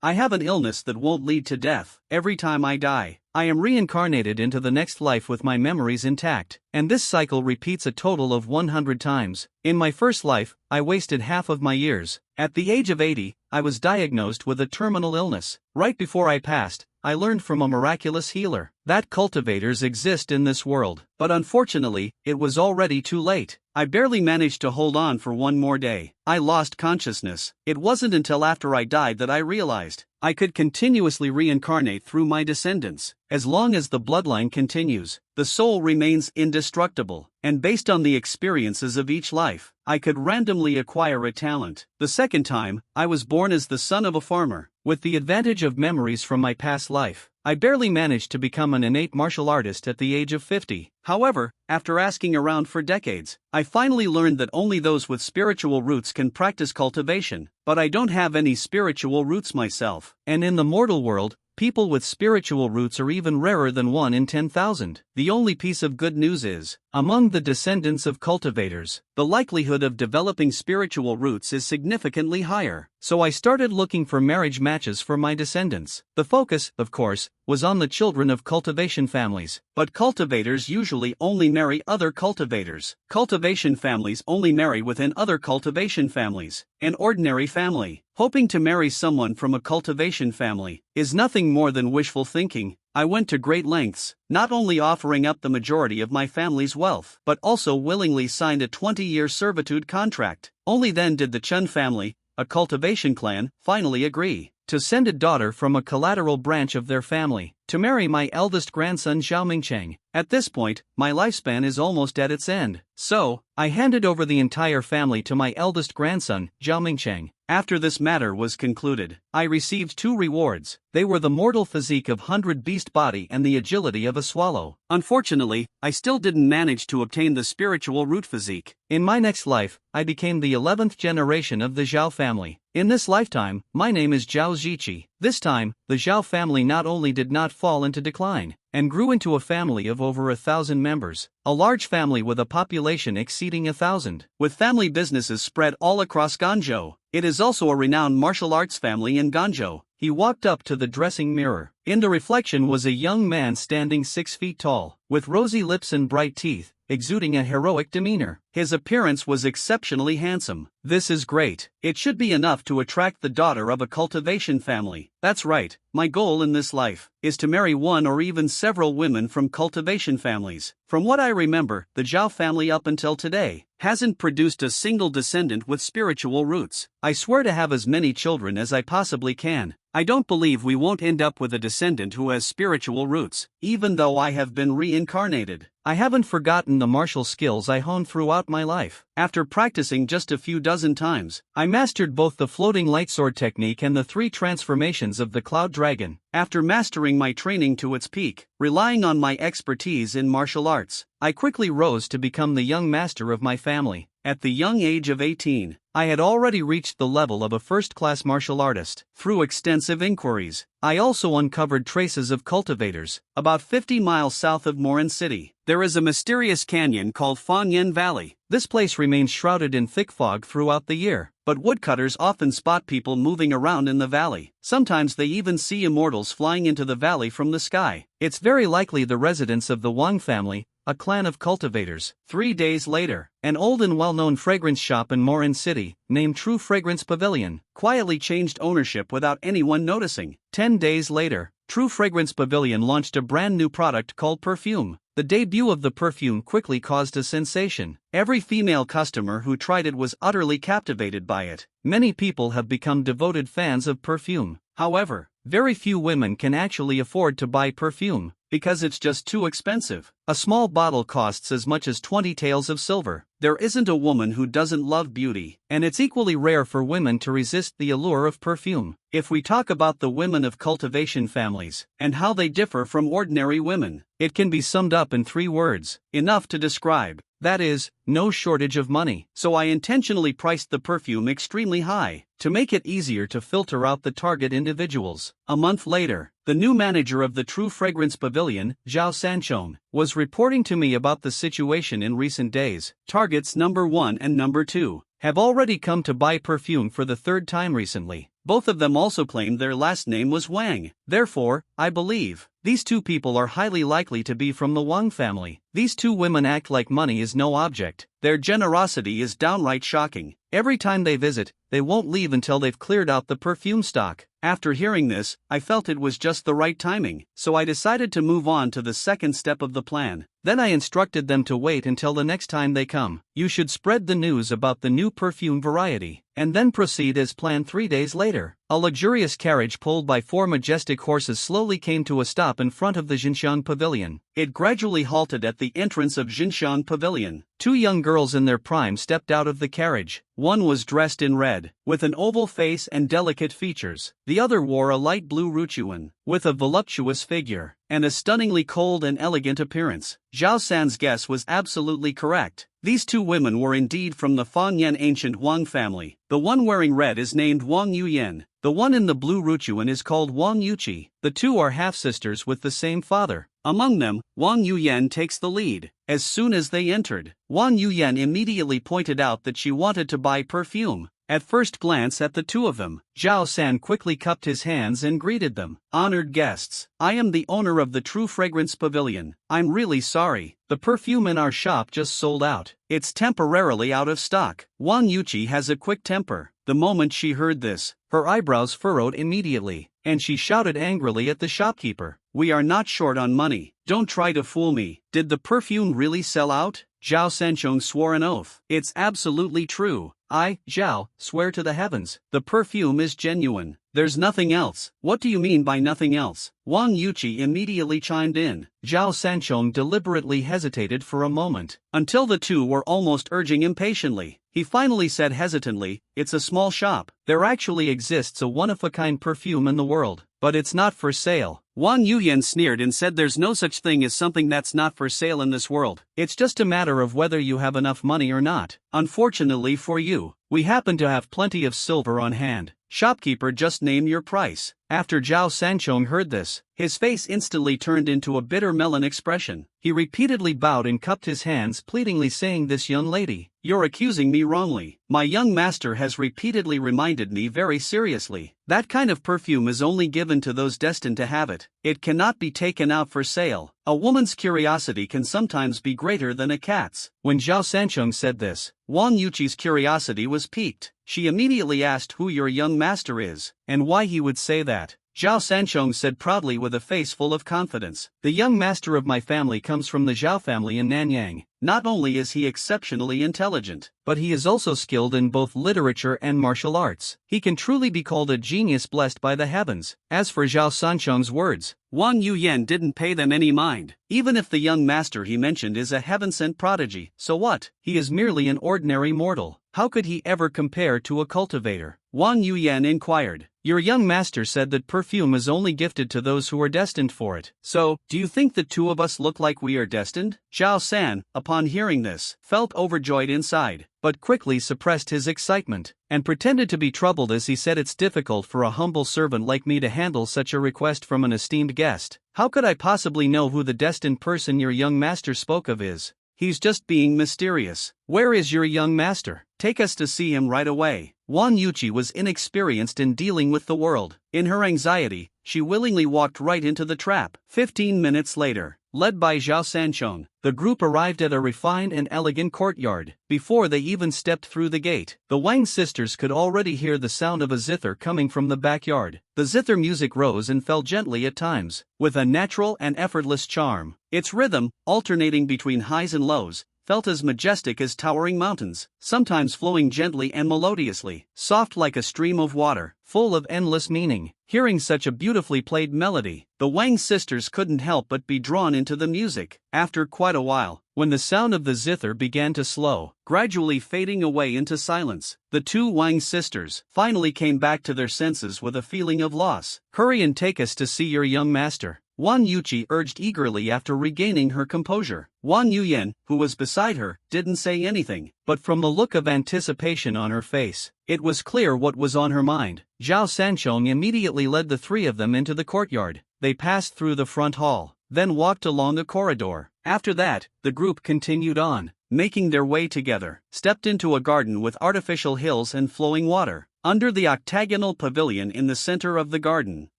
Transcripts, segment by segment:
I have an illness that won't lead to death. Every time I die, I am reincarnated into the next life with my memories intact, and this cycle repeats a total of 100 times. In my first life, I wasted half of my years. At the age of 80, I was diagnosed with a terminal illness. Right before I passed, I learned from a miraculous healer that cultivators exist in this world. But unfortunately, it was already too late. I barely managed to hold on for one more day. I lost consciousness. It wasn't until after I died that I realized I could continuously reincarnate through my descendants. As long as the bloodline continues, the soul remains indestructible, and based on the experiences of each life, I could randomly acquire a talent. The second time, I was born as the son of a farmer. With the advantage of memories from my past life, I barely managed to become an innate martial artist at the age of 50. However, after asking around for decades, I finally learned that only those with spiritual roots can practice cultivation. But I don't have any spiritual roots myself. And in the mortal world, people with spiritual roots are even rarer than 1 in 10,000. The only piece of good news is, among the descendants of cultivators, the likelihood of developing spiritual roots is significantly higher. So I started looking for marriage matches for my descendants. The focus, of course, was on the children of cultivation families. But cultivators usually only marry other cultivators. Cultivation families only marry within other cultivation families. An ordinary family, hoping to marry someone from a cultivation family, is nothing more than wishful thinking. I went to great lengths, not only offering up the majority of my family's wealth, but also willingly signed a 20-year servitude contract. Only then did the Chun family, a cultivation clan, finally agree to send a daughter from a collateral branch of their family to marry my eldest grandson Zhao Mingcheng. At this point, my lifespan is almost at its end. So, I handed over the entire family to my eldest grandson, Zhao Mingcheng. After this matter was concluded, I received 2 rewards. They were the mortal physique of 100 beast body and the agility of a swallow. Unfortunately, I still didn't manage to obtain the spiritual root physique. In my next life, I became the 11th generation of the Zhao family. In this lifetime, my name is Zhao Ziqi. This time, the Zhao family not only did not fall into decline, and grew into a family of over 1,000 members, a large family with a population exceeding 1,000, with family businesses spread all across Ganzhou. It is also a renowned martial arts family in Ganzhou. He walked up to the dressing mirror. In the reflection was a young man standing 6 feet tall, with rosy lips and bright teeth, exuding a heroic demeanor. His appearance was exceptionally handsome. This is great. It should be enough to attract the daughter of a cultivation family. That's right, my goal in this life is to marry one or even several women from cultivation families. From what I remember, the Zhao family up until today hasn't produced a single descendant with spiritual roots. I swear to have as many children as I possibly can. I don't believe we won't end up with a descendant who has spiritual roots, even though I have been reincarnated. I haven't forgotten the martial skills I honed throughout my life. After practicing just a few dozen times, I mastered both the floating lightsword technique and the 3 transformations of the Cloud Dragon. After mastering my training to its peak, relying on my expertise in martial arts, I quickly rose to become the young master of my family. At the young age of 18, I had already reached the level of a first-class martial artist. Through extensive inquiries, I also uncovered traces of cultivators. About 50 miles south of Morin City, there is a mysterious canyon called Fangyan Valley. This place remains shrouded in thick fog throughout the year, but woodcutters often spot people moving around in the valley. Sometimes they even see immortals flying into the valley from the sky. It's very likely the residents of the Wang family, a clan of cultivators. 3 days later, an old and well-known fragrance shop in Morin City, named True Fragrance Pavilion, quietly changed ownership without anyone noticing. 10 days later, True Fragrance Pavilion launched a brand new product called perfume. The debut of the perfume quickly caused a sensation. Every female customer who tried it was utterly captivated by it. Many people have become devoted fans of perfume. However, very few women can actually afford to buy perfume, because it's just too expensive. A small bottle costs as much as 20 taels of silver. There isn't a woman who doesn't love beauty, and it's equally rare for women to resist the allure of perfume. If we talk about the women of cultivation families, and how they differ from ordinary women, it can be summed up in 3 words, enough to describe. That is, no shortage of money. So I intentionally priced the perfume extremely high, to make it easier to filter out the target individuals. A month later, the new manager of the True Fragrance Pavilion, Zhao Sanchong, was reporting to me about the situation in recent days. Targets number 1 and number 2 have already come to buy perfume for the 3rd time recently. Both of them also claimed their last name was Wang. Therefore, I believe these two people are highly likely to be from the Wang family. These two women act like money is no object. Their generosity is downright shocking. Every time they visit, they won't leave until they've cleared out the perfume stock. After hearing this, I felt it was just the right timing, so I decided to move on to the second step of the plan. Then I instructed them to wait until the next time they come. You should spread the news about the new perfume variety, and then proceed as planned. 3 days later, a luxurious carriage pulled by 4 majestic horses slowly came to a stop in front of the Jinshan Pavilion. It gradually halted at the entrance of Jinshan Pavilion. 2 young girls in their prime stepped out of the carriage. One was dressed in red, with an oval face and delicate features. The other wore a light blue ruchuan, with a voluptuous figure, and a stunningly cold and elegant appearance. Zhao San's guess was absolutely correct. These 2 women were indeed from the Fanyan ancient Wang family. The one wearing red is named Wang Yuyan. The one in the blue ruchuan is called Wang Yuqi. The 2 are half-sisters with the same father. Among them, Wang Yuyan takes the lead. As soon as they entered, Wang Yuyan immediately pointed out that she wanted to buy perfume. At first glance at the 2 of them, Zhao San quickly cupped his hands and greeted them. Honored guests, I am the owner of the True Fragrance Pavilion. I'm really sorry, the perfume in our shop just sold out. It's temporarily out of stock. Wang Yuqi has a quick temper. The moment she heard this, her eyebrows furrowed immediately, and she shouted angrily at the shopkeeper. We are not short on money. Don't try to fool me. Did the perfume really sell out? Zhao Sanchong swore an oath. It's absolutely true. I, Zhao, swear to the heavens, the perfume is genuine. There's nothing else. What do you mean by nothing else? Wang Yuqi immediately chimed in. Zhao Sanchong deliberately hesitated for a moment, until the 2 were almost urging impatiently. He finally said hesitantly, it's a small shop. There actually exists a one-of-a-kind perfume in the world, but it's not for sale. Wang Yuyan sneered and said there's no such thing as something that's not for sale in this world. It's just a matter of whether you have enough money or not. Unfortunately for you, we happen to have plenty of silver on hand. Shopkeeper, just name your price. After Zhao Sanchong heard this, his face instantly turned into a bitter melon expression. He repeatedly bowed and cupped his hands, pleadingly saying, this young lady, you're accusing me wrongly. My young master has repeatedly reminded me very seriously. That kind of perfume is only given to those destined to have it. It cannot be taken out for sale. A woman's curiosity can sometimes be greater than a cat's. When Zhao Sanchong said this, Wang Yuqi's curiosity was piqued. She immediately asked who your young master is, and why he would say that. Zhao Sanchong said proudly with a face full of confidence, the young master of my family comes from the Zhao family in Nanyang. Not only is he exceptionally intelligent, but he is also skilled in both literature and martial arts. He can truly be called a genius blessed by the heavens. As for Zhao Sanchong's words, Wang Yuyan didn't pay them any mind. Even if the young master he mentioned is a heaven-sent prodigy, so what? He is merely an ordinary mortal. How could he ever compare to a cultivator? Wang Yuyan inquired. Your young master said that perfume is only gifted to those who are destined for it. So, do you think the 2 of us look like we are destined? Zhao San, upon hearing this, felt overjoyed inside, but quickly suppressed his excitement, and pretended to be troubled as he said, it's difficult for a humble servant like me to handle such a request from an esteemed guest. How could I possibly know who the destined person your young master spoke of is? He's just being mysterious. Where is your young master? Take us to see him right away. Wang Yuqi was inexperienced in dealing with the world. In her anxiety, she willingly walked right into the trap. 15 minutes later, led by Zhao Sanchong, the group arrived at a refined and elegant courtyard. Before they even stepped through the gate, the Wang sisters could already hear the sound of a zither coming from the backyard. The zither music rose and fell gently at times, with a natural and effortless charm. Its rhythm, alternating between highs and lows, felt as majestic as towering mountains, sometimes flowing gently and melodiously, soft like a stream of water, full of endless meaning. Hearing such a beautifully played melody, the Wang sisters couldn't help but be drawn into the music. After quite a while, when the sound of the zither began to slow, gradually fading away into silence, the 2 Wang sisters finally came back to their senses with a feeling of loss. Hurry and take us to see your young master, Wang Yuqi urged eagerly after regaining her composure. Wang Yuyan, who was beside her, didn't say anything, but from the look of anticipation on her face, it was clear what was on her mind. Zhao Sanchong immediately led the 3 of them into the courtyard. They passed through the front hall, then walked along a corridor. After that, the group continued on, making their way together, stepped into a garden with artificial hills and flowing water. under the octagonal pavilion in the center of the garden,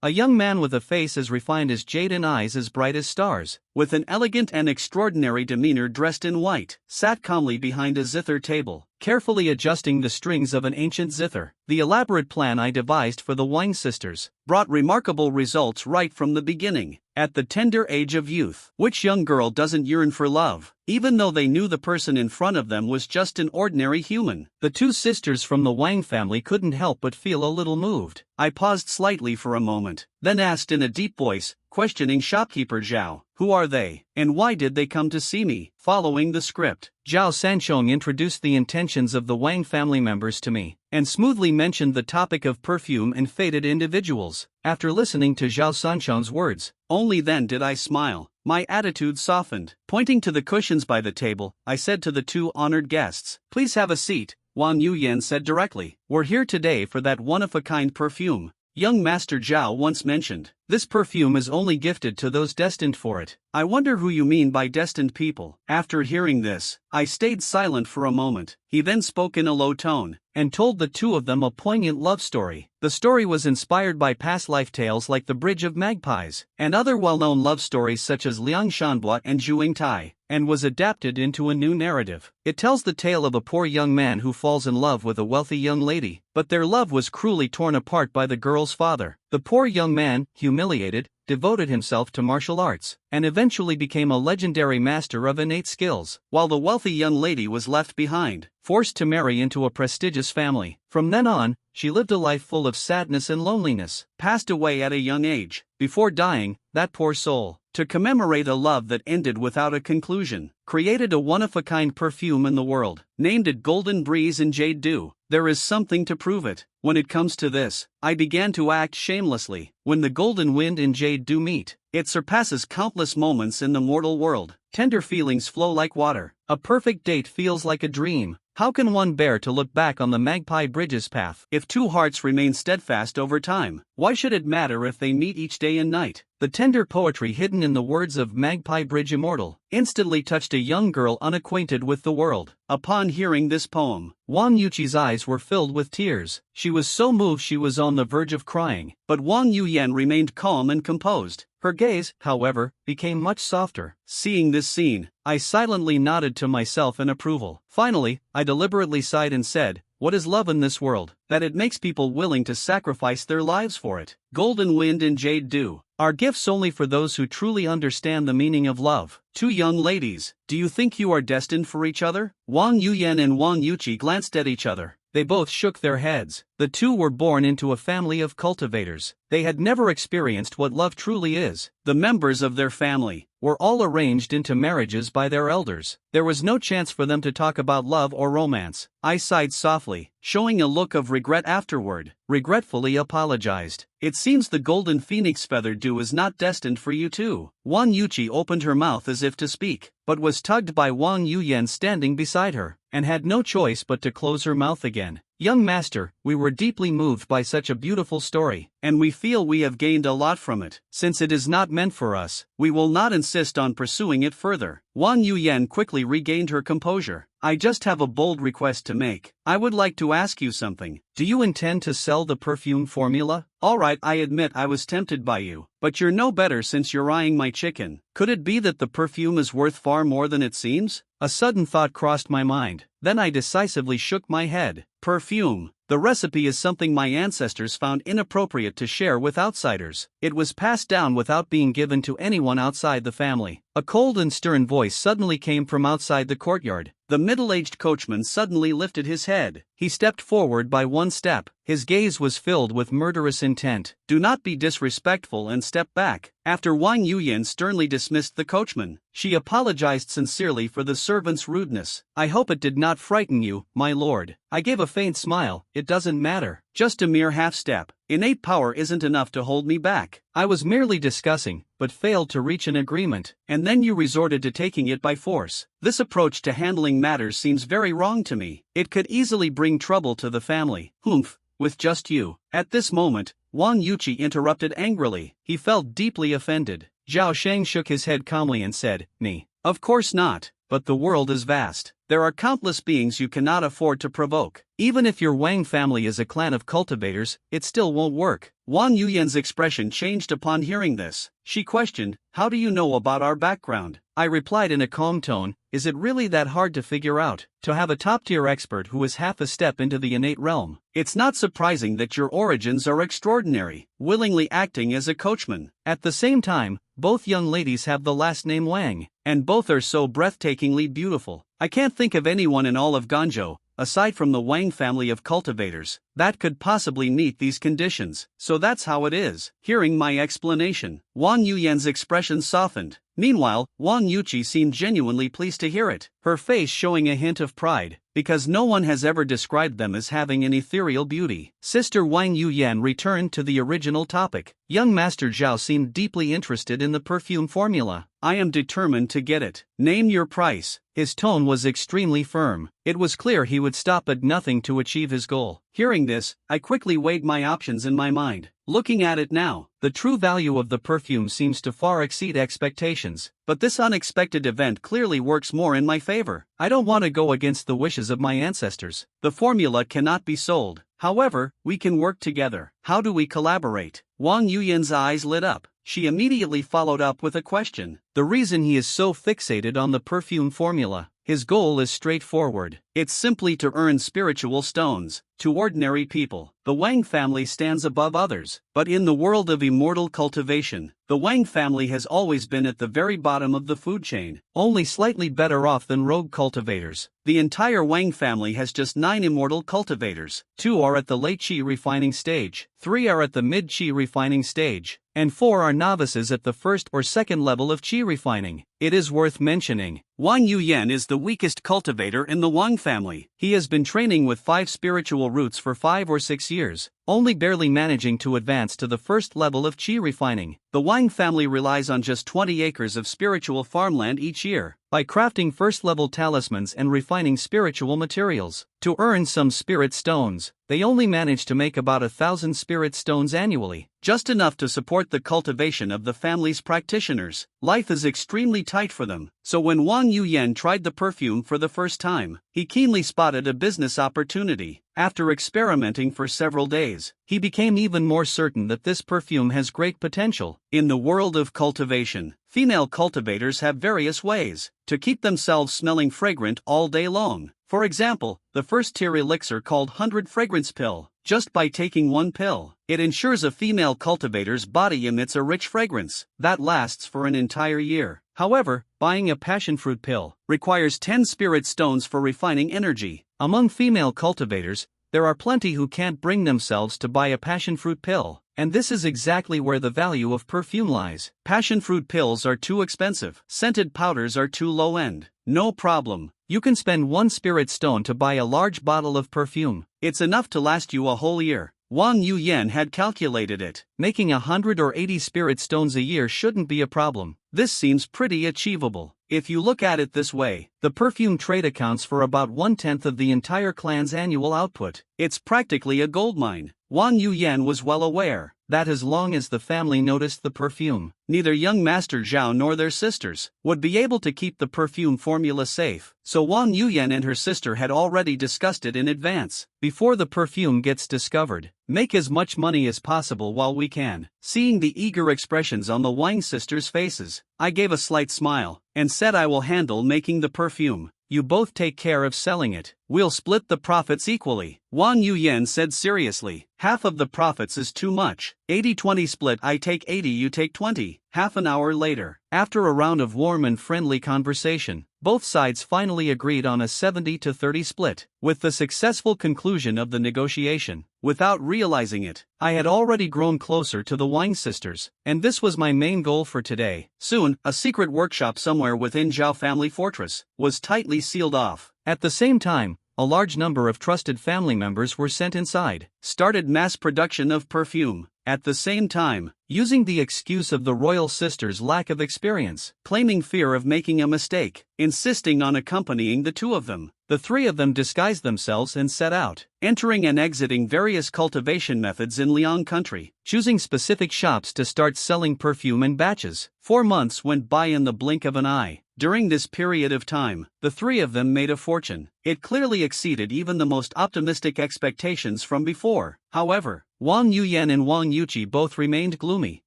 a young man with a face as refined as jade and eyes as bright as stars, with an elegant and extraordinary demeanor dressed in white, sat calmly behind a zither table, carefully adjusting the strings of an ancient zither. The elaborate plan I devised for the wine sisters brought remarkable results right from the beginning. At the tender age of youth, which young girl doesn't yearn for love, even though they knew the person in front of them was just an ordinary human? The two sisters from the Wang family couldn't help but feel a little moved. I paused slightly for a moment, then asked in a deep voice, questioning shopkeeper Zhao, "Who are they, and why did they come to see me?" Following the script, Zhao Sanchong introduced the intentions of the Wang family members to me, and smoothly mentioned the topic of perfume and fated individuals. After listening to Zhao Sanchong's words, only then did I smile. My attitude softened. Pointing to the cushions by the table, I said to the two honored guests, "Please have a seat." Wang Yuyan said directly, "We're here today for that one-of-a-kind perfume young Master Zhao once mentioned. This perfume is only gifted to those destined for it." "I wonder who you mean by destined people." After hearing this, I stayed silent for a moment. He then spoke in a low tone, and told the two of them a poignant love story. The story was inspired by past life tales like The Bridge of Magpies, and other well-known love stories such as Liang Shanbua and Zhuing Tai, and was adapted into a new narrative. It tells the tale of a poor young man who falls in love with a wealthy young lady, but their love was cruelly torn apart by the girl's father. The poor young man, humiliated, devoted himself to martial arts, and eventually became a legendary master of innate skills, while the wealthy young lady was left behind, forced to marry into a prestigious family. From then on, she lived a life full of sadness and loneliness, passed away at a young age. Before dying, that poor soul, to commemorate a love that ended without a conclusion, created a one-of-a-kind perfume in the world, named it Golden Breeze and Jade Dew. There is something to prove it. When it comes to this, I began to act shamelessly. When the golden wind and jade dew meet, it surpasses countless moments in the mortal world. Tender feelings flow like water. A perfect date feels like a dream. How can one bear to look back on the Magpie Bridge's path? If two hearts remain steadfast over time, why should it matter if they meet each day and night? The tender poetry hidden in the words of Magpie Bridge Immortal instantly touched a young girl unacquainted with the world. Upon hearing this poem, Wang Yuqi's eyes were filled with tears. She was so moved she was on the verge of crying, but Wang Yuyan remained calm and composed. Her gaze, however, became much softer. Seeing this scene, I silently nodded to myself in approval. Finally, I deliberately sighed and said, "What is love in this world, that it makes people willing to sacrifice their lives for it? Golden wind and jade dew are gifts only for those who truly understand the meaning of love." Two young ladies, do you think you are destined for each other? Wang Yuyan and Wang Yuqi glanced at each other. They both shook their heads. The two were born into a family of cultivators. They had never experienced what love truly is. The members of their family were all arranged into marriages by their elders. There was no chance for them to talk about love or romance. I sighed softly, showing a look of regret afterward, regretfully apologized. "It seems the golden phoenix feather dew is not destined for you too." Wang Yuqi opened her mouth as if to speak, but was tugged by Wang Yuyan standing beside her, and had no choice but to close her mouth again. "Young master, we were deeply moved by such a beautiful story, and we feel we have gained a lot from it. Since it is not meant for us, we will not insist on pursuing it further." Wang Yuyan quickly regained her composure. "I just have a bold request to make. I would like to ask you something. Do you intend to sell the perfume formula?" "Alright, I admit I was tempted by you, but you're no better since you're eyeing my chicken. Could it be that the perfume is worth far more than it seems?" A sudden thought crossed my mind, then I decisively shook my head. Perfume. The recipe is something my ancestors found inappropriate to share with outsiders. It was passed down without being given to anyone outside the family. A cold and stern voice suddenly came from outside the courtyard. The middle-aged coachman suddenly lifted his head. He stepped forward by one step. His gaze was filled with murderous intent. "Do not be disrespectful and step back." After Wang Yuyan sternly dismissed the coachman, she apologized sincerely for the servant's rudeness. "I hope it did not frighten you, my lord." I gave a faint smile. "It doesn't matter. Just a mere half-step. Innate power isn't enough to hold me back. I was merely discussing, but failed to reach an agreement, and then you resorted to taking it by force. This approach to handling matters seems very wrong to me. It could easily bring trouble to the family. Humph, with just you." At this moment, Wang Yuqi interrupted angrily. He felt deeply offended. Zhao Sheng shook his head calmly and said, "Me. Of course not. but the world is vast. There are countless beings you cannot afford to provoke. Even if your Wang family is a clan of cultivators, it still won't work. Wang Yuyan's expression changed upon hearing this. She questioned, "How do you know about our background?" I replied in a calm tone, "Is it really that hard to figure out? To have a top-tier expert who is half a step into the innate realm. It's not surprising that your origins are extraordinary, willingly acting as a coachman." At the same time, both young ladies have the last name Wang, and both are so breathtakingly beautiful. I can't think of anyone in all of Ganzhou, aside from the Wang family of cultivators, that could possibly meet these conditions. So that's how it is. Hearing my explanation, Wang Yuyan's expression softened. Meanwhile, Wang Yuqi seemed genuinely pleased to hear it, her face showing a hint of pride, because no one has ever described them as having an ethereal beauty. Sister Wang Yuyan returned to the original topic. Young Master Zhao seemed deeply interested in the perfume formula. "I am determined to get it. Name your price." His tone was extremely firm. It was clear he would stop at nothing to achieve his goal. Hearing this, I quickly weighed my options in my mind. Looking at it now, the true value of the perfume seems to far exceed expectations, but this unexpected event clearly works more in my favor. I don't want to go against the wishes of my ancestors. The formula cannot be sold. However, we can work together. How do we collaborate? Wang Yuyan's eyes lit up. She immediately followed up with a question. The reason he is so fixated on the perfume formula, his goal is straightforward. It's simply to earn spiritual stones. To ordinary people, the Wang family stands above others, but in the world of immortal cultivation, the Wang family has always been at the very bottom of the food chain, only slightly better off than rogue cultivators. The entire Wang family has just 9 immortal cultivators. 2 are at the late qi refining stage, 3 are at the mid qi refining stage, and 4 are novices at the first or second level of qi refining. It is worth mentioning, Wang Yuyan is the weakest cultivator in the Wang family. He has been training with 5 spiritual roots for 5 or 6 years, only barely managing to advance to the first level of qi refining. The Wang family relies on just 20 acres of spiritual farmland each year, by crafting first-level talismans and refining spiritual materials. To earn some spirit stones, they only manage to make about 1,000 spirit stones annually, just enough to support the cultivation of the family's practitioners. Life is extremely tight for them, so when Wang Yuyan tried the perfume for the first time, he keenly spotted a business opportunity. After experimenting for several days, he became even more certain that this perfume has great potential. In the world of cultivation, female cultivators have various ways to keep themselves smelling fragrant all day long. For example, the first-tier elixir called 100 Fragrance Pill. Just by taking one pill, it ensures a female cultivator's body emits a rich fragrance that lasts for an entire year. However, buying a passion fruit pill requires 10 spirit stones for refining energy. Among female cultivators, there are plenty who can't bring themselves to buy a passion fruit pill, and this is exactly where the value of perfume lies. Passion fruit pills are too expensive. Scented powders are too low-end. No problem. You can spend 1 spirit stone to buy a large bottle of perfume. It's enough to last you a whole year. Wang Yuyan had calculated it. Making 100 or 80 spirit stones a year shouldn't be a problem. This seems pretty achievable. If you look at it this way, the perfume trade accounts for about 1/10 of the entire clan's annual output. It's practically a goldmine. Wang Yuyan was well aware that as long as the family noticed the perfume, neither young Master Zhao nor their sisters would be able to keep the perfume formula safe. So Wang Yuyan and her sister had already discussed it in advance. Before the perfume gets discovered, make as much money as possible while we can. Seeing the eager expressions on the Wang sisters' faces, I gave a slight smile and said, I will handle making the perfume. You both take care of selling it. We'll split the profits equally. Wang Yuyan said seriously. Half of the profits is too much. 80-20 split. I take 80, you take 20. Half an hour later, after a round of warm and friendly conversation, both sides finally agreed on a 70-30 split. With the successful conclusion of the negotiation, without realizing it, I had already grown closer to the Wang sisters, and this was my main goal for today. Soon, a secret workshop somewhere within Zhao family fortress was tightly sealed off. At the same time, a large number of trusted family members were sent inside. Started mass production of perfume. At the same time, using the excuse of the royal sisters' lack of experience, claiming fear of making a mistake, insisting on accompanying the two of them. The three of them disguised themselves and set out, entering and exiting various cultivation methods in Liang country, choosing specific shops to start selling perfume in batches. 4 months went by in the blink of an eye. During this period of time, the three of them made a fortune. It clearly exceeded even the most optimistic expectations from before. However, Wang Yuyan and Wang Yuqi both remained gloomy.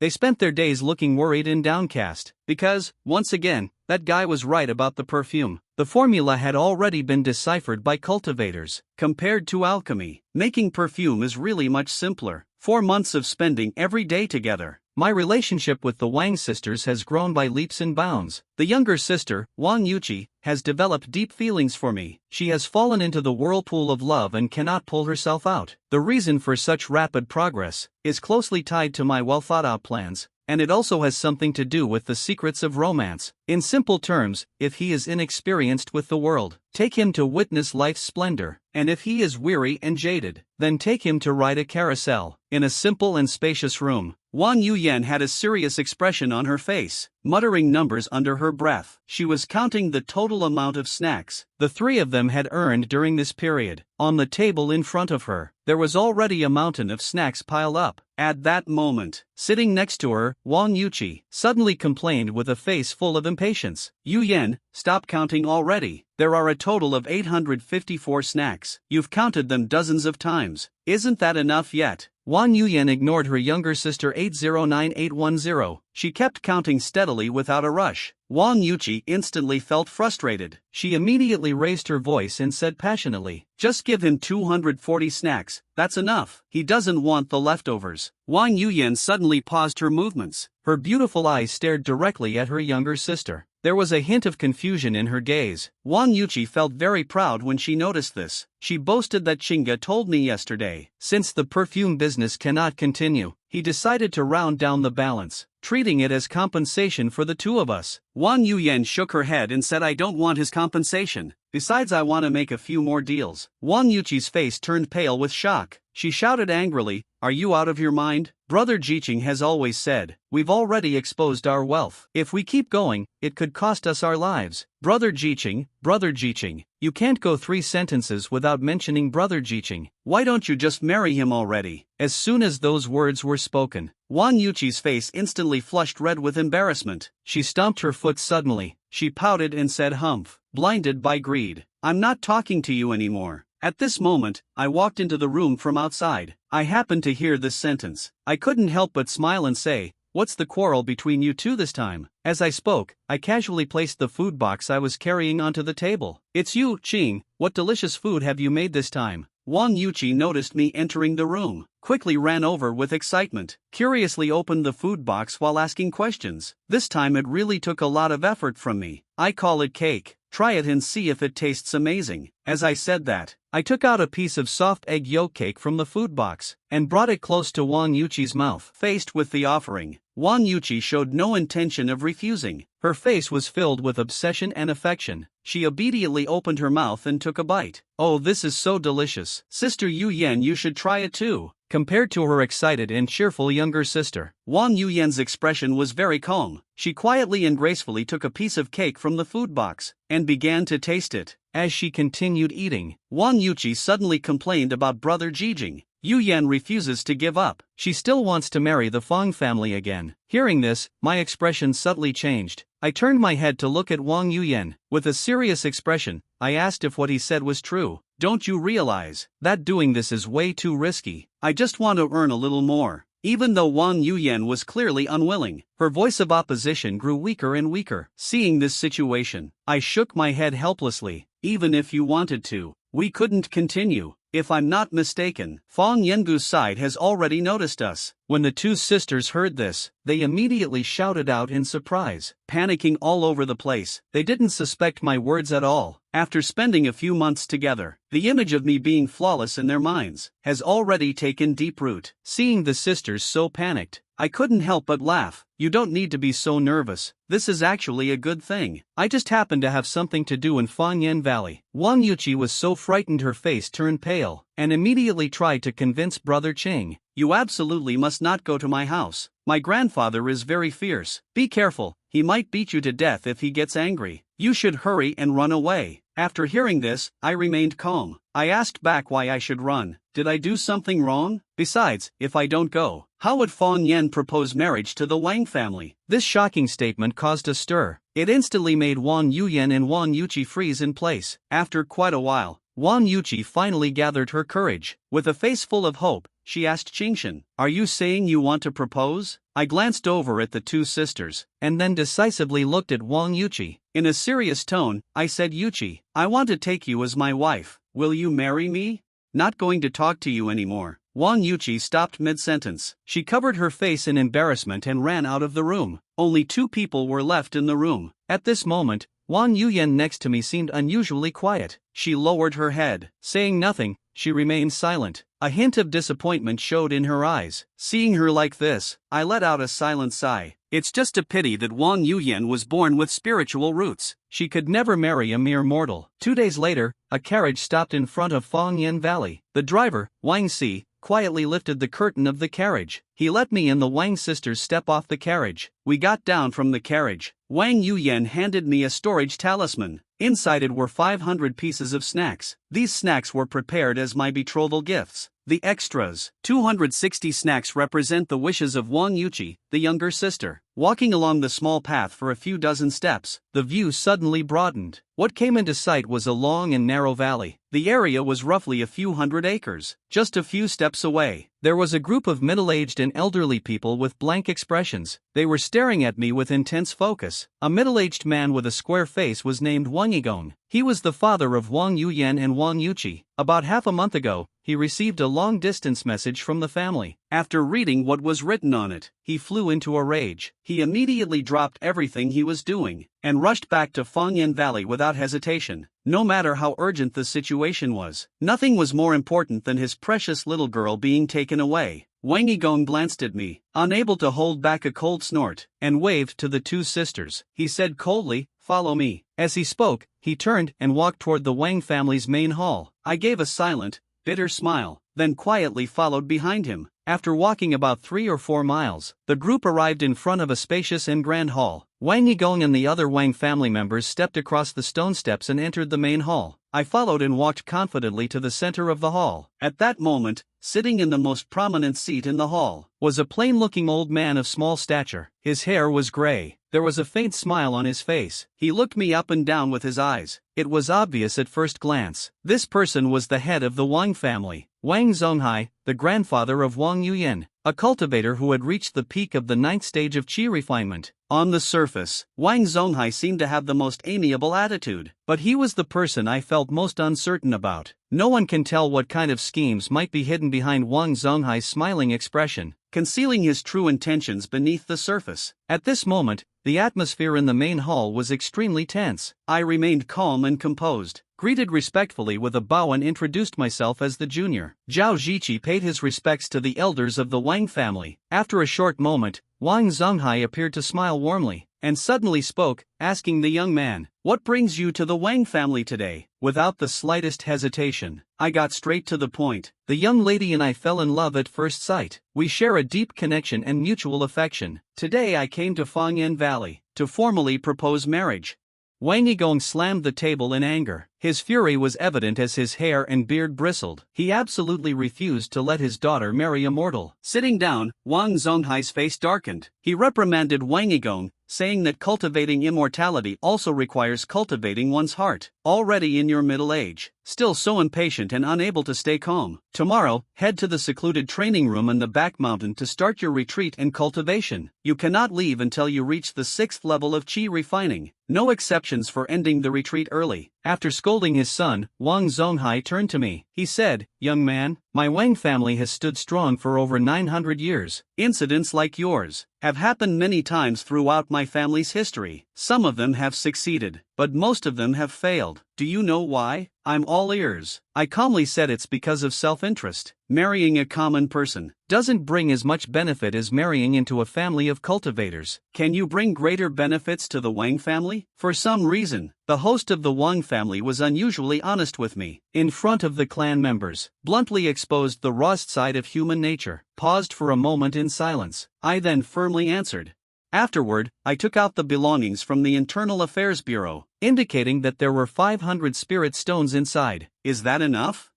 They spent their days looking worried and downcast, because, once again, that guy was right about the perfume. The formula had already been deciphered by cultivators. Compared to alchemy, making perfume is really much simpler. 4 months of spending every day together. My relationship with the Wang sisters has grown by leaps and bounds. The younger sister, Wang Yuqi, has developed deep feelings for me. She has fallen into the whirlpool of love and cannot pull herself out. The reason for such rapid progress is closely tied to my well-thought-out plans, and it also has something to do with the secrets of romance. In simple terms, if he is inexperienced with the world, take him to witness life's splendor, and if he is weary and jaded, then take him to ride a carousel. In a simple and spacious room, Wang Yuyan had a serious expression on her face, muttering numbers under her breath. She was counting the total amount of snacks the three of them had earned during this period. On the table in front of her, there was already a mountain of snacks piled up. At that moment, sitting next to her, Wang Yuqi suddenly complained with a face full of impatience. "Yuyan, stop counting already. There are a total of 854 snacks. You've counted them dozens of times. Isn't that enough yet?" Wang Yuyan ignored her younger sister 809810. She kept counting steadily without a rush. Wang Yuqi instantly felt frustrated. She immediately raised her voice and said passionately, "Just give him 240 snacks, that's enough. He doesn't want the leftovers." Wang Yuyan suddenly paused her movements. Her beautiful eyes stared directly at her younger sister. There was a hint of confusion in her gaze. Wang Yuqi felt very proud when she noticed this. She boasted that Chinga told me yesterday. Since the perfume business cannot continue, he decided to round down the balance, treating it as compensation for the two of us. Wang Yuyan shook her head and said, "I don't want his compensation. Besides, I want to make a few more deals." Wang Yuqi's face turned pale with shock. She shouted angrily, "Are you out of your mind? Brother Jiqing has always said, we've already exposed our wealth. If we keep going, it could cost us our lives. Brother Jiqing, you can't go 3 sentences without mentioning Brother Jiqing. Why don't you just marry him already?" As soon as those words were spoken, Wang Yuqi's face instantly flushed red with embarrassment. She stomped her foot suddenly. She pouted and said, "Humph, blinded by greed. I'm not talking to you anymore." At this moment, I walked into the room from outside. I happened to hear this sentence. I couldn't help but smile and say, "What's the quarrel between you two this time?" As I spoke, I casually placed the food box I was carrying onto the table. "It's you, Qing. What delicious food have you made this time?" Wang Yuqi noticed me entering the room, quickly ran over with excitement, curiously opened the food box while asking questions. This time it really took a lot of effort from me. "I call it cake. Try it and see if it tastes amazing." As I said that, I took out a piece of soft egg yolk cake from the food box and brought it close to Wang Yuqi's mouth. Faced with the offering, Wang Yuqi showed no intention of refusing. Her face was filled with obsession and affection. She obediently opened her mouth and took a bite. "Oh, this is so delicious. Sister Yuyan, you should try it too." Compared to her excited and cheerful younger sister, Wang Yuyan's expression was very calm. She quietly and gracefully took a piece of cake from the food box and began to taste it. As she continued eating, Wang Yuqi suddenly complained about Brother Jiqing. Yuyan refuses to give up. She still wants to marry the Fang family again. Hearing this, my expression subtly changed. I turned my head to look at Wang Yuyan. With a serious expression, I asked if what he said was true. "Don't you realize that doing this is way too risky? I just want to earn a little more." Even though Wang Yuyan was clearly unwilling, her voice of opposition grew weaker and weaker. Seeing this situation, I shook my head helplessly. "Even if you wanted to, we couldn't continue. If I'm not mistaken, Fang Yengu's side has already noticed us." When the two sisters heard this, they immediately shouted out in surprise, panicking all over the place. They didn't suspect my words at all. After spending a few months together, the image of me being flawless in their minds has already taken deep root. Seeing the sisters so panicked, I couldn't help but laugh. "You don't need to be so nervous. This is actually a good thing. I just happen to have something to do in Fangyan Valley." Wang Yuqi was so frightened her face turned pale, and immediately tried to convince Brother Qing. "You absolutely must not go to my house. My grandfather is very fierce. Be careful, he might beat you to death if he gets angry. You should hurry and run away. After hearing this, I remained calm. I asked back why I should run. Did I do something wrong? Besides, if I don't go, how would Fang Yan propose marriage to the Wang family? This shocking statement caused a stir. It instantly made Wang Yuyan and Wang Yuqi freeze in place. After quite a while, Wang Yuqi finally gathered her courage. With a face full of hope, she asked Qingshan, "Are you saying you want to propose?" I glanced over at the two sisters, and then decisively looked at Wang Yuqi. In a serious tone, I said, "Yuqi, I want to take you as my wife. Will you marry me?" "Not going to talk to you anymore." Wang Yuqi stopped mid-sentence. She covered her face in embarrassment and ran out of the room. Only two people were left in the room. At this moment, Wang Yuyan next to me seemed unusually quiet. She lowered her head. Saying nothing, she remained silent. A hint of disappointment showed in her eyes. Seeing her like this, I let out a silent sigh. It's just a pity that Wang Yuyan was born with spiritual roots. She could never marry a mere mortal. 2 days later, a carriage stopped in front of Fangyan Valley. The driver, Wang Si, quietly lifted the curtain of the carriage. He let me and the Wang sisters step off the carriage. We got down from the carriage. Wang Yuyan handed me a storage talisman. Inside it were 500 pieces of snacks. These snacks were prepared as my betrothal gifts. The extras, 260 snacks, represent the wishes of Wang Yuqi, the younger sister. Walking along the small path for a few dozen steps, the view suddenly broadened. What came into sight was a long and narrow valley. The area was roughly a few hundred acres. Just a few steps away, there was a group of middle-aged and elderly people with blank expressions. They were staring at me with intense focus. A middle-aged man with a square face was named Wang Yigong. He was the father of Wang Yuyan and Wang Yuqi. About half a month ago, he received a long-distance message from the family. After reading what was written on it, he flew into a rage. He immediately dropped everything he was doing and rushed back to Fangyan Valley without hesitation. No matter how urgent the situation was, nothing was more important than his precious little girl being taken away. Wang Yigong glanced at me, unable to hold back a cold snort, and waved to the two sisters. He said coldly, "Follow me." As he spoke, he turned and walked toward the Wang family's main hall. I gave a silent, bitter smile, then quietly followed behind him. After walking about 3 or 4 miles, the group arrived in front of a spacious and grand hall. Wang Yigong and the other Wang family members stepped across the stone steps and entered the main hall. I followed and walked confidently to the center of the hall. At that moment, sitting in the most prominent seat in the hall, was a plain-looking old man of small stature. His hair was gray. There was a faint smile on his face. He looked me up and down with his eyes. It was obvious at first glance. This person was the head of the Wang family, Wang Zonghai, the grandfather of Wang Yuyan, a cultivator who had reached the peak of the 9th stage of qi refinement. On the surface, Wang Zonghai seemed to have the most amiable attitude, but he was the person I felt most uncertain about. No one can tell what kind of schemes might be hidden behind Wang Zonghai's smiling expression, concealing his true intentions beneath the surface. At this moment, the atmosphere in the main hall was extremely tense. I remained calm and composed, greeted respectfully with a bow and introduced myself as the junior. Zhao Ziqi paid his respects to the elders of the Wang family. After a short moment, Wang Zonghai appeared to smile warmly, and suddenly spoke, asking the young man, "What brings you to the Wang family today?" Without the slightest hesitation, I got straight to the point. The young lady and I fell in love at first sight. We share a deep connection and mutual affection. Today I came to Fangyan Valley to formally propose marriage. Wang Yigong slammed the table in anger. His fury was evident as his hair and beard bristled. He absolutely refused to let his daughter marry a mortal. Sitting down, Wang Zonghai's face darkened. He reprimanded Wang Yigong, saying that cultivating immortality also requires cultivating one's heart. Already in your middle age, still so impatient and unable to stay calm. Tomorrow, head to the secluded training room in the back mountain to start your retreat and cultivation. You cannot leave until you reach the 6th level of qi refining. No exceptions for ending the retreat early. After scolding his son, Wang Zonghai turned to me. He said, "Young man, my Wang family has stood strong for over 900 years. Incidents like yours have happened many times throughout my family's history. Some of them have succeeded, but most of them have failed. Do you know why? I'm all ears." I calmly said it's because of self-interest. Marrying a common person doesn't bring as much benefit as marrying into a family of cultivators. Can you bring greater benefits to the Wang family? For some reason, the host of the Wang family was unusually honest with me. In front of the clan members, bluntly exposed the rawest side of human nature. Paused for a moment in silence. I then firmly answered, Afterward, I took out the belongings from the Internal Affairs Bureau, indicating that there were 500 spirit stones inside. Is that enough?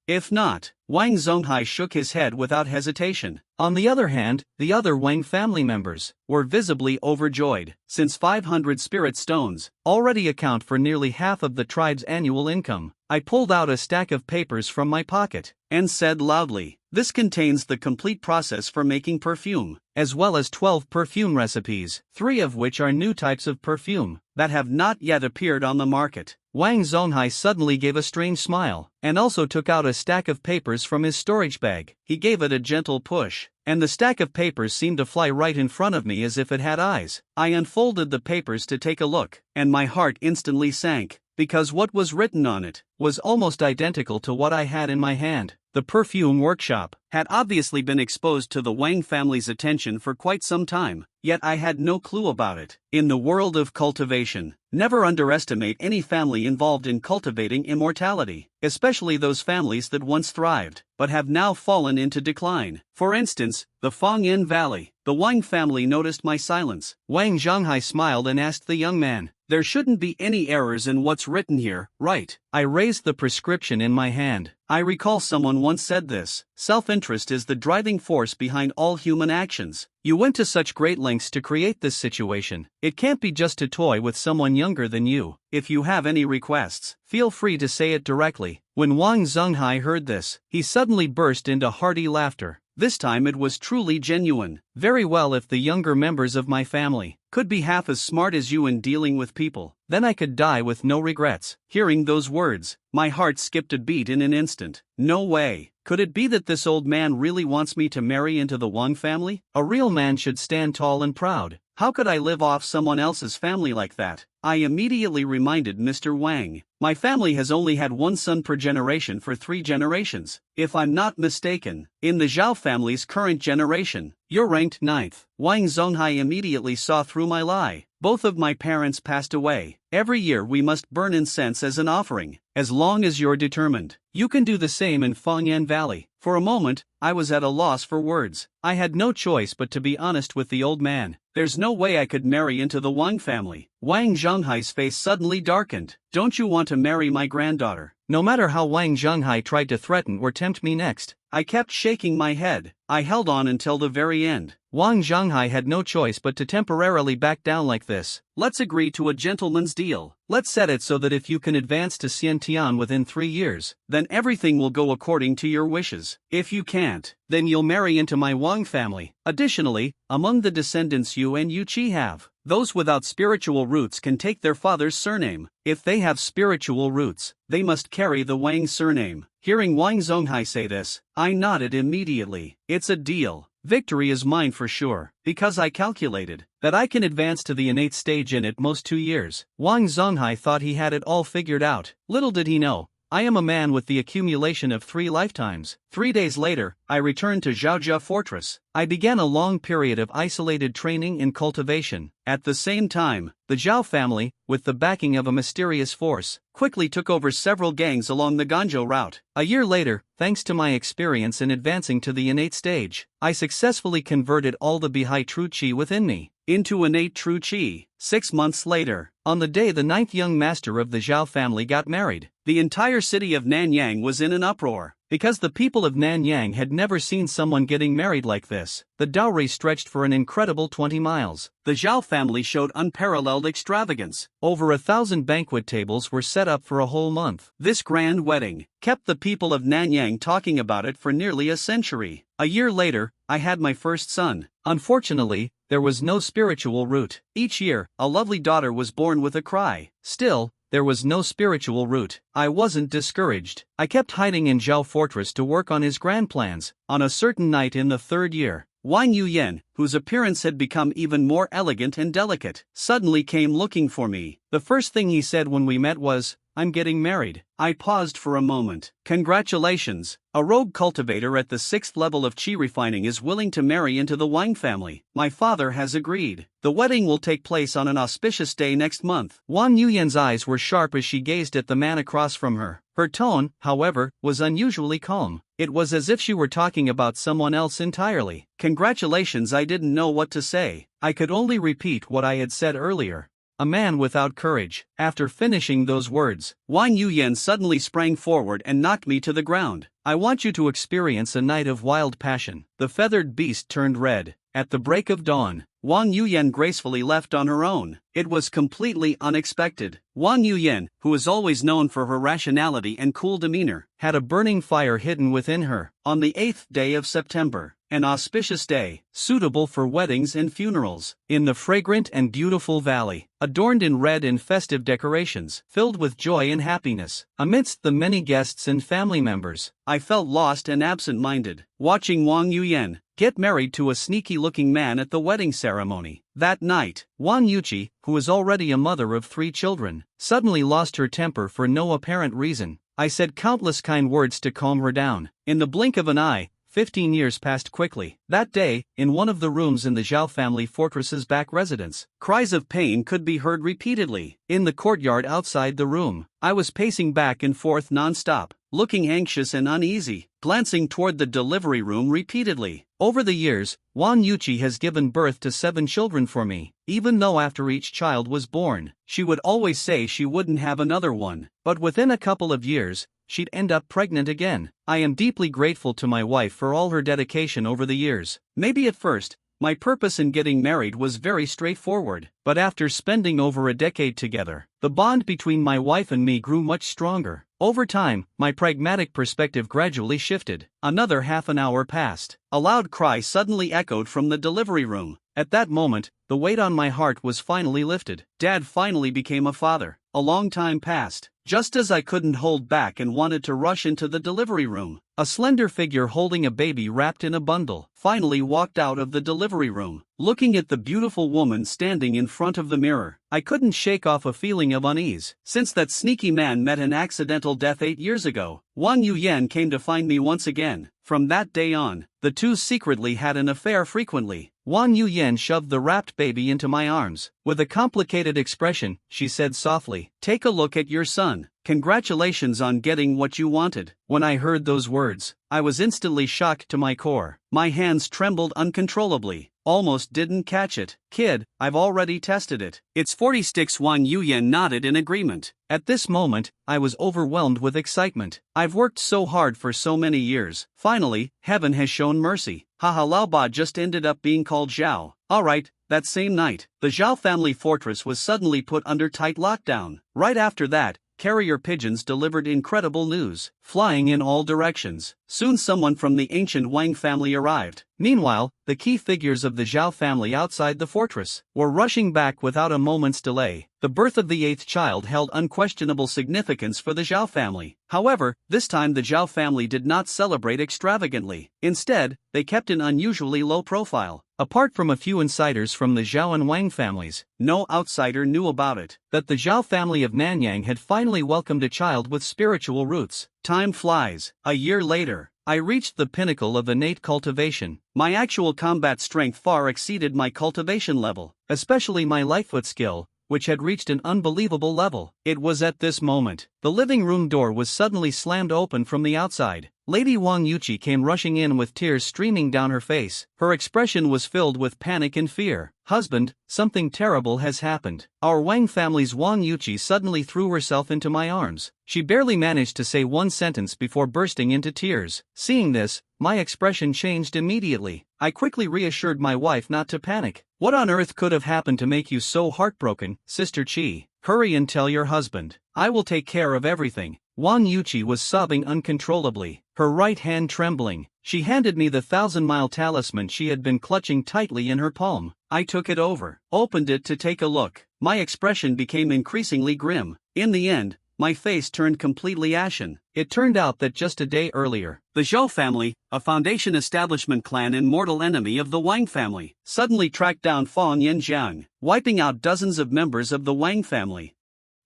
If not, Wang Zonghai shook his head without hesitation. On the other hand, the other Wang family members were visibly overjoyed, since 500 spirit stones already account for nearly half of the tribe's annual income. I pulled out a stack of papers from my pocket and said loudly, "This contains the complete process for making perfume, as well as 12 perfume recipes, 3 of which are new types of perfume that have not yet appeared on the market." Wang Zonghai suddenly gave a strange smile, and also took out a stack of papers from his storage bag. He gave it a gentle push, and the stack of papers seemed to fly right in front of me as if it had eyes. I unfolded the papers to take a look, and my heart instantly sank, because what was written on it was almost identical to what I had in my hand. The perfume workshop had obviously been exposed to the Wang family's attention for quite some time, yet I had no clue about it. In the world of cultivation, never underestimate any family involved in cultivating immortality, especially those families that once thrived, but have now fallen into decline. For instance, the Fangyin Valley. The Wang family noticed my silence. Wang Zhonghai smiled and asked the young man, "There shouldn't be any errors in what's written here, right?" I raised the prescription in my hand. I recall someone once said this: self-interest is the driving force behind all human actions. You went to such great lengths to create this situation. It can't be just to toy with someone younger than you. If you have any requests, feel free to say it directly. When Wang Zonghai heard this, he suddenly burst into hearty laughter. This time it was truly genuine. Very well, if the younger members of my family could be half as smart as you in dealing with people, then I could die with no regrets. Hearing those words, my heart skipped a beat in an instant. No way. Could it be that this old man really wants me to marry into the Wang family? A real man should stand tall and proud. How could I live off someone else's family like that? I immediately reminded Mr. Wang. My family has only had one son per generation for 3 generations. If I'm not mistaken, in the Zhao family's current generation, you're ranked 9th. Wang Zonghai immediately saw through my lie. Both of my parents passed away. Every year we must burn incense as an offering. As long as you're determined, you can do the same in Fangyan Valley. For a moment, I was at a loss for words. I had no choice but to be honest with the old man. There's no way I could marry into the Wang family. Wang Zhonghai's face suddenly darkened. Don't you want to marry my granddaughter? No matter how Wang Zhonghai tried to threaten or tempt me next, I kept shaking my head. I held on until the very end. Wang Zhonghai had no choice but to temporarily back down like this. Let's agree to a gentleman's deal. Let's set it so that if you can advance to Xiantian within 3 years, then everything will go according to your wishes. If you can't, then you'll marry into my Wang family. Additionally, among the descendants you and Yu Qi have, those without spiritual roots can take their father's surname. If they have spiritual roots, they must carry the Wang surname. Hearing Wang Zonghai say this, I nodded immediately. It's a deal. Victory is mine for sure, because I calculated that I can advance to the innate stage in at most 2 years. Wang Zonghai thought he had it all figured out. Little did he know, I am a man with the accumulation of 3 lifetimes. 3 days later, I returned to Zhaojia Fortress. I began a long period of isolated training and cultivation. At the same time, the Zhao family, with the backing of a mysterious force, quickly took over several gangs along the Ganzhou route. A year later, thanks to my experience in advancing to the innate stage, I successfully converted all the Bihai true qi within me into innate true qi. 6 months later, on the day the 9th young master of the Zhao family got married, the entire city of Nanyang was in an uproar, because the people of Nanyang had never seen someone getting married like this. The dowry stretched for an incredible 20 miles. The Zhao family showed unparalleled extravagance. Over 1,000 banquet tables were set up for a whole month. This grand wedding kept the people of Nanyang talking about it for nearly a century. A year later, I had my first son. Unfortunately, there was no spiritual root. Each year, a lovely daughter was born with a cry. Still, there was no spiritual root. I wasn't discouraged. I kept hiding in Zhao Fortress to work on his grand plans. On a certain night in the 3rd year, Wang Yuyan, whose appearance had become even more elegant and delicate, suddenly came looking for me. The first thing he said when we met was, I'm getting married. I paused for a moment. Congratulations. A rogue cultivator at the 6th level of Qi refining is willing to marry into the Wang family. My father has agreed. The wedding will take place on an auspicious day next month. Wang Yuyan's eyes were sharp as she gazed at the man across from her. Her tone, however, was unusually calm. It was as if she were talking about someone else entirely. Congratulations, I didn't know what to say. I could only repeat what I had said earlier. A man without courage. After finishing those words, Wang Yuyan suddenly sprang forward and knocked me to the ground. I want you to experience a night of wild passion. The feathered beast turned red. At the break of dawn, Wang Yuyan gracefully left on her own. It was completely unexpected. Wang Yuyan, who is always known for her rationality and cool demeanor, had a burning fire hidden within her. On the 8th day of September, an auspicious day, suitable for weddings and funerals, in the fragrant and beautiful valley, adorned in red and festive decorations, filled with joy and happiness, amidst the many guests and family members, I felt lost and absent-minded, watching Wang Yuyan get married to a sneaky-looking man at the wedding ceremony. That night, Wang Yuqi, who is already a mother of 3 children, suddenly lost her temper for no apparent reason. I said countless kind words to calm her down. In the blink of an eye, 15 years passed quickly. That day, in one of the rooms in the Zhao family fortress's back residence, cries of pain could be heard repeatedly. In the courtyard outside the room, I was pacing back and forth non-stop, looking anxious and uneasy, glancing toward the delivery room repeatedly. Over the years, Wang Yuqi has given birth to 7 children for me. Even though after each child was born, she would always say she wouldn't have another one, but within a couple of years, she'd end up pregnant again. I am deeply grateful to my wife for all her dedication over the years. Maybe at first, my purpose in getting married was very straightforward, but after spending over a decade together, the bond between my wife and me grew much stronger. Over time, my pragmatic perspective gradually shifted. Another half an hour passed. A loud cry suddenly echoed from the delivery room. At that moment, the weight on my heart was finally lifted. Dad finally became a father. A long time passed. Just as I couldn't hold back and wanted to rush into the delivery room, a slender figure holding a baby wrapped in a bundle finally walked out of the delivery room. Looking at the beautiful woman standing in front of the mirror, I couldn't shake off a feeling of unease. Since that sneaky man met an accidental death 8 years ago, Wang Yuyan came to find me once again. From that day on, the two secretly had an affair frequently. Wang Yuyan shoved the wrapped baby into my arms. With a complicated expression, she said softly, "Take a look at your son. Congratulations on getting what you wanted." When I heard those words, I was instantly shocked to my core. My hands trembled uncontrollably. Almost didn't catch it. "Kid, I've already tested it. It's 40 sticks." Wang Yuyan nodded in agreement. At this moment, I was overwhelmed with excitement. I've worked so hard for so many years. Finally, heaven has shown mercy. Haha, Lao Ba just ended up being called Zhao. Alright, that same night, the Zhao family fortress was suddenly put under tight lockdown. Right after that, carrier pigeons delivered incredible news, flying in all directions. Soon someone from the ancient Wang family arrived. Meanwhile, the key figures of the Zhao family outside the fortress were rushing back without a moment's delay. The birth of the 8th child held unquestionable significance for the Zhao family. However, this time the Zhao family did not celebrate extravagantly. Instead, they kept an unusually low profile. Apart from a few insiders from the Zhao and Wang families, no outsider knew about it. That the Zhao family of Nanyang had finally welcomed a child with spiritual roots. Time flies. A year later, I reached the pinnacle of innate cultivation. My actual combat strength far exceeded my cultivation level, especially my Lightfoot skill, which had reached an unbelievable level. It was at this moment, the living room door was suddenly slammed open from the outside. Lady Wang Yuqi came rushing in with tears streaming down her face. Her expression was filled with panic and fear. "Husband, something terrible has happened." Our Wang family's Wang Yuqi suddenly threw herself into my arms. She barely managed to say one sentence before bursting into tears. Seeing this, my expression changed immediately. I quickly reassured my wife not to panic. "What on earth could have happened to make you so heartbroken, Sister Qi? Hurry and tell your husband. I will take care of everything." Wang Yuqi was sobbing uncontrollably, her right hand trembling. She handed me the 1,000-mile talisman she had been clutching tightly in her palm. I took it over, opened it to take a look. My expression became increasingly grim. In the end, my face turned completely ashen. It turned out that just a day earlier, the Zhou family, a Foundation establishment clan and mortal enemy of the Wang family, suddenly tracked down Fang Yanjiang, wiping out dozens of members of the Wang family.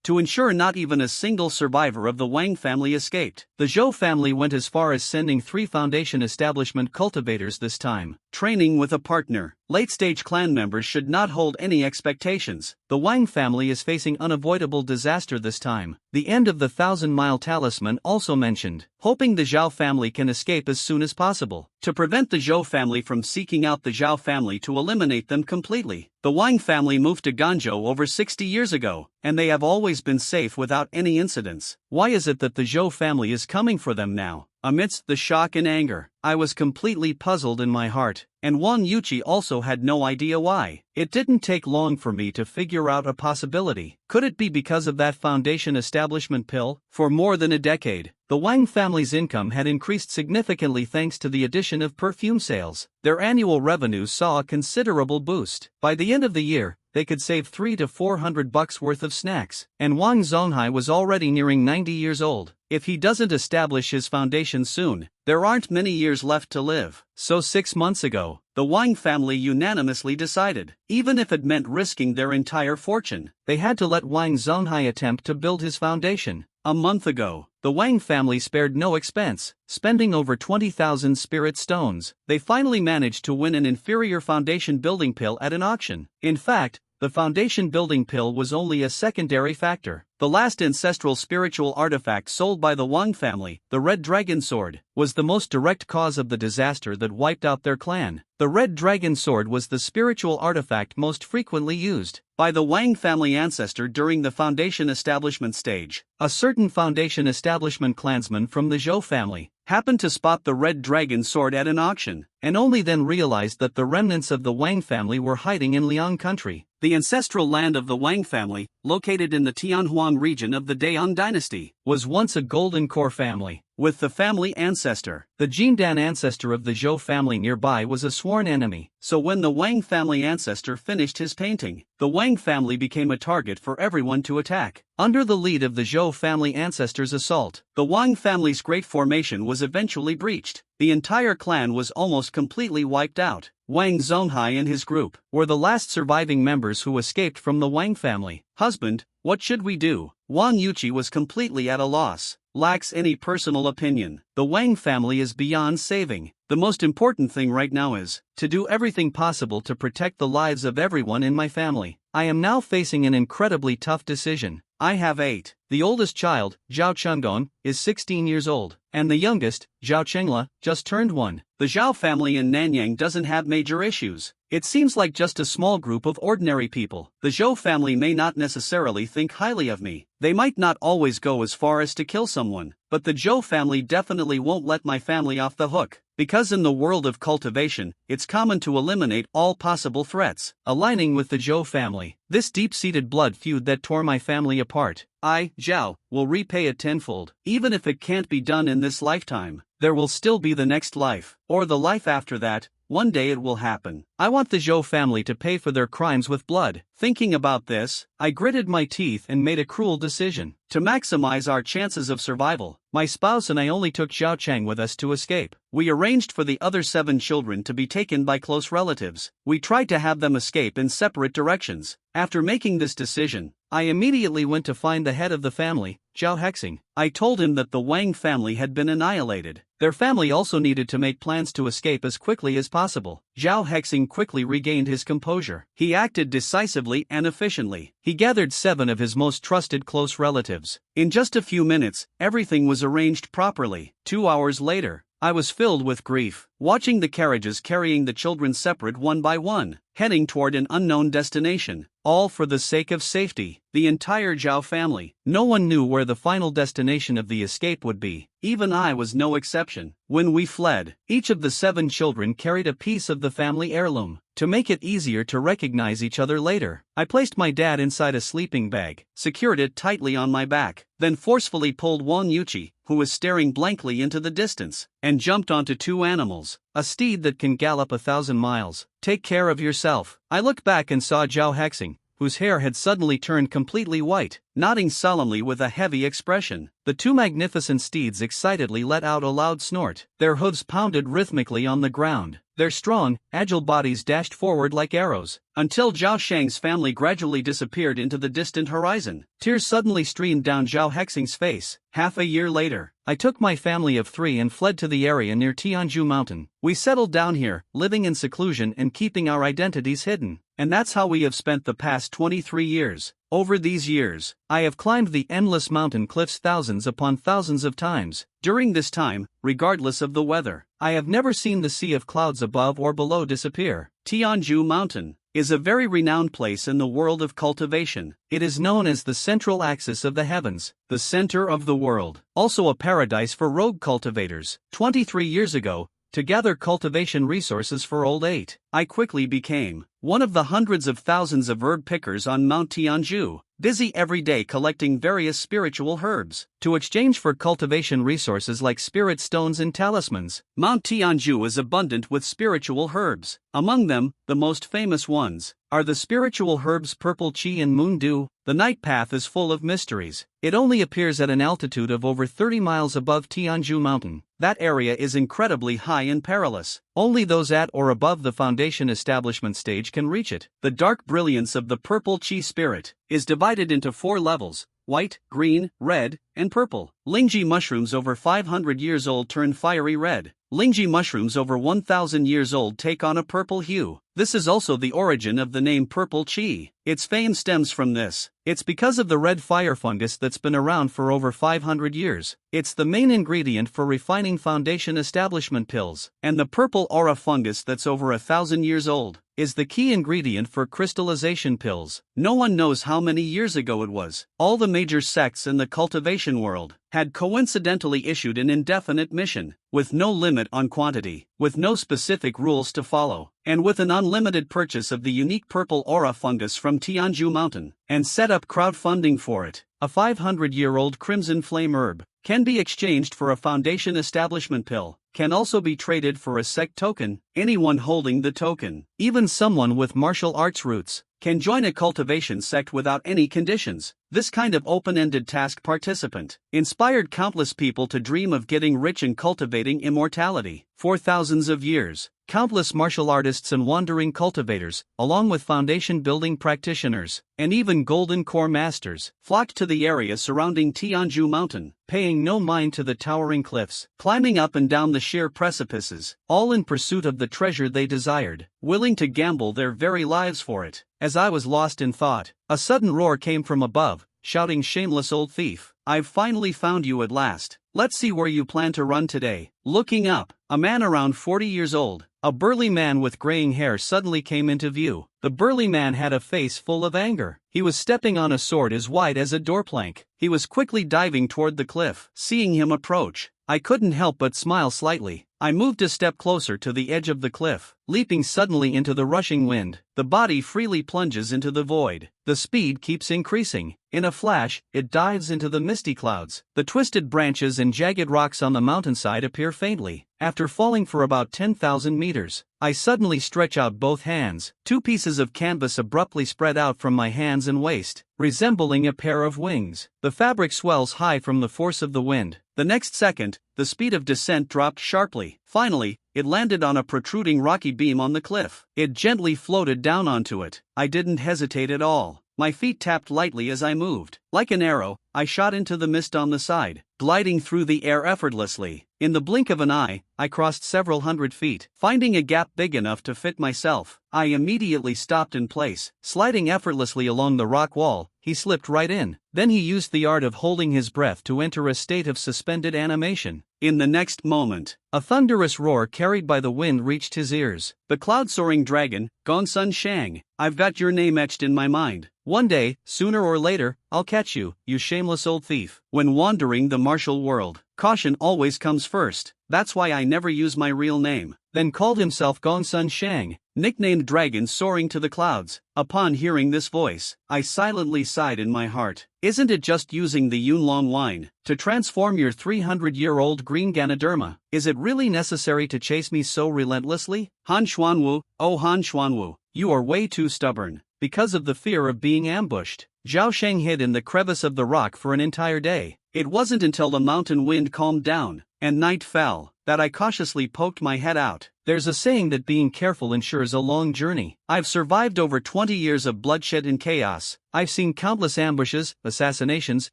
To ensure not even a single survivor of the Wang family escaped, the Zhou family went as far as sending 3 foundation establishment cultivators this time. Training with a partner. Late-stage clan members should not hold any expectations. The Wang family is facing unavoidable disaster this time. The end of the 1,000-mile talisman also mentioned, hoping the Zhao family can escape as soon as possible. To prevent the Zhou family from seeking out the Zhao family to eliminate them completely, the Wang family moved to Guangzhou over 60 years ago, and they have always been safe without any incidents. Why is it that the Zhou family is coming for them now? Amidst the shock and anger, I was completely puzzled in my heart, and Wang Yuqi also had no idea why. It didn't take long for me to figure out a possibility. Could it be because of that foundation establishment pill? For more than a decade, the Wang family's income had increased significantly thanks to the addition of perfume sales. Their annual revenues saw a considerable boost. By the end of the year, they could save $300 to $400 worth of snacks, and Wang Zonghai was already nearing 90 years old. If he doesn't establish his foundation soon, there aren't many years left to live. So 6 months ago, the Wang family unanimously decided, even if it meant risking their entire fortune, they had to let Wang Zonghai attempt to build his foundation. A month ago, the Wang family spared no expense, spending over 20,000 spirit stones. They finally managed to win an inferior foundation building pill at an auction. In fact, the foundation building pill was only a secondary factor. The last ancestral spiritual artifact sold by the Wang family, the Red Dragon Sword, was the most direct cause of the disaster that wiped out their clan. The Red Dragon Sword was the spiritual artifact most frequently used by the Wang family ancestor during the foundation establishment stage. A certain foundation establishment clansman from the Zhou family happened to spot the Red Dragon Sword at an auction, and only then realized that the remnants of the Wang family were hiding in Liang country, the ancestral land of the Wang family, located in the Tianhuang region of the Dayang dynasty, was once a golden core family. With the family ancestor, the Jindan ancestor of the Zhou family nearby was a sworn enemy, so when the Wang family ancestor finished his painting, the Wang family became a target for everyone to attack. Under the lead of the Zhou family ancestor's assault, the Wang family's great formation was eventually breached. The entire clan was almost completely wiped out. Wang Zonghai and his group were the last surviving members who escaped from the Wang family. Husband, what should we do? Wang Yuqi was completely at a loss. Lacks any personal opinion. The Wang family is beyond saving. The most important thing right now is to do everything possible to protect the lives of everyone in my family. I am now facing an incredibly tough decision. I have 8. The oldest child, Zhao Chengong, is 16 years old, and the youngest, Zhao Chengla, just turned 1. The Zhao family in Nanyang doesn't have major issues. It seems like just a small group of ordinary people. The Zhou family may not necessarily think highly of me. They might not always go as far as to kill someone, but the Zhou family definitely won't let my family off the hook. Because in the world of cultivation, it's common to eliminate all possible threats. Aligning with the Zhou family, this deep-seated blood feud that tore my family apart, I, Zhao, will repay it tenfold. Even if it can't be done in this lifetime, there will still be the next life, or the life after that. One day it will happen. I want the Zhou family to pay for their crimes with blood. Thinking about this, I gritted my teeth and made a cruel decision. To maximize our chances of survival, my spouse and I only took Zhao Cheng with us to escape. We arranged for the other 7 children to be taken by close relatives. We tried to have them escape in separate directions. After making this decision, I immediately went to find the head of the family, Zhao Hexing. I told him that the Wang family had been annihilated. Their family also needed to make plans to escape as quickly as possible. Zhao Hexing quickly regained his composure. He acted decisively and efficiently. He gathered 7 of his most trusted close relatives. In just a few minutes, everything was arranged properly. 2 hours later, I was filled with grief, watching the carriages carrying the children separate one by one, heading toward an unknown destination, all for the sake of safety. The entire Zhao family. No one knew where the final destination of the escape would be. Even I was no exception. When we fled, each of the 7 children carried a piece of the family heirloom. To make it easier to recognize each other later, I placed my dad inside a sleeping bag, secured it tightly on my back, then forcefully pulled Wang Yuqi, who was staring blankly into the distance, and jumped onto 2 animals, a steed that can gallop 1,000 miles. Take care of yourself. I looked back and saw Zhao Hexing, whose hair had suddenly turned completely white. nodding solemnly with a heavy expression. The two magnificent steeds excitedly let out a loud snort. Their hooves pounded rhythmically on the ground. Their strong, agile bodies dashed forward like arrows, until Zhao Shang's family gradually disappeared into the distant horizon. Tears suddenly streamed down Zhao Hexing's face. Half a year later, I took my family of 3 and fled to the area near Tianzhu Mountain. We settled down here, living in seclusion and keeping our identities hidden. And that's how we have spent the past 23 years. Over these years, I have climbed the endless mountain cliffs thousands upon thousands of times. During this time, regardless of the weather, I have never seen the sea of clouds above or below disappear. Tianzhu Mountain is a very renowned place in the world of cultivation. It is known as the central axis of the heavens, the center of the world, also a paradise for rogue cultivators. 23 years ago, to gather cultivation resources for old age, I quickly became one of the hundreds of thousands of herb pickers on Mount Tianzhu, busy every day collecting various spiritual herbs to exchange for cultivation resources like spirit stones and talismans. Mount Tianzhu is abundant with spiritual herbs. Among them, the most famous ones are the spiritual herbs purple qi and moon dew. The night path is full of mysteries. It only appears at an altitude of over 30 miles above Tianzhu Mountain. That area is incredibly high and perilous. Only those at or above the foundation establishment stage can reach it. The dark brilliance of the purple qi spirit is divided into 4 levels: white, green, red, and purple. Lingji mushrooms over 500 years old turn fiery red. Lingji mushrooms over 1,000 years old take on a purple hue. This is also the origin of the name purple qi. Its fame stems from this. It's because of the red fire fungus that's been around for over 500 years. It's the main ingredient for refining foundation establishment pills. And the purple aura fungus that's over 1,000 years old is the key ingredient for crystallization pills. No one knows how many years ago it was. All the major sects in the cultivation world had coincidentally issued an indefinite mission, with no limit on quantity, with no specific rules to follow, and with an unlimited purchase of the unique purple aura fungus from Tianzhu Mountain, and set up crowdfunding for it. A 500-year-old crimson flame herb can be exchanged for a foundation establishment pill, can also be traded for a sect token. Anyone holding the token, even someone with martial arts roots, can join a cultivation sect without any conditions. This kind of open-ended task participant inspired countless people to dream of getting rich and cultivating immortality. For thousands of years, countless martial artists and wandering cultivators, along with foundation-building practitioners, and even golden core masters, flocked to the area surrounding Tianzhu Mountain, paying no mind to the towering cliffs, climbing up and down the sheer precipices, all in pursuit of the treasure they desired, willing to gamble their very lives for it. As I was lost in thought, a sudden roar came from above, shouting, "Shameless old thief, I've finally found you at last. Let's see where you plan to run today." Looking up, a man around 40 years old, a burly man with graying hair, suddenly came into view. The burly man had a face full of anger. He was stepping on a sword as wide as a door plank. He was quickly diving toward the cliff. Seeing him approach, I couldn't help but smile slightly. I moved a step closer to the edge of the cliff, leaping suddenly into the rushing wind. The body freely plunges into the void. The speed keeps increasing. In a flash, it dives into the misty clouds. The twisted branches and jagged rocks on the mountainside appear faintly. After falling for about 10,000 meters, I suddenly stretch out both hands. 2 pieces of canvas abruptly spread out from my hands and waist, resembling a pair of wings. The fabric swells high from the force of the wind. The next second, the speed of descent dropped sharply. Finally, it landed on a protruding rocky beam on the cliff. It gently floated down onto it. I didn't hesitate at all. My feet tapped lightly as I moved. Like an arrow, I shot into the mist on the side, gliding through the air effortlessly. In the blink of an eye, I crossed several hundred feet. Finding a gap big enough to fit myself, I immediately stopped in place. Sliding effortlessly along the rock wall, he slipped right in. Then he used the art of holding his breath to enter a state of suspended animation. In the next moment, a thunderous roar carried by the wind reached his ears. "The cloud-soaring dragon, Gongsun Shang, I've got your name etched in my mind. One day, sooner or later, I'll catch you, you shameless old thief." When wandering the martial world, caution always comes first. That's why I never use my real name. Then called himself Gongsun Shang, nicknamed Dragon Soaring to the Clouds. Upon hearing this voice, I silently sighed in my heart. Isn't it just using the Yunlong wine to transform your 300-year-old green Ganoderma? Is it really necessary to chase me so relentlessly? Han Xuanwu, oh Han Xuanwu, you are way too stubborn. Because of the fear of being ambushed, Zhao Sheng hid in the crevice of the rock for an entire day. It wasn't until the mountain wind calmed down, and night fell, that I cautiously poked my head out. There's a saying that being careful ensures a long journey. I've survived over 20 years of bloodshed and chaos. I've seen countless ambushes, assassinations,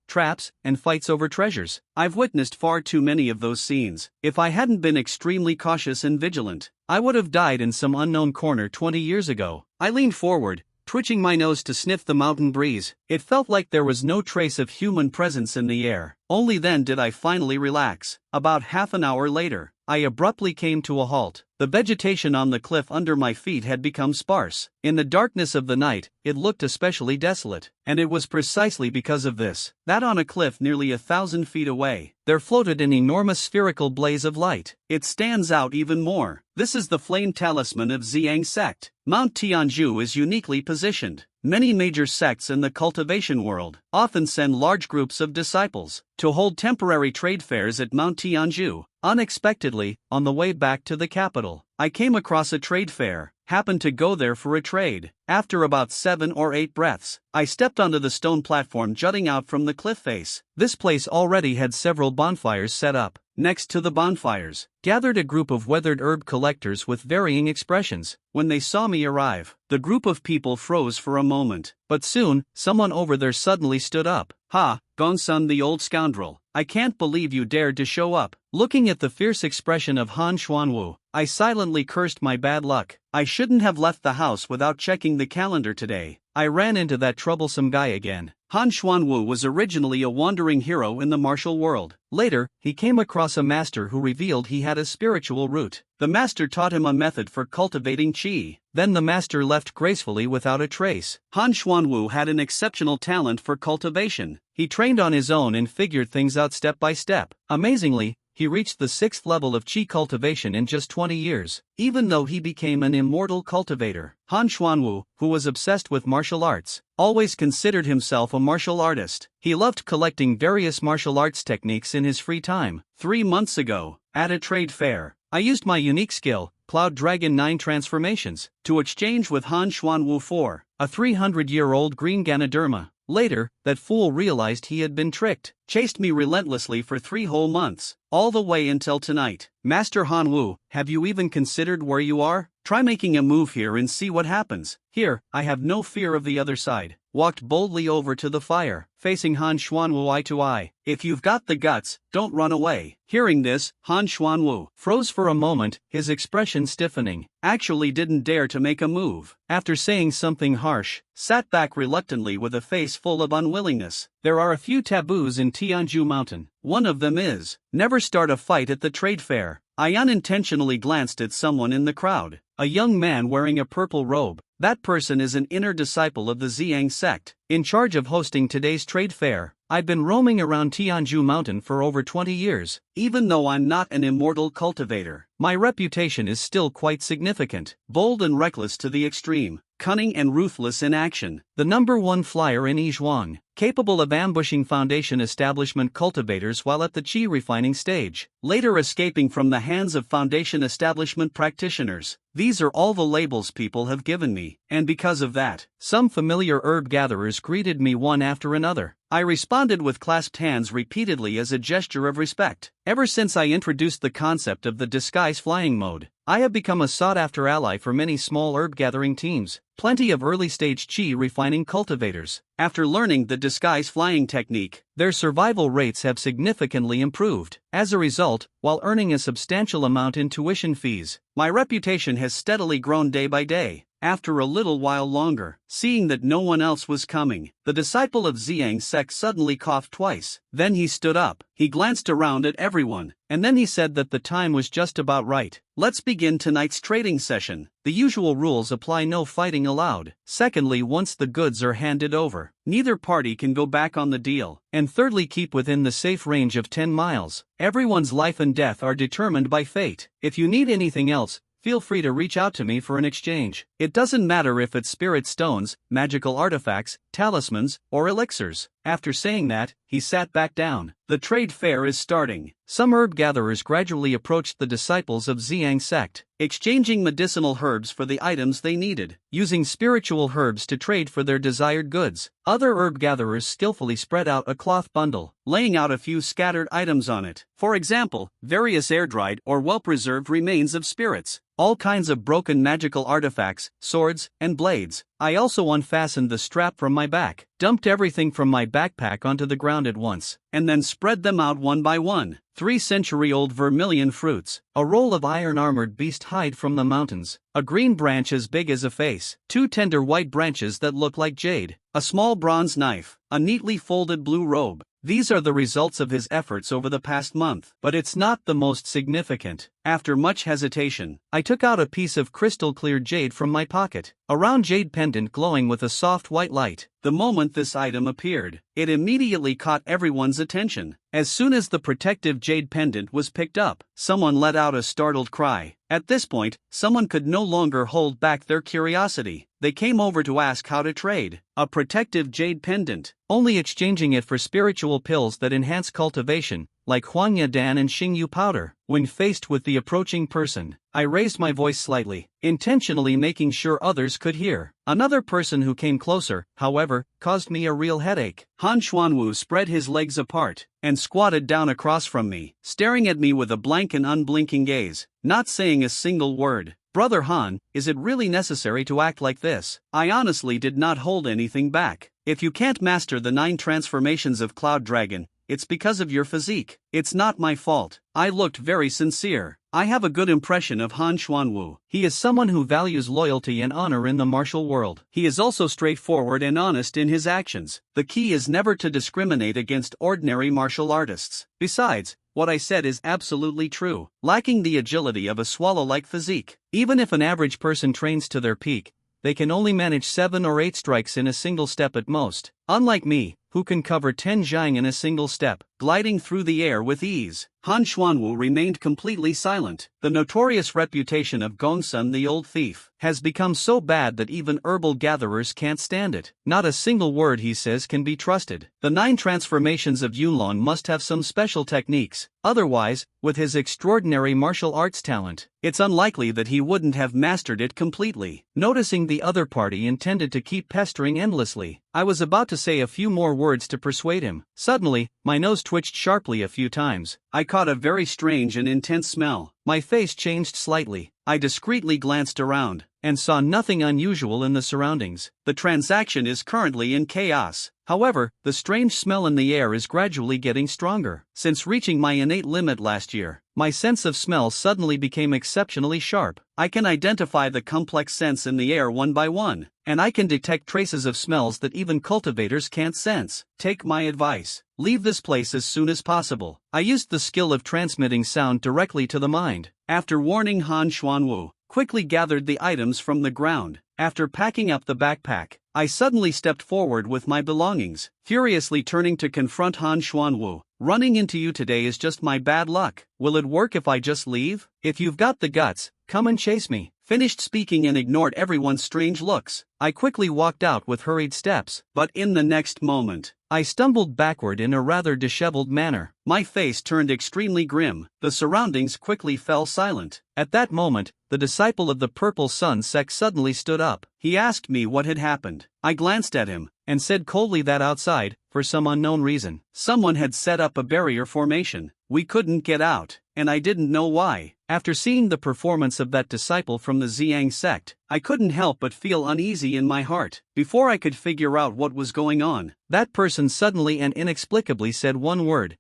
traps, and fights over treasures. I've witnessed far too many of those scenes. If I hadn't been extremely cautious and vigilant, I would have died in some unknown corner 20 years ago. I leaned forward, twitching my nose to sniff the mountain breeze. It felt like there was no trace of human presence in the air. Only then did I finally relax. About half an hour later, I abruptly came to a halt. The vegetation on the cliff under my feet had become sparse. In the darkness of the night, it looked especially desolate, and it was precisely because of this that on a cliff nearly 1,000 feet away, there floated an enormous spherical blaze of light. It stands out even more. This is the flame talisman of Ziyang sect. Mount Tianzhu is uniquely positioned. Many major sects in the cultivation world often send large groups of disciples to hold temporary trade fairs at Mount Tianzhu. Unexpectedly, on the way back to the capital, I came across a trade fair, happened to go there for a trade. After about 7 or 8 breaths, I stepped onto the stone platform jutting out from the cliff face. This place already had several bonfires set up. Next to the bonfires, gathered a group of weathered herb collectors with varying expressions. When they saw me arrive, the group of people froze for a moment, but soon, someone over there suddenly stood up. "Ha, Gongsun the old scoundrel, I can't believe you dared to show up." Looking at the fierce expression of Han Xuanwu, I silently cursed my bad luck. I shouldn't have left the house without checking the calendar today. I ran into that troublesome guy again. Han Xuanwu was originally a wandering hero in the martial world. Later, he came across a master who revealed he had a spiritual root. The master taught him a method for cultivating qi. Then the master left gracefully without a trace. Han Xuanwu had an exceptional talent for cultivation. He trained on his own and figured things out step by step. Amazingly, he reached the 6th level of qi cultivation in just 20 years. Even though he became an immortal cultivator, Han Xuanwu, who was obsessed with martial arts, always considered himself a martial artist. He loved collecting various martial arts techniques in his free time. 3 months ago, at a trade fair, I used my unique skill, Cloud Dragon 9 Transformations, to exchange with Han Xuanwu for a 300-year-old green Ganoderma. Later, that fool realized he had been tricked, chased me relentlessly for 3 whole months, all the way until tonight. Master Han Wu, have you even considered where you are? Try making a move here and see what happens. Here, I have no fear of the other side. Walked boldly over to the fire, facing Han Xuanwu eye to eye. If you've got the guts, don't run away. Hearing this, Han Xuanwu froze for a moment, his expression stiffening. Actually didn't dare to make a move. After saying something harsh, sat back reluctantly with a face full of unwillingness. There are a few taboos in Tianzhu Mountain. One of them is, never start a fight at the trade fair. I unintentionally glanced at someone in the crowd, a young man wearing a purple robe. That person is an inner disciple of the Ziyang sect, in charge of hosting today's trade fair. I've been roaming around Tianzhu Mountain for over 20 years. Even though I'm not an immortal cultivator, my reputation is still quite significant. Bold and reckless to the extreme, cunning and ruthless in action. The #1 flyer in Yizhuang, capable of ambushing Foundation establishment cultivators while at the qi refining stage, later escaping from the hands of Foundation establishment practitioners. These are all the labels people have given me, and because of that, some familiar herb gatherers greeted me one after another. I responded with clasped hands repeatedly as a gesture of respect. Ever since I introduced the concept of the disguise flying mode, I have become a sought-after ally for many small herb-gathering teams, plenty of early-stage qi refining cultivators. After learning the disguise flying technique, their survival rates have significantly improved. As a result, while earning a substantial amount in tuition fees, my reputation has steadily grown day by day. After a little while longer, seeing that no one else was coming, the disciple of Ziyang sect suddenly coughed twice. Then he stood up, he glanced around at everyone, and then he said that the time was just about right. Let's begin tonight's trading session. The usual rules apply: no fighting allowed. Secondly, once the goods are handed over, neither party can go back on the deal. And thirdly, keep within the safe range of 10 miles. Everyone's life and death are determined by fate. If you need anything else, feel free to reach out to me for an exchange. It doesn't matter if it's spirit stones, magical artifacts, talismans, or elixirs. After saying that, he sat back down. The trade fair is starting. Some herb gatherers gradually approached the disciples of Ziyang sect, exchanging medicinal herbs for the items they needed, using spiritual herbs to trade for their desired goods. Other herb gatherers skillfully spread out a cloth bundle, laying out a few scattered items on it. For example, various air-dried or well-preserved remains of spirits, all kinds of broken magical artifacts, swords, and blades. I also unfastened the strap from my back, dumped everything from my backpack onto the ground at once, and then spread them out one by one. 3-century-old vermilion fruits, a roll of iron-armored beast hide from the mountains, a green branch as big as a face, 2 tender white branches that look like jade, a small bronze knife, a neatly folded blue robe. These are the results of his efforts over the past month. But it's not the most significant. After much hesitation, I took out a piece of crystal-clear jade from my pocket, a round jade pendant glowing with a soft white light. The moment this item appeared, it immediately caught everyone's attention. As soon as the protective jade pendant was picked up, someone let out a startled cry. At this point, someone could no longer hold back their curiosity. They came over to ask how to trade a protective jade pendant, only exchanging it for spiritual pills that enhance cultivation, like Huangya Dan and Xingyu powder. When faced with the approaching person, I raised my voice slightly, intentionally making sure others could hear. Another person who came closer, however, caused me a real headache. Han Xuanwu spread his legs apart and squatted down across from me, staring at me with a blank and unblinking gaze, not saying a single word. Brother Han, is it really necessary to act like this? I honestly did not hold anything back. If you can't master the 9 transformations of Cloud Dragon, it's because of your physique. It's not my fault. I looked very sincere. I have a good impression of Han Xuanwu. He is someone who values loyalty and honor in the martial world. He is also straightforward and honest in his actions. The key is never to discriminate against ordinary martial artists. Besides, what I said is absolutely true. Lacking the agility of a swallow-like physique, even if an average person trains to their peak, they can only manage 7 or 8 strikes in a single step at most. Unlike me, who can cover 10 zhang in a single step, gliding through the air with ease. Han Xuanwu remained completely silent. The notorious reputation of Gongsun the Old Thief has become so bad that even herbal gatherers can't stand it. Not a single word he says can be trusted. The 9 transformations of Yunlong must have some special techniques. Otherwise, with his extraordinary martial arts talent, it's unlikely that he wouldn't have mastered it completely. Noticing the other party intended to keep pestering endlessly, I was about to say a few more words to persuade him. Suddenly, my nose twitched sharply a few times. I caught a very strange and intense smell. My face changed slightly. I discreetly glanced around and saw nothing unusual in the surroundings. The transaction is currently in chaos. However, the strange smell in the air is gradually getting stronger. Since reaching my innate limit last year, my sense of smell suddenly became exceptionally sharp. I can identify the complex scents in the air one by one, and I can detect traces of smells that even cultivators can't sense. Take my advice. Leave this place as soon as possible. I used the skill of transmitting sound directly to the mind. After warning, Han Xuanwu quickly gathered the items from the ground. After packing up the backpack, I suddenly stepped forward with my belongings, furiously turning to confront Han Xuanwu. Running into you today is just my bad luck. Will it work if I just leave? If you've got the guts, come and chase me. Finished speaking and ignored everyone's strange looks. I quickly walked out with hurried steps, but in the next moment, I stumbled backward in a rather disheveled manner. My face turned extremely grim. The surroundings quickly fell silent. At that moment, the disciple of the Purple Sun sect suddenly stood up. He asked me what had happened. I glanced at him and said coldly that outside, for some unknown reason, someone had set up a barrier formation. We couldn't get out, and I didn't know why. After seeing the performance of that disciple from the Ziyang sect, I couldn't help but feel uneasy in my heart. Before I could figure out what was going on, that person suddenly and inexplicably said one word,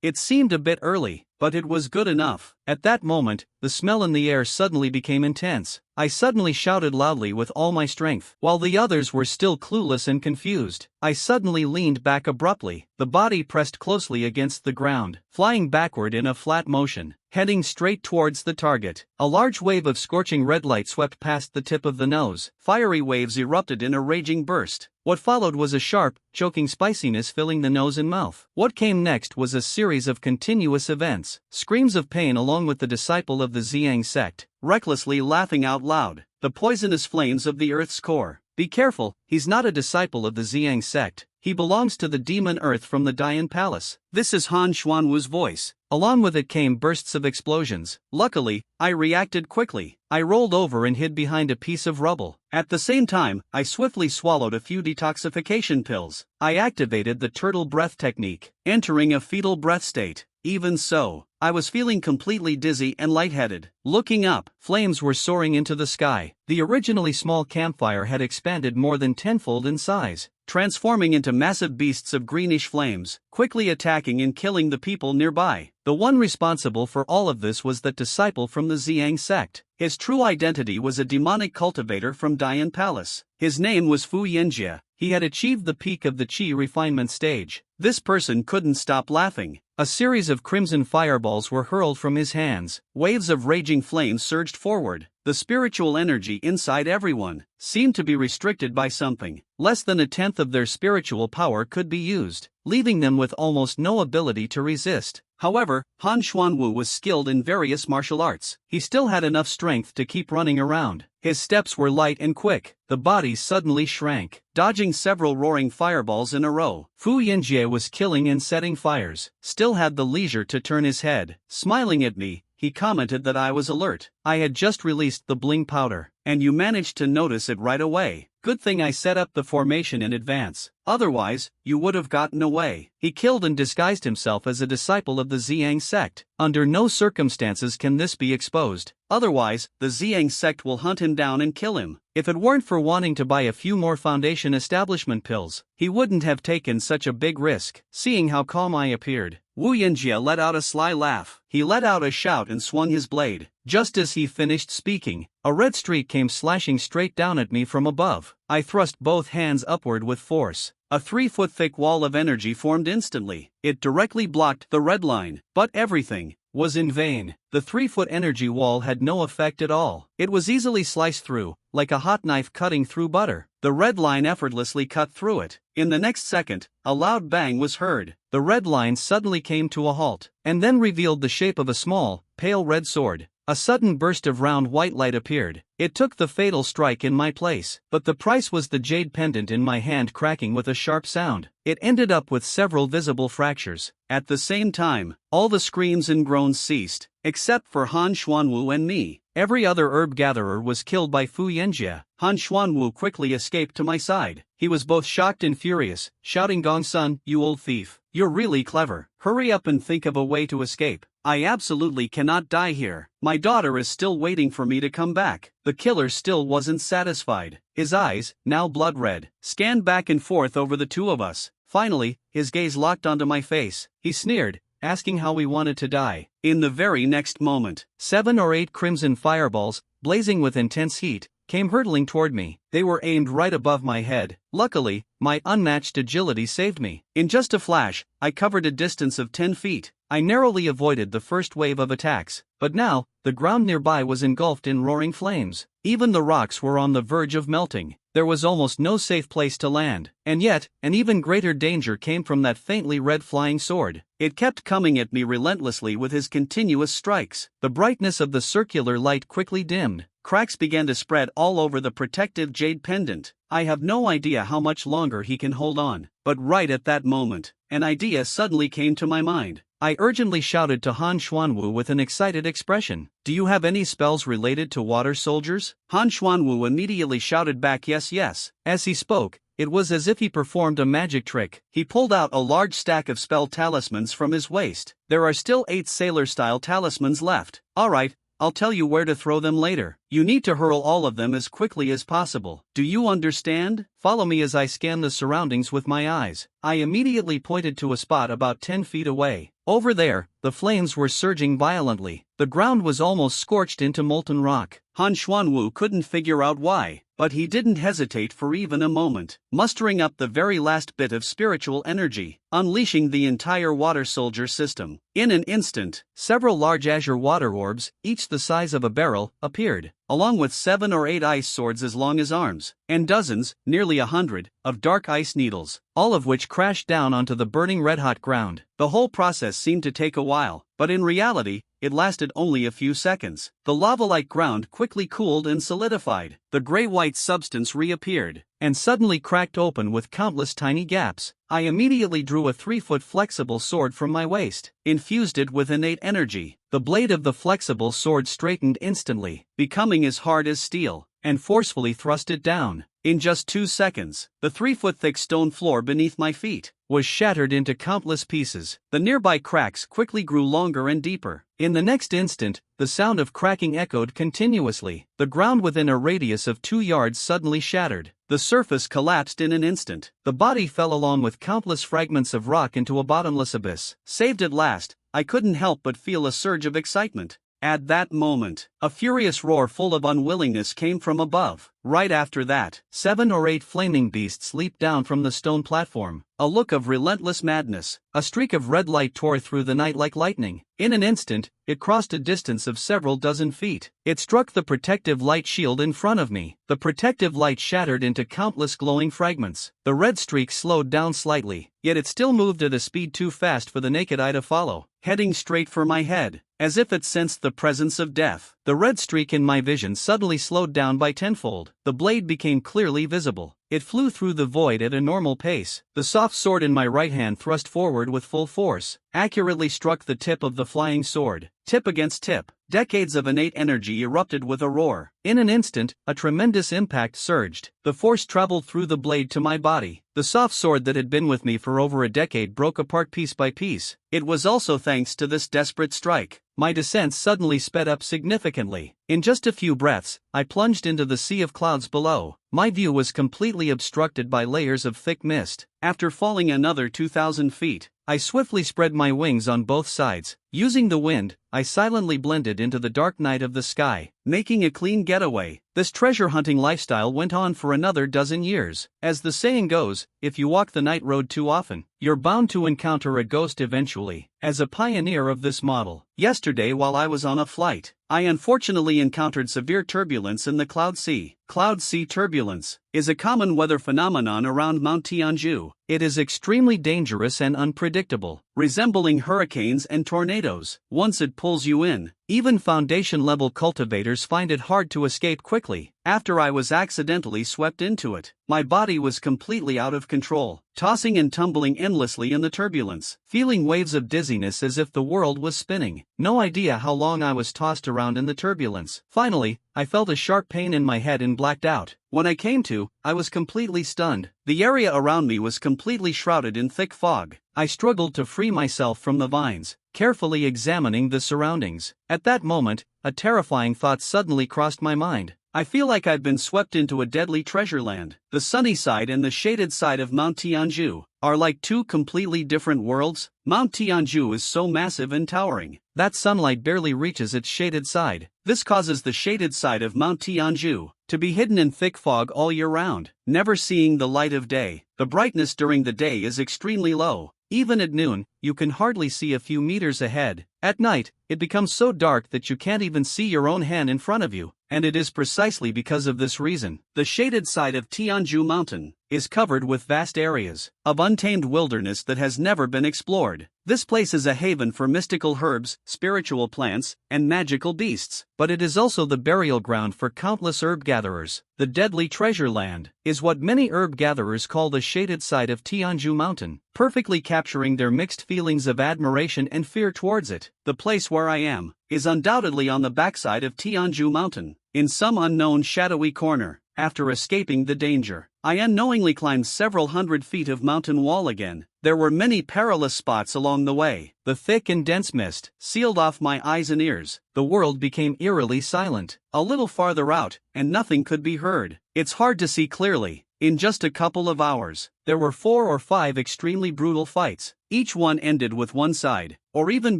It seemed a bit early, but it was good enough. At that moment, the smell in the air suddenly became intense. I suddenly shouted loudly with all my strength. While the others were still clueless and confused, I suddenly leaned back abruptly. The body pressed closely against the ground, flying backward in a flat motion, heading straight towards the target. A large wave of scorching red light swept past the tip of the nose. Fiery waves erupted in a raging burst. What followed was a sharp, choking spiciness filling the nose and mouth. What came next was a series of continuous events. Screams of pain along with the disciple of the Ziyang sect, recklessly laughing out loud. the poisonous flames of the Earth's core. Be careful, he's not a disciple of the Xiang sect. He belongs to the demon Earth from the Dian Palace. This is Han Xuanwu's voice. Along with it came bursts of explosions. Luckily, I reacted quickly. I rolled over and hid behind a piece of rubble. At the same time, I swiftly swallowed a few detoxification pills. I activated the turtle breath technique, entering a fetal breath state. Even so, I was feeling completely dizzy and lightheaded. Looking up, flames were soaring into the sky. The originally small campfire had expanded more than tenfold in size, transforming into massive beasts of greenish flames, quickly attacking and killing the people nearby. The one responsible for all of this was that disciple from the Xiang sect. His true identity was a demonic cultivator from Dian Palace. His name was Fu Yanjie. He had achieved the peak of the Qi refinement stage. This person couldn't stop laughing. A series of crimson fireballs were hurled from his hands. Waves of raging flames surged forward. The spiritual energy inside everyone seemed to be restricted by something. Less than a tenth of their spiritual power could be used, leaving them with almost no ability to resist. However, Han Xuanwu was skilled in various martial arts. He still had enough strength to keep running around. His steps were light and quick. The body suddenly shrank, dodging several roaring fireballs in a row. Fu Yanjie was killing and setting fires, still had the leisure to turn his head. Smiling at me, he commented that I was alert. I had just released the bling powder, and you managed to notice it right away. Good thing I set up the formation in advance. Otherwise, you would have gotten away. He killed and disguised himself as a disciple of the Xiang sect. Under no circumstances can this be exposed. Otherwise, the Xiang sect will hunt him down and kill him. If it weren't for wanting to buy a few more foundation establishment pills, he wouldn't have taken such a big risk. Seeing how calm I appeared, Wu Yanjie let out a sly laugh. He let out a shout and swung his blade. Just as he finished speaking, a red streak came slashing straight down at me from above. I thrust both hands upward with force. A 3-foot-thick wall of energy formed instantly. It directly blocked the red line. But everything was in vain. The 3-foot energy wall had no effect at all. It was easily sliced through, like a hot knife cutting through butter. The red line effortlessly cut through it. In the next second, a loud bang was heard. The red line suddenly came to a halt, and then revealed the shape of a small, pale red sword. A sudden burst of round white light appeared. It took the fatal strike in my place, but the price was the jade pendant in my hand cracking with a sharp sound. It ended up with several visible fractures. At the same time, all the screams and groans ceased, except for Han Xuanwu and me. Every other herb gatherer was killed by Fu Yanjie. Han Xuanwu quickly escaped to my side. He was both shocked and furious, shouting, "Gongsun, you old thief. You're really clever. Hurry up and think of a way to escape. I absolutely cannot die here. My daughter is still waiting for me to come back." The killer still wasn't satisfied. His eyes, now blood red, scanned back and forth over the two of us. Finally, his gaze locked onto my face. He sneered, asking how we wanted to die. In the very next moment, 7 or 8 crimson fireballs, blazing with intense heat, came hurtling toward me. They were aimed right above my head. Luckily, my unmatched agility saved me. In just a flash, I covered a distance of 10 feet. I narrowly avoided the first wave of attacks, but now, the ground nearby was engulfed in roaring flames. Even the rocks were on the verge of melting. There was almost no safe place to land. And yet, an even greater danger came from that faintly red flying sword. It kept coming at me relentlessly with his continuous strikes. The brightness of the circular light quickly dimmed. Cracks began to spread all over the protective jade pendant. I have no idea how much longer he can hold on. But right at that moment, an idea suddenly came to my mind. I urgently shouted to Han Xuanwu with an excited expression, "Do you have any spells related to water soldiers?" Han Xuanwu immediately shouted back, "Yes, yes." As he spoke, it was as if he performed a magic trick. He pulled out a large stack of spell talismans from his waist. There are still 8 sailor-style talismans left. Alright, I'll tell you where to throw them later. You need to hurl all of them as quickly as possible. Do you understand? Follow me as I scan the surroundings with my eyes. I immediately pointed to a spot about 10 feet away. Over there, the flames were surging violently. The ground was almost scorched into molten rock. Han Xuanwu couldn't figure out why, but he didn't hesitate for even a moment, mustering up the very last bit of spiritual energy, unleashing the entire water soldier system. In an instant, several large azure water orbs, each the size of a barrel, appeared, along with 7 or 8 ice swords as long as arms, and dozens, nearly 100, of dark ice needles, all of which crashed down onto the burning red-hot ground. The whole process seemed to take a while, but in reality, it lasted only a few seconds. The lava-like ground quickly cooled and solidified. The gray-white substance reappeared, and suddenly cracked open with countless tiny gaps. I immediately drew a 3-foot flexible sword from my waist, infused it with innate energy. The blade of the flexible sword straightened instantly, becoming as hard as steel, and forcefully thrust it down. In just 2 seconds, the 3-foot-thick stone floor beneath my feet was shattered into countless pieces. The nearby cracks quickly grew longer and deeper. In the next instant, the sound of cracking echoed continuously. The ground within a radius of 2 yards suddenly shattered. The surface collapsed in an instant. The body fell along with countless fragments of rock into a bottomless abyss. Saved at last, I couldn't help but feel a surge of excitement. At that moment, a furious roar full of unwillingness came from above. Right after that, 7 or 8 flaming beasts leaped down from the stone platform. A look of relentless madness. A streak of red light tore through the night like lightning. In an instant, it crossed a distance of several dozen feet. It struck the protective light shield in front of me. The protective light shattered into countless glowing fragments. The red streak slowed down slightly, yet it still moved at a speed too fast for the naked eye to follow, heading straight for my head, as if it sensed the presence of death. The red streak in my vision suddenly slowed down by tenfold. The blade became clearly visible. It flew through the void at a normal pace. The soft sword in my right hand thrust forward with full force, accurately struck the tip of the flying sword. Tip against tip, decades of innate energy erupted with a roar. In an instant, a tremendous impact surged. The force traveled through the blade to my body. The soft sword that had been with me for over a decade broke apart piece by piece. It was also thanks to this desperate strike. My descent suddenly sped up significantly. In just a few breaths, I plunged into the sea of clouds below. My view was completely obstructed by layers of thick mist. After falling another 2,000 feet, I swiftly spread my wings on both sides. Using the wind, I silently blended into the dark night of the sky, making a clean getaway. This treasure-hunting lifestyle went on for another dozen years. As the saying goes, if you walk the night road too often, you're bound to encounter a ghost eventually. As a pioneer of this model, yesterday while I was on a flight, I unfortunately encountered severe turbulence in the Cloud Sea. Cloud Sea turbulence is a common weather phenomenon around Mount Tianju. It is extremely dangerous and unpredictable, resembling hurricanes and tornadoes. Once it pulls you in, even foundation-level cultivators find it hard to escape quickly. After I was accidentally swept into it, my body was completely out of control, tossing and tumbling endlessly in the turbulence, feeling waves of dizziness as if the world was spinning. No idea how long I was tossed around in the turbulence. Finally, I felt a sharp pain in my head and blacked out. When I came to, I was completely stunned. The area around me was completely shrouded in thick fog. I struggled to free myself from the vines, carefully examining the surroundings. At that moment, a terrifying thought suddenly crossed my mind. I feel like I've been swept into a deadly treasure land. The sunny side and the shaded side of Mount Tianju are like two completely different worlds. Mount Tianju is so massive and towering that sunlight barely reaches its shaded side. This causes the shaded side of Mount Tianju to be hidden in thick fog all year round, never seeing the light of day. The brightness during the day is extremely low. Even at noon, you can hardly see a few meters ahead. At night, it becomes so dark that you can't even see your own hand in front of you, and it is precisely because of this reason. The shaded side of Tianju Mountain is covered with vast areas of untamed wilderness that has never been explored. This place is a haven for mystical herbs, spiritual plants, and magical beasts, but it is also the burial ground for countless herb gatherers. The deadly treasure land is what many herb gatherers call the shaded side of Tianju Mountain, perfectly capturing their mixed feelings of admiration and fear towards it. The place where I am is undoubtedly on the backside of Tianju Mountain, in some unknown shadowy corner. After escaping the danger, I unknowingly climbed several hundred feet of mountain wall again. There were many perilous spots along the way. The thick and dense mist sealed off my eyes and ears. The world became eerily silent. A little farther out, and nothing could be heard. It's hard to see clearly. In just a couple of hours, there were 4 or 5 extremely brutal fights. Each one ended with one side, or even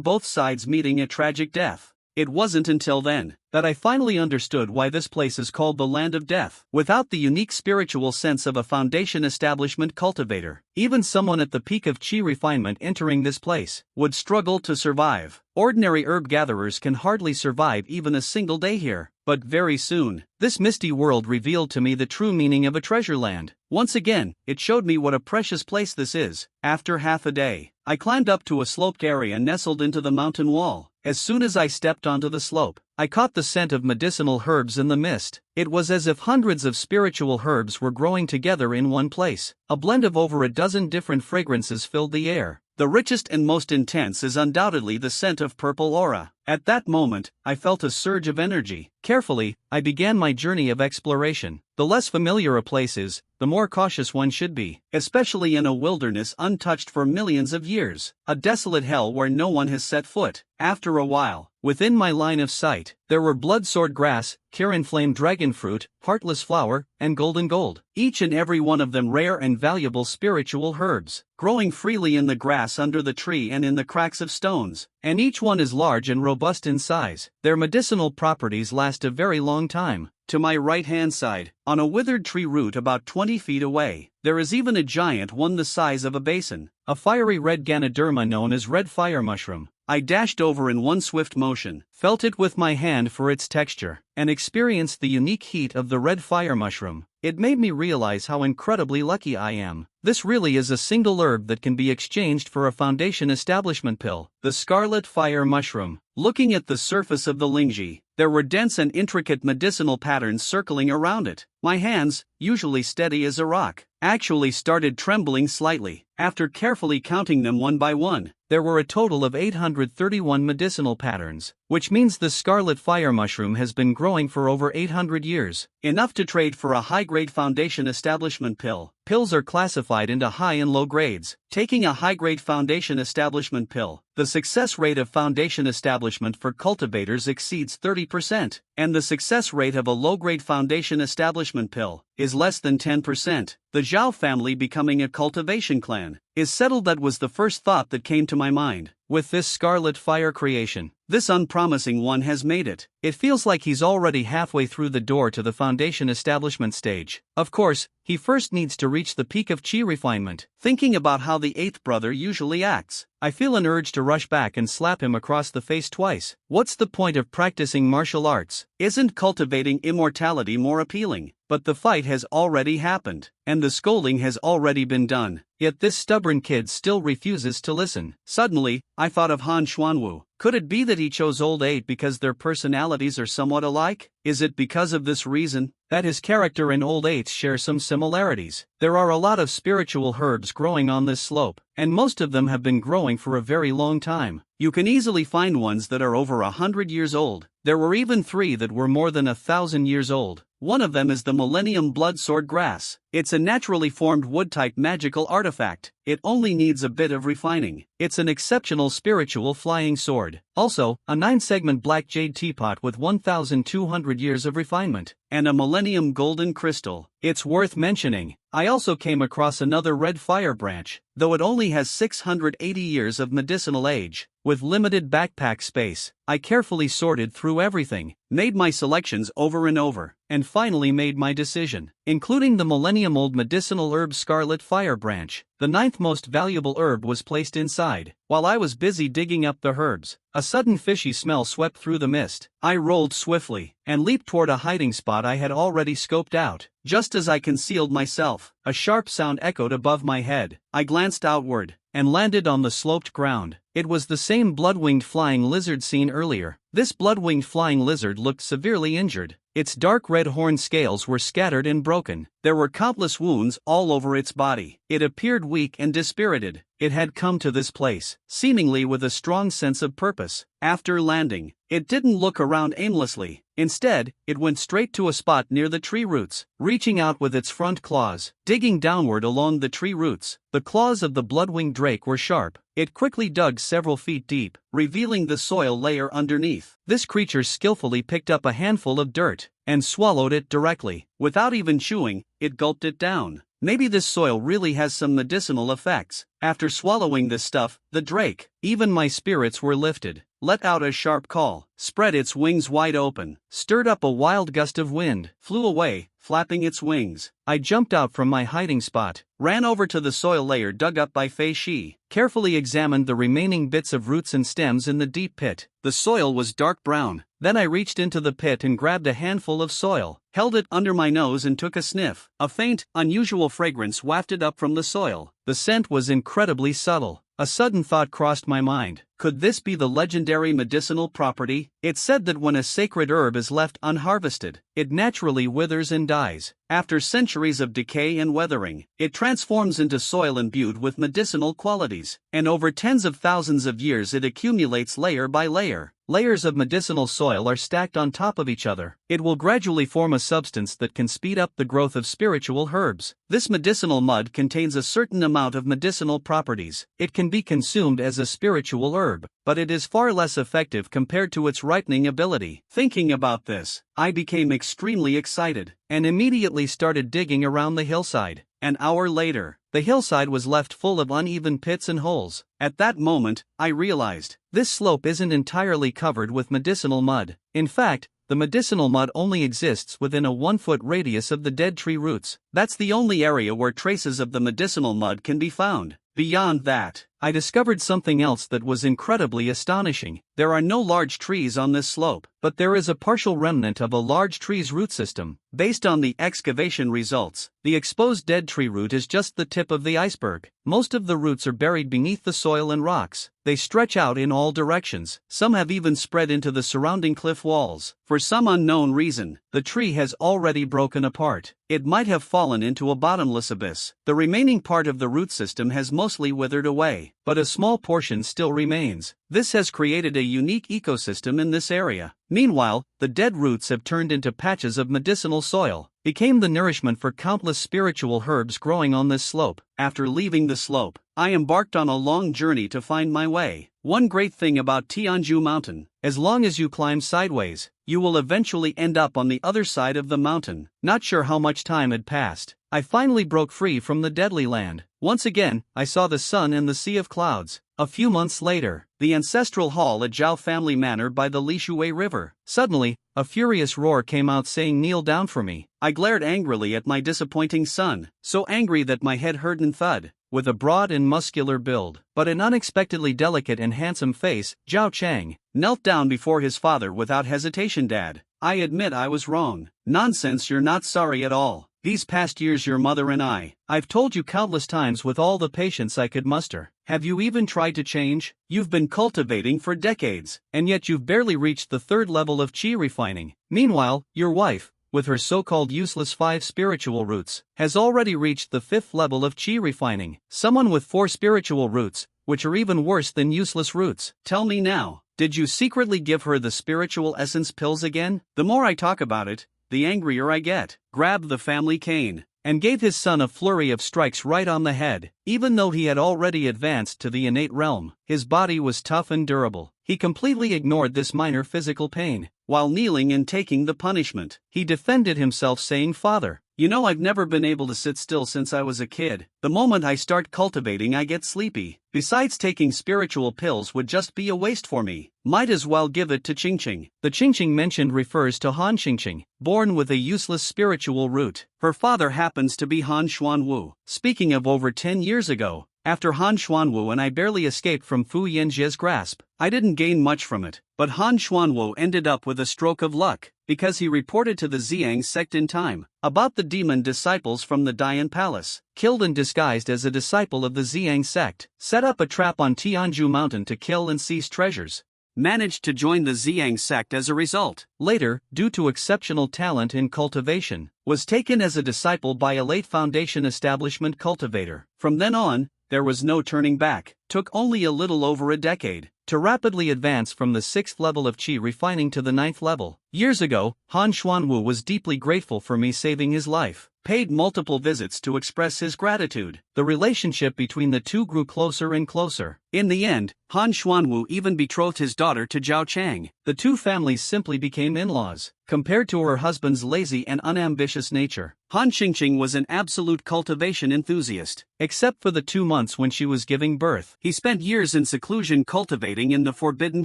both sides meeting a tragic death. It wasn't until then that I finally understood why this place is called the Land of Death. Without the unique spiritual sense of a foundation establishment cultivator, even someone at the peak of chi refinement entering this place would struggle to survive. Ordinary herb gatherers can hardly survive even a single day here. But very soon, this misty world revealed to me the true meaning of a treasure land. Once again, it showed me what a precious place this is. After half a day, I climbed up to a sloped area nestled into the mountain wall. As soon as I stepped onto the slope, I caught the scent of medicinal herbs in the mist. It was as if hundreds of spiritual herbs were growing together in one place. A blend of over a dozen different fragrances filled the air. The richest and most intense is undoubtedly the scent of purple aura. At that moment, I felt a surge of energy. Carefully, I began my journey of exploration. The less familiar a place is, the more cautious one should be, especially in a wilderness untouched for millions of years, a desolate hell where no one has set foot. After a while, within my line of sight, there were blood-sword grass, Kirin-flame dragon fruit, heartless flower, and golden gold, each and every one of them rare and valuable spiritual herbs, growing freely in the grass under the tree and in the cracks of stones, and each one is large and robust in size. Their medicinal properties last a very long time. To my right-hand side, on a withered tree root about 20 feet away, there is even a giant one the size of a basin, a fiery red Ganoderma known as red fire mushroom. I dashed over in one swift motion, felt it with my hand for its texture, and experienced the unique heat of the red fire mushroom. It made me realize how incredibly lucky I am. This really is a single herb that can be exchanged for a foundation establishment pill, the scarlet fire mushroom. Looking at the surface of the lingji, there were dense and intricate medicinal patterns circling around it. My hands, usually steady as a rock, actually started trembling slightly. After carefully counting them one by one, there were a total of 831 medicinal patterns, which means the scarlet fire mushroom has been growing for over 800 years. Enough to trade for a high-grade foundation establishment pill. Pills are classified into high and low grades. Taking a high-grade foundation establishment pill, the success rate of foundation establishment for cultivators exceeds 30%, and the success rate of a low-grade foundation establishment pill is less than 10%. The Zhao family becoming a cultivation clan is settled. That was the first thought that came to my mind. With this scarlet fire creation, this unpromising one has made it. It feels like he's already halfway through the door to the foundation establishment stage. Of course, he first needs to reach the peak of chi refinement. Thinking about how the eighth brother usually acts, I feel an urge to rush back and slap him across the face twice. What's the point of practicing martial arts? Isn't cultivating immortality more appealing? But the fight has already happened, and the scolding has already been done. Yet this stubborn kid still refuses to listen. Suddenly, I thought of Han Xuanwu. Could it be that he chose Old 8 because their personalities are somewhat alike? Is it because of this reason that his character and Old 8 share some similarities? There are a lot of spiritual herbs growing on this slope, and most of them have been growing for a very long time. You can easily find ones that are over 100 years old. There were even 3 that were more than 1,000 years old. One of them is the Millennium Blood Sword Grass. It's a naturally formed wood-type magical artifact. It only needs a bit of refining. It's an exceptional spiritual flying sword. Also, a 9-segment black jade teapot with 1,200 years of refinement, and a Millennium Golden Crystal. It's worth mentioning, I also came across another red fire branch, though it only has 680 years of medicinal age. With limited backpack space, I carefully sorted through everything, made my selections over and over, and finally made my decision, including the Millennium Old medicinal herb Scarlet Fire Branch. The 9th most valuable herb was placed inside. While I was busy digging up the herbs, a sudden fishy smell swept through the mist. I rolled swiftly and leaped toward a hiding spot I had already scoped out. Just as I concealed myself, a sharp sound echoed above my head. I glanced outward and landed on the sloped ground. It was the same blood-winged flying lizard seen earlier. This blood-winged flying lizard looked severely injured. Its dark red horn scales were scattered and broken. There were countless wounds all over its body. It appeared weak and dispirited. It had come to this place, seemingly with a strong sense of purpose. After landing, it didn't look around aimlessly. Instead, it went straight to a spot near the tree roots, reaching out with its front claws, digging downward along the tree roots. The claws of the blood-winged drake were sharp. It quickly dug several feet deep, revealing the soil layer underneath. This creature skillfully picked up a handful of dirt and swallowed it directly. Without even chewing, it gulped it down. Maybe this soil really has some medicinal effects. After swallowing this stuff, the drake, even my spirits were lifted, let out a sharp call, spread its wings wide open, stirred up a wild gust of wind, flew away, flapping its wings. I jumped out from my hiding spot, ran over to the soil layer dug up by Fei Shi, carefully examined the remaining bits of roots and stems in the deep pit. The soil was dark brown. Then I reached into the pit and grabbed a handful of soil, held it under my nose and took a sniff. A faint, unusual fragrance wafted up from the soil. The scent was incredibly subtle. A sudden thought crossed my mind. Could this be the legendary medicinal property? It's said that when a sacred herb is left unharvested, it naturally withers and dies. After centuries of decay and weathering, it transforms into soil imbued with medicinal qualities, and over tens of thousands of years it accumulates layer by layer. Layers of medicinal soil are stacked on top of each other. It will gradually form a substance that can speed up the growth of spiritual herbs. This medicinal mud contains a certain amount of medicinal properties. It can be consumed as a spiritual herb, but it is far less effective compared to its ripening ability. Thinking about this, I became extremely excited, and immediately started digging around the hillside. An hour later, the hillside was left full of uneven pits and holes. At that moment, I realized, this slope isn't entirely covered with medicinal mud. In fact, the medicinal mud only exists within a 1-foot radius of the dead tree roots. That's the only area where traces of the medicinal mud can be found. Beyond that, I discovered something else that was incredibly astonishing. There are no large trees on this slope, but there is a partial remnant of a large tree's root system. Based on the excavation results, the exposed dead tree root is just the tip of the iceberg. Most of the roots are buried beneath the soil and rocks. They stretch out in all directions. Some have even spread into the surrounding cliff walls. For some unknown reason, the tree has already broken apart. It might have fallen into a bottomless abyss. The remaining part of the root system has mostly withered away, but a small portion still remains. This has created a unique ecosystem in this area. Meanwhile, the dead roots have turned into patches of medicinal soil, became the nourishment for countless spiritual herbs growing on this slope. After leaving the slope, I embarked on a long journey to find my way. One great thing about Tianju Mountain, as long as you climb sideways, you will eventually end up on the other side of the mountain. Not sure how much time had passed, I finally broke free from the deadly land. Once again, I saw the sun and the sea of clouds. A few months later, the ancestral hall at Zhao family manor by the Lishui River. Suddenly, a furious roar came out saying, "Kneel down for me." I glared angrily at my disappointing son, so angry that my head hurt and thud. With a broad and muscular build, but an unexpectedly delicate and handsome face, Zhao Chang knelt down before his father without hesitation. "Dad, I admit I was wrong." "Nonsense, you're not sorry at all. These past years your mother and I've told you countless times with all the patience I could muster. Have you even tried to change? You've been cultivating for decades, and yet you've barely reached the 3rd level of chi refining. Meanwhile, your wife, with her so-called useless 5 spiritual roots, has already reached the 5th level of chi refining. Someone with 4 spiritual roots, which are even worse than useless roots. Tell me now, did you secretly give her the spiritual essence pills again?" The more I talk about it, the angrier I get. Grabbed the family cane, and gave his son a flurry of strikes right on the head. Even though he had already advanced to the innate realm, his body was tough and durable. He completely ignored this minor physical pain. While kneeling and taking the punishment, he defended himself saying, "Father, you know I've never been able to sit still since I was a kid. The moment I start cultivating I get sleepy. Besides, taking spiritual pills would just be a waste for me. Might as well give it to Qingqing." The Qingqing mentioned refers to Han Qingqing, born with a useless spiritual root. Her father happens to be Han Xuanwu. Speaking of over 10 years ago, after Han Xuanwu and I barely escaped from Fu Yanjie's grasp, I didn't gain much from it, but Han Xuanwu ended up with a stroke of luck, because he reported to the Xiang sect in time about the demon disciples from the Dian Palace. Killed and disguised as a disciple of the Xiang sect, set up a trap on Tianju Mountain to kill and seize treasures. Managed to join the Xiang sect as a result. Later, due to exceptional talent in cultivation, was taken as a disciple by a late Foundation establishment cultivator. From then on, there was no turning back. Took only a little over a decade to rapidly advance from the 6th level of Qi refining to the 9th level. Years ago, Han Xuanwu was deeply grateful for me saving his life. Paid multiple visits to express his gratitude. The relationship between the two grew closer and closer. In the end, Han Xuanwu even betrothed his daughter to Zhao Chang. The two families simply became in-laws. Compared to her husband's lazy and unambitious nature, Han Qingqing was an absolute cultivation enthusiast. Except for the 2 months when she was giving birth, he spent years in seclusion cultivating in the Forbidden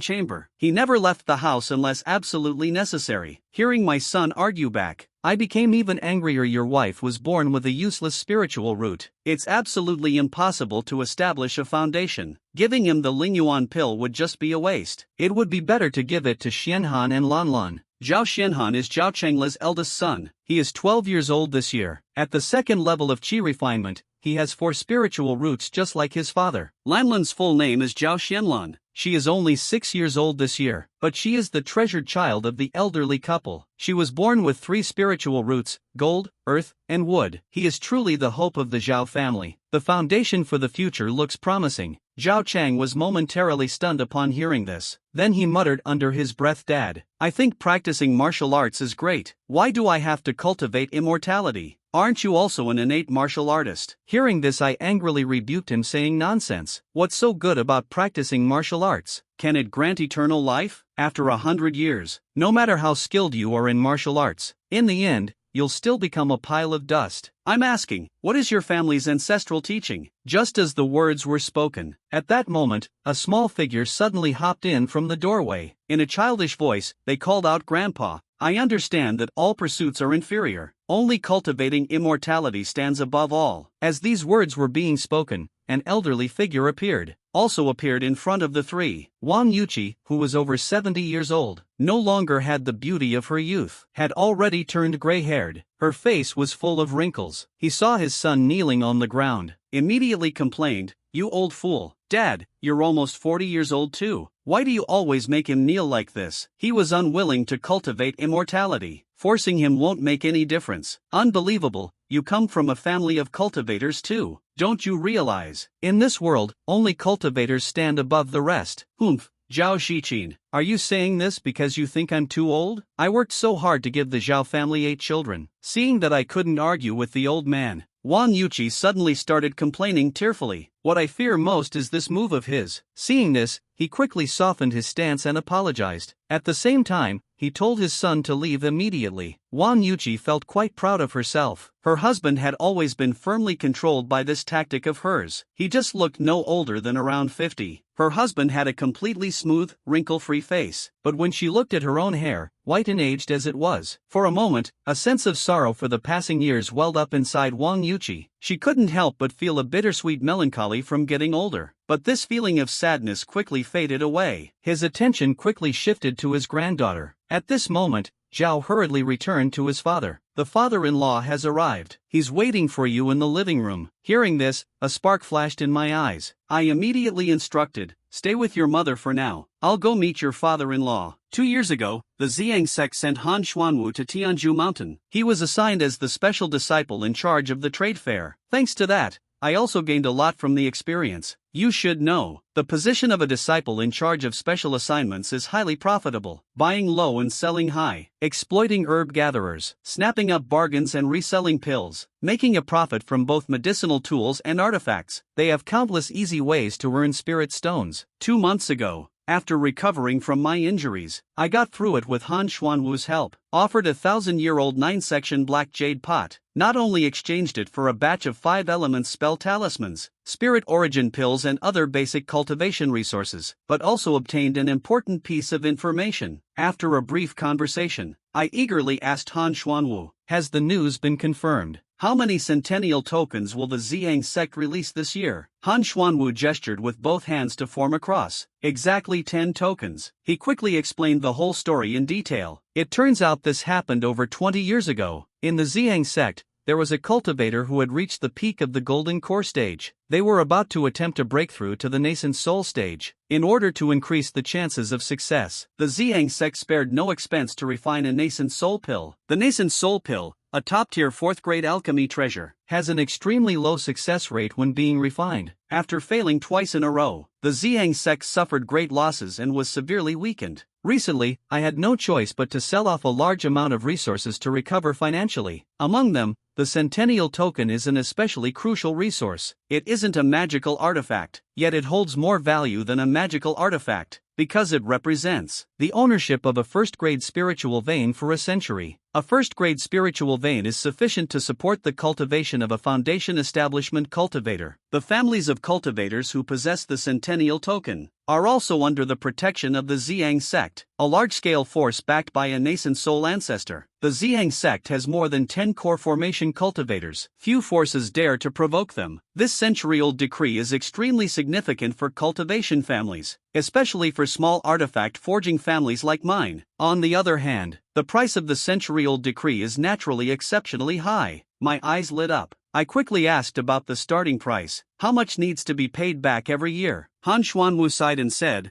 Chamber. He never left the house unless absolutely necessary. Hearing my son argue back, I became even angrier. Your wife was born with a useless spiritual root. It's absolutely impossible to establish a foundation. Giving him the Lingyuan pill would just be a waste. It would be better to give it to Xianhan and Lanlan. Zhao Xianhan is Zhao Chengle's eldest son. He is 12 years old this year. At the 2nd level of Qi refinement, he has 4 spiritual roots just like his father. Lanlan's full name is Zhao Xianlan. She is only 6 years old this year, but she is the treasured child of the elderly couple. She was born with 3 spiritual roots, gold, earth, and wood. He is truly the hope of the Zhao family. The foundation for the future looks promising. Zhao Chang was momentarily stunned upon hearing this. Then he muttered under his breath, "Dad, I think practicing martial arts is great. Why do I have to cultivate immortality? Aren't you also an innate martial artist?" Hearing this, I angrily rebuked him, saying, "Nonsense. What's so good about practicing martial arts? Can it grant eternal life? After 100 years, no matter how skilled you are in martial arts, in the end, you'll still become a pile of dust. I'm asking, what is your family's ancestral teaching?" Just as the words were spoken, at that moment, a small figure suddenly hopped in from the doorway. In a childish voice, they called out, "Grandpa, I understand that all pursuits are inferior. Only cultivating immortality stands above all." As these words were being spoken, an elderly figure also appeared in front of the 3. Wang Yuqi, who was over 70 years old, no longer had the beauty of her youth, had already turned gray-haired. Her face was full of wrinkles. He saw his son kneeling on the ground, immediately complained, "You old fool. Dad, you're almost 40 years old too. Why do you always make him kneel like this?" He was unwilling to cultivate immortality. Forcing him won't make any difference. Unbelievable, you come from a family of cultivators too. Don't you realize? In this world, only cultivators stand above the rest. Humph, Zhao Shiqin, are you saying this because you think I'm too old? I worked so hard to give the Zhao family 8 children. Seeing that I couldn't argue with the old man, Wang Yuqi suddenly started complaining tearfully. What I fear most is this move of his. Seeing this, he quickly softened his stance and apologized. At the same time, he told his son to leave immediately. Wang Yuqi felt quite proud of herself. Her husband had always been firmly controlled by this tactic of hers. He just looked no older than around 50. Her husband had a completely smooth, wrinkle-free face, but when she looked at her own hair, white and aged as it was, for a moment, a sense of sorrow for the passing years welled up inside Wang Yuqi. She couldn't help but feel a bittersweet melancholy from getting older. But this feeling of sadness quickly faded away. His attention quickly shifted to his granddaughter. At this moment, Zhao hurriedly returned to his father. "The father-in-law has arrived. He's waiting for you in the living room." Hearing this, a spark flashed in my eyes. I immediately instructed, "Stay with your mother for now. I'll go meet your father-in-law." 2 years ago, the Ziyang sect sent Han Xuanwu to Tianzhu Mountain. He was assigned as the special disciple in charge of the trade fair. Thanks to that, I also gained a lot from the experience. You should know, the position of a disciple in charge of special assignments is highly profitable. Buying low and selling high, exploiting herb gatherers, snapping up bargains and reselling pills, making a profit from both medicinal tools and artifacts. They have countless easy ways to earn spirit stones. 2 months ago, after recovering from my injuries, I got through it with Han Xuanwu's help, offered a 1,000-year-old 9-section black jade pot, not only exchanged it for a batch of 5-elements spell talismans, spirit origin pills and other basic cultivation resources, but also obtained an important piece of information. After a brief conversation, I eagerly asked Han Xuanwu, "Has the news been confirmed? How many centennial tokens will the Ziyang sect release this year?" Han Xuanwu gestured with both hands to form a cross. "Exactly 10 tokens. He quickly explained the whole story in detail. It turns out this happened over 20 years ago. In the Ziyang sect, there was a cultivator who had reached the peak of the golden core stage. They were about to attempt a breakthrough to the nascent soul stage. In order to increase the chances of success, the Ziyang sect spared no expense to refine a nascent soul pill. The nascent soul pill, a top-tier 4th-grade alchemy treasure, has an extremely low success rate when being refined. After failing twice in a row, the Ziyang sect suffered great losses and was severely weakened. Recently, I had no choice but to sell off a large amount of resources to recover financially. Among them, the Centennial Token is an especially crucial resource. It isn't a magical artifact, yet it holds more value than a magical artifact, because it represents the ownership of a first-grade spiritual vein for a century. A first-grade spiritual vein is sufficient to support the cultivation of a foundation establishment cultivator. The families of cultivators who possess the Centennial Token are also under the protection of the Ziyang sect, a large-scale force backed by a nascent soul ancestor. The Ziyang sect has more than 10 core formation cultivators. Few forces dare to provoke them. This century-old decree is extremely significant for cultivation families, especially for small artifact forging families like mine. On the other hand, the price of the century-old decree is naturally exceptionally high. My eyes lit up. I quickly asked about the starting price. How much needs to be paid back every year? Han Xuanwu sighed and said,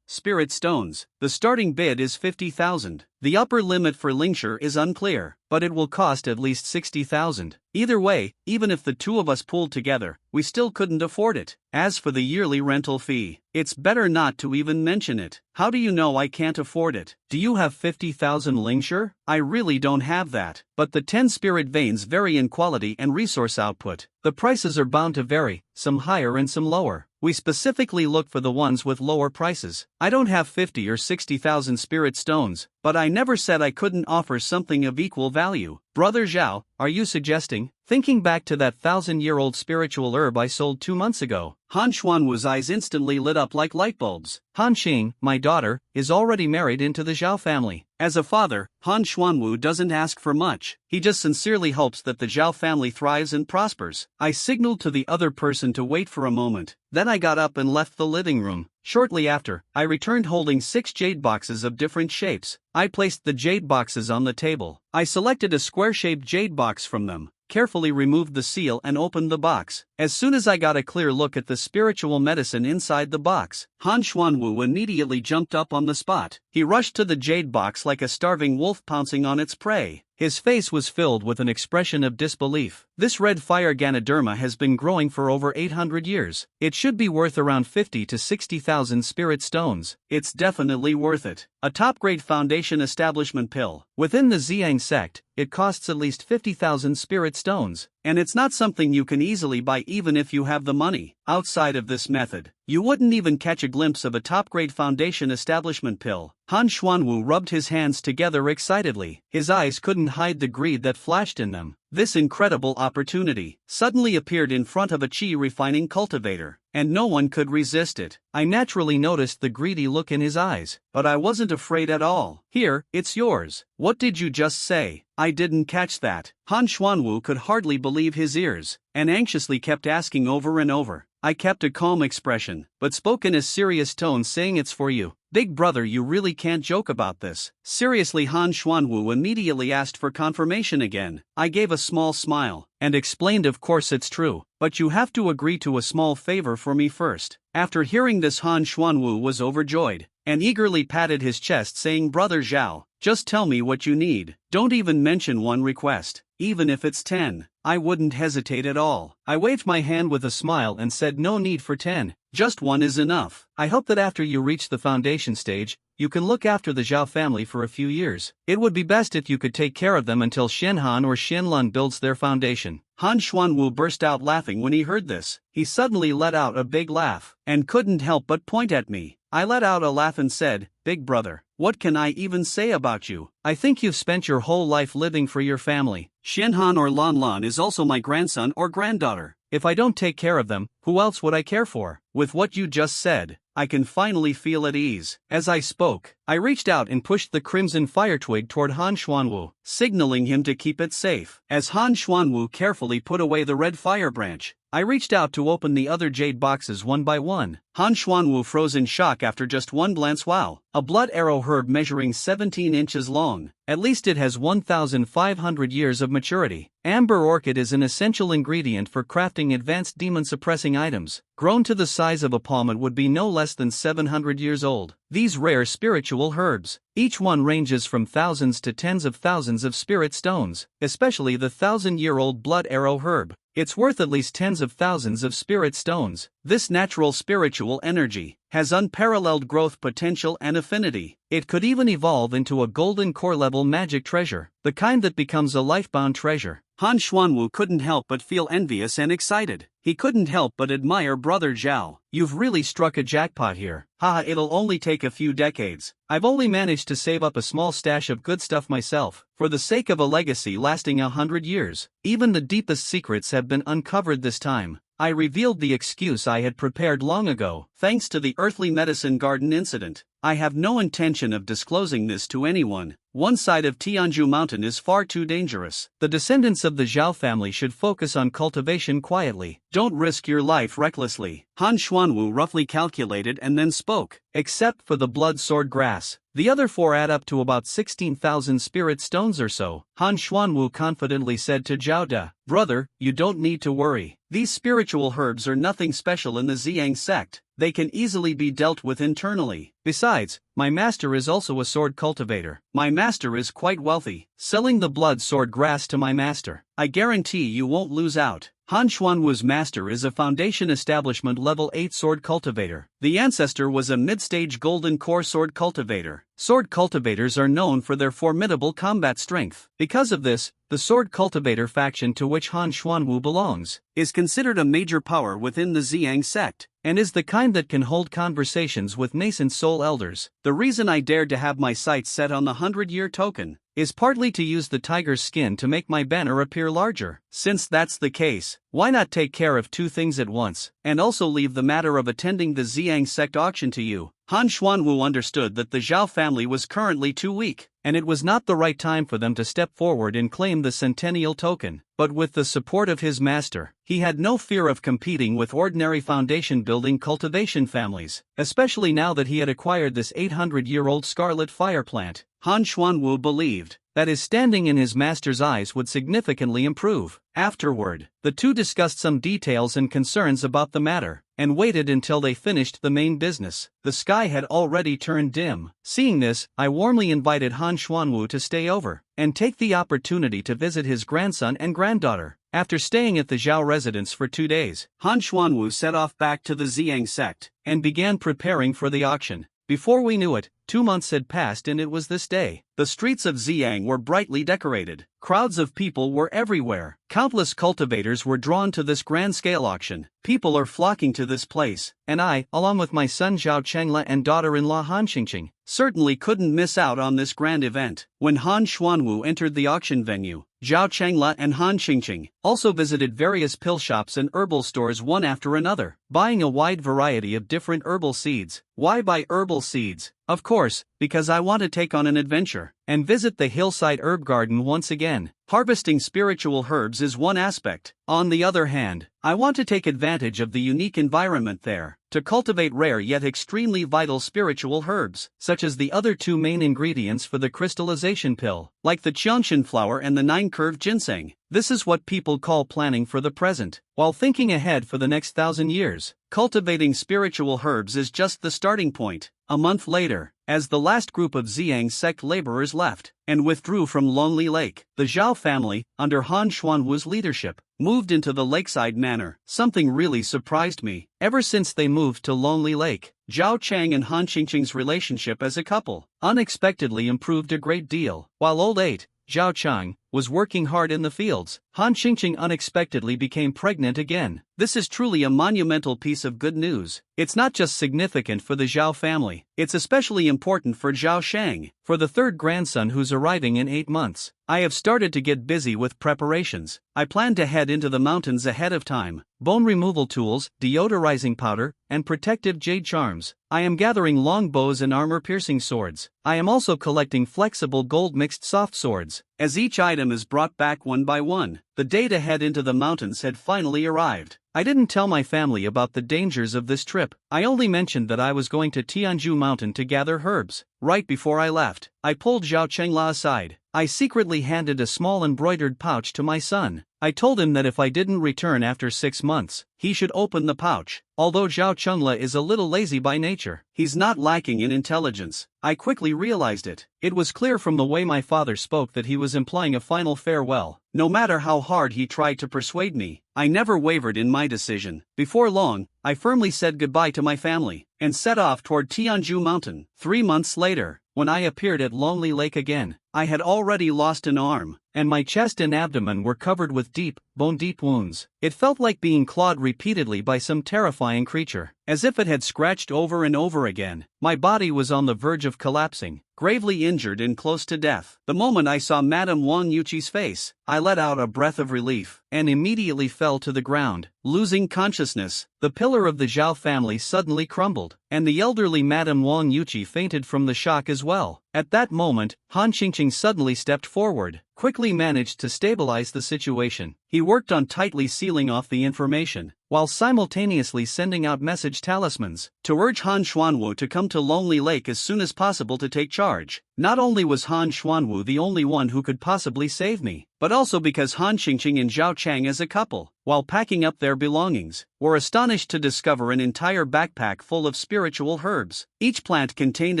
spirit stones. The starting bid is 50,000. The upper limit for Lingshire is unclear, but it will cost at least 60,000. Either way, even if the two of us pooled together, we still couldn't afford it. As for the yearly rental fee, it's better not to even mention it. How do you know I can't afford it? Do you have 50,000 Lingshire? I really don't have that. But the 10 spirit veins vary in quality and resource output. The prices are bound to vary, some higher and some lower. We specifically look for the ones with lower prices. I don't have 50 or 60,000 spirit stones, but I never said I couldn't offer something of equal value. Brother Zhao, are you suggesting? Thinking back to that 1,000-year-old spiritual herb I sold 2 months ago, Han Xuanwu's eyes instantly lit up like light bulbs. Han Xing, my daughter, is already married into the Zhao family. As a father, Han Xuanwu doesn't ask for much. He just sincerely hopes that the Zhao family thrives and prospers. I signaled to the other person to wait for a moment. Then I got up and left the living room. Shortly after, I returned holding 6 jade boxes of different shapes. I placed the jade boxes on the table. I selected a square-shaped jade box from them, carefully removed the seal and opened the box. As soon as I got a clear look at the spiritual medicine inside the box, Han Xuanwu immediately jumped up on the spot. He rushed to the jade box like a starving wolf pouncing on its prey. His face was filled with an expression of disbelief. This red fire Ganoderma has been growing for over 800 years. It should be worth around 50 to 60,000 spirit stones. It's definitely worth it. A top-grade foundation establishment pill. Within the Ziyang sect, it costs at least 50,000 spirit stones. And it's not something you can easily buy even if you have the money. Outside of this method, you wouldn't even catch a glimpse of a top-grade foundation establishment pill. Han Xuanwu rubbed his hands together excitedly. His eyes couldn't hide the greed that flashed in them. This incredible opportunity suddenly appeared in front of a qi refining cultivator, and no one could resist it. I naturally noticed the greedy look in his eyes, but I wasn't afraid at all. Here, it's yours. What did you just say? I didn't catch that. Han Xuanwu could hardly believe his ears, and anxiously kept asking over and over. I kept a calm expression, but spoke in a serious tone saying it's for you. Big brother, you really can't joke about this. Seriously, Han Xuanwu immediately asked for confirmation again. I gave a small smile, and explained of course it's true, but you have to agree to a small favor for me first. After hearing this, Han Xuanwu was overjoyed, and eagerly patted his chest saying, Brother Zhao, just tell me what you need. Don't even mention one request, even if it's 10. I wouldn't hesitate at all. I waved my hand with a smile and said no need for 10, just one is enough. I hope that after you reach the foundation stage, you can look after the Zhao family for a few years. It would be best if you could take care of them until Shenhan or Shenlun builds their foundation. Han Xuanwu burst out laughing when he heard this. He suddenly let out a big laugh, and couldn't help but point at me. I let out a laugh and said, Big brother, what can I even say about you? I think you've spent your whole life living for your family. Shenhan or Lanlan is also my grandson or granddaughter. If I don't take care of them, who else would I care for? With what you just said, I can finally feel at ease. As I spoke, I reached out and pushed the crimson fire twig toward Han Xuanwu, signaling him to keep it safe. As Han Xuanwu carefully put away the red fire branch, I reached out to open the other jade boxes one by one. Han Xuanwu froze in shock after just one glance. Wow, a blood arrow herb measuring 17 inches long. At least it has 1,500 years of maturity. Amber orchid is an essential ingredient for crafting advanced demon-suppressing items. Grown to the size of a palm, it would be no less than 700 years old. These rare spiritual herbs, each one ranges from thousands to tens of thousands of spirit stones, especially the 1,000-year-old blood arrow herb. It's worth at least tens of thousands of spirit stones. This natural spiritual energy has unparalleled growth potential and affinity. It could even evolve into a golden core-level magic treasure, the kind that becomes a lifebound treasure. Han Xuanwu couldn't help but feel envious and excited. He couldn't help but admire Brother Zhao. You've really struck a jackpot here. Haha, it'll only take a few decades. I've only managed to save up a small stash of good stuff myself, for the sake of a legacy lasting 100 years. Even the deepest secrets have been uncovered this time. I revealed the excuse I had prepared long ago. Thanks to the earthly medicine garden incident, I have no intention of disclosing this to anyone. One side of Tianju Mountain is far too dangerous. The descendants of the Zhao family should focus on cultivation quietly. Don't risk your life recklessly. Han Xuanwu roughly calculated and then spoke. except for the blood sword grass. The other 4 add up to about 16,000 spirit stones or so. Han Xuanwu confidently said to Zhao De, "Brother, you don't need to worry. These spiritual herbs are nothing special in the Ziyang sect. They can easily be dealt with internally. Besides, my master is also a sword cultivator. My master is quite wealthy, selling the blood sword grass to my master. I guarantee you won't lose out." Han Xuanwu's master is a Foundation Establishment Level 8 sword cultivator. The ancestor was a mid-stage golden core sword cultivator. Sword cultivators are known for their formidable combat strength. Because of this, the sword cultivator faction to which Han Xuanwu belongs is considered a major power within the Ziyang sect, and is the kind that can hold conversations with nascent soul elders. The reason I dared to have my sights set on the 100-year token is partly to use the tiger's skin to make my banner appear larger. Since that's the case, why not take care of 2 things at once, and also leave the matter of attending the Ziyang sect auction to you? Han Xuanwu understood that the Zhao family was currently too weak, and it was not the right time for them to step forward and claim the centennial token. But with the support of his master, he had no fear of competing with ordinary foundation-building cultivation families, especially now that he had acquired this 800-year-old scarlet fire plant. Han Xuanwu believed that his standing in his master's eyes would significantly improve. Afterward, the two discussed some details and concerns about the matter, and waited until they finished the main business. The sky had already turned dim. Seeing this, I warmly invited Han Xuanwu to stay over and take the opportunity to visit his grandson and granddaughter. After staying at the Zhao residence for 2 days, Han Xuanwu set off back to the Ziyang sect and began preparing for the auction. Before we knew it, 2 months had passed and it was this day. The streets of Ziyang were brightly decorated. Crowds of people were everywhere. Countless cultivators were drawn to this grand-scale auction. People are flocking to this place, and I, along with my son Zhao Chengla and daughter-in-law Han Xingqing, certainly couldn't miss out on this grand event. When Han Xuanwu entered the auction venue, Zhao Chengla and Han Xingqing also visited various pill shops and herbal stores one after another, buying a wide variety of different herbal seeds. Why buy herbal seeds? Of course, because I want to take on an adventure and visit the hillside herb garden once again. Harvesting spiritual herbs is one aspect. On the other hand, I want to take advantage of the unique environment there to cultivate rare yet extremely vital spiritual herbs, such as the other 2 main ingredients for the crystallization pill, like the qiangshan flower and the 9-curved ginseng. This is what people call planning for the present, while thinking ahead for the next 1,000 years. Cultivating spiritual herbs is just the starting point. A month later, as the last group of Ziyang sect laborers left and withdrew from Lonely Lake, the Zhao family, under Han Xuanwu's leadership, moved into the lakeside manor. Something really surprised me. Ever since they moved to Lonely Lake, Zhao Chang and Han Xingqing's relationship as a couple unexpectedly improved a great deal. While old 8, Zhao Chang, was working hard in the fields, Han Xingqing unexpectedly became pregnant again. This is truly a monumental piece of good news. It's not just significant for the Zhao family, it's especially important for Zhao Shang, for the 3rd grandson who's arriving in 8 months. I have started to get busy with preparations. I plan to head into the mountains ahead of time. Bone removal tools, deodorizing powder, and protective jade charms. I am gathering long bows and armor-piercing swords. I am also collecting flexible gold-mixed soft swords. As each item is brought back one by one, the day to head into the mountains had finally arrived. I didn't tell my family about the dangers of this trip. I only mentioned that I was going to Tianzhu Mountain to gather herbs. Right before I left, I pulled Zhao Chengla aside. I secretly handed a small embroidered pouch to my son. I told him that if I didn't return after 6 months, he should open the pouch. Although Zhao Chengla is a little lazy by nature, he's not lacking in intelligence. I quickly realized it. It was clear from the way my father spoke that he was implying a final farewell. No matter how hard he tried to persuade me, I never wavered in my decision. Before long, I firmly said goodbye to my family and set off toward Tianzhu Mountain. 3 months later, when I appeared at Lonely Lake again, I had already lost an arm, and my chest and abdomen were covered with deep, bone-deep wounds. It felt like being clawed repeatedly by some terrifying creature, as if it had scratched over and over again. My body was on the verge of collapsing, gravely injured and close to death. The moment I saw Madame Wang Yuqi's face, I let out a breath of relief, and immediately fell to the ground, losing consciousness. The pillar of the Zhao family suddenly crumbled, and the elderly Madame Wang Yuqi fainted from the shock as well. At that moment, Han Xingqing suddenly stepped forward, quickly managed to stabilize the situation. He worked on tightly sealing off the information, while simultaneously sending out message talismans to urge Han Xuanwu to come to Lonely Lake as soon as possible to take charge. Not only was Han Xuanwu the only one who could possibly save me, but also because Han Qingqing and Zhao Chang as a couple, while packing up their belongings, were astonished to discover an entire backpack full of spiritual herbs. Each plant contained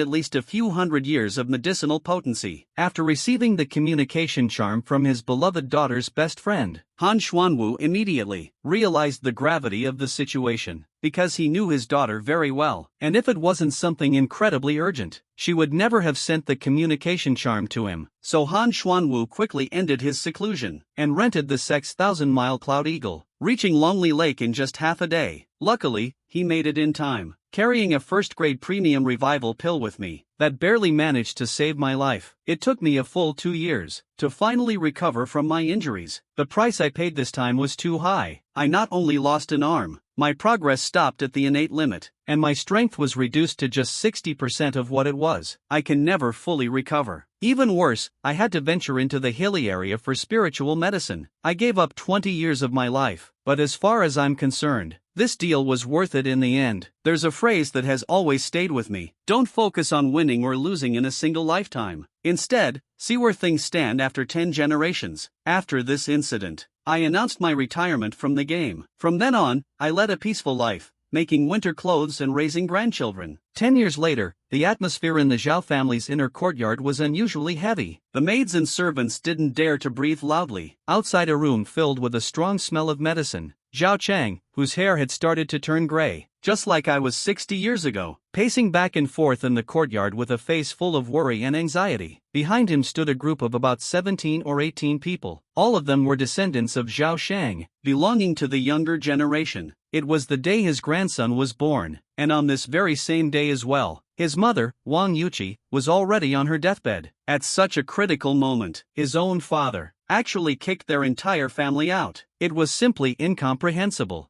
at least a few hundred years of medicinal potency. After receiving the communication charm from his beloved daughter's best friend, Han Xuanwu immediately realized the gravity of the situation, because he knew his daughter very well, and if it wasn't something incredibly urgent, she would never have sent the communication charm to him. So Han Xuanwu quickly ended his seclusion and rented the 6,000-mile Cloud Eagle, reaching Lonely Lake in just half a day. Luckily, he made it in time, carrying a first-grade premium revival pill with me that barely managed to save my life. It took me a full 2 years to finally recover from my injuries. The price I paid this time was too high. I not only lost an arm, my progress stopped at the innate limit, and my strength was reduced to just 60% of what it was. I can never fully recover. Even worse, I had to venture into the hilly area for spiritual medicine. I gave up 20 years of my life, but as far as I'm concerned, this deal was worth it in the end. There's a phrase that has always stayed with me: don't focus on winning or losing in a single lifetime. Instead, see where things stand after 10 generations. After this incident, I announced my retirement from the game. From then on, I led a peaceful life, making winter clothes and raising grandchildren. 10 years later, the atmosphere in the Zhao family's inner courtyard was unusually heavy. The maids and servants didn't dare to breathe loudly. Outside a room filled with a strong smell of medicine, Zhao Chang, whose hair had started to turn gray, just like I was 60 years ago, pacing back and forth in the courtyard with a face full of worry and anxiety. Behind him stood a group of about 17 or 18 people. All of them were descendants of Zhao Shang, belonging to the younger generation. It was the day his grandson was born, and on this very same day as well, his mother, Wang Yuqi, was already on her deathbed. At such a critical moment, his own father actually kicked their entire family out. It was simply incomprehensible.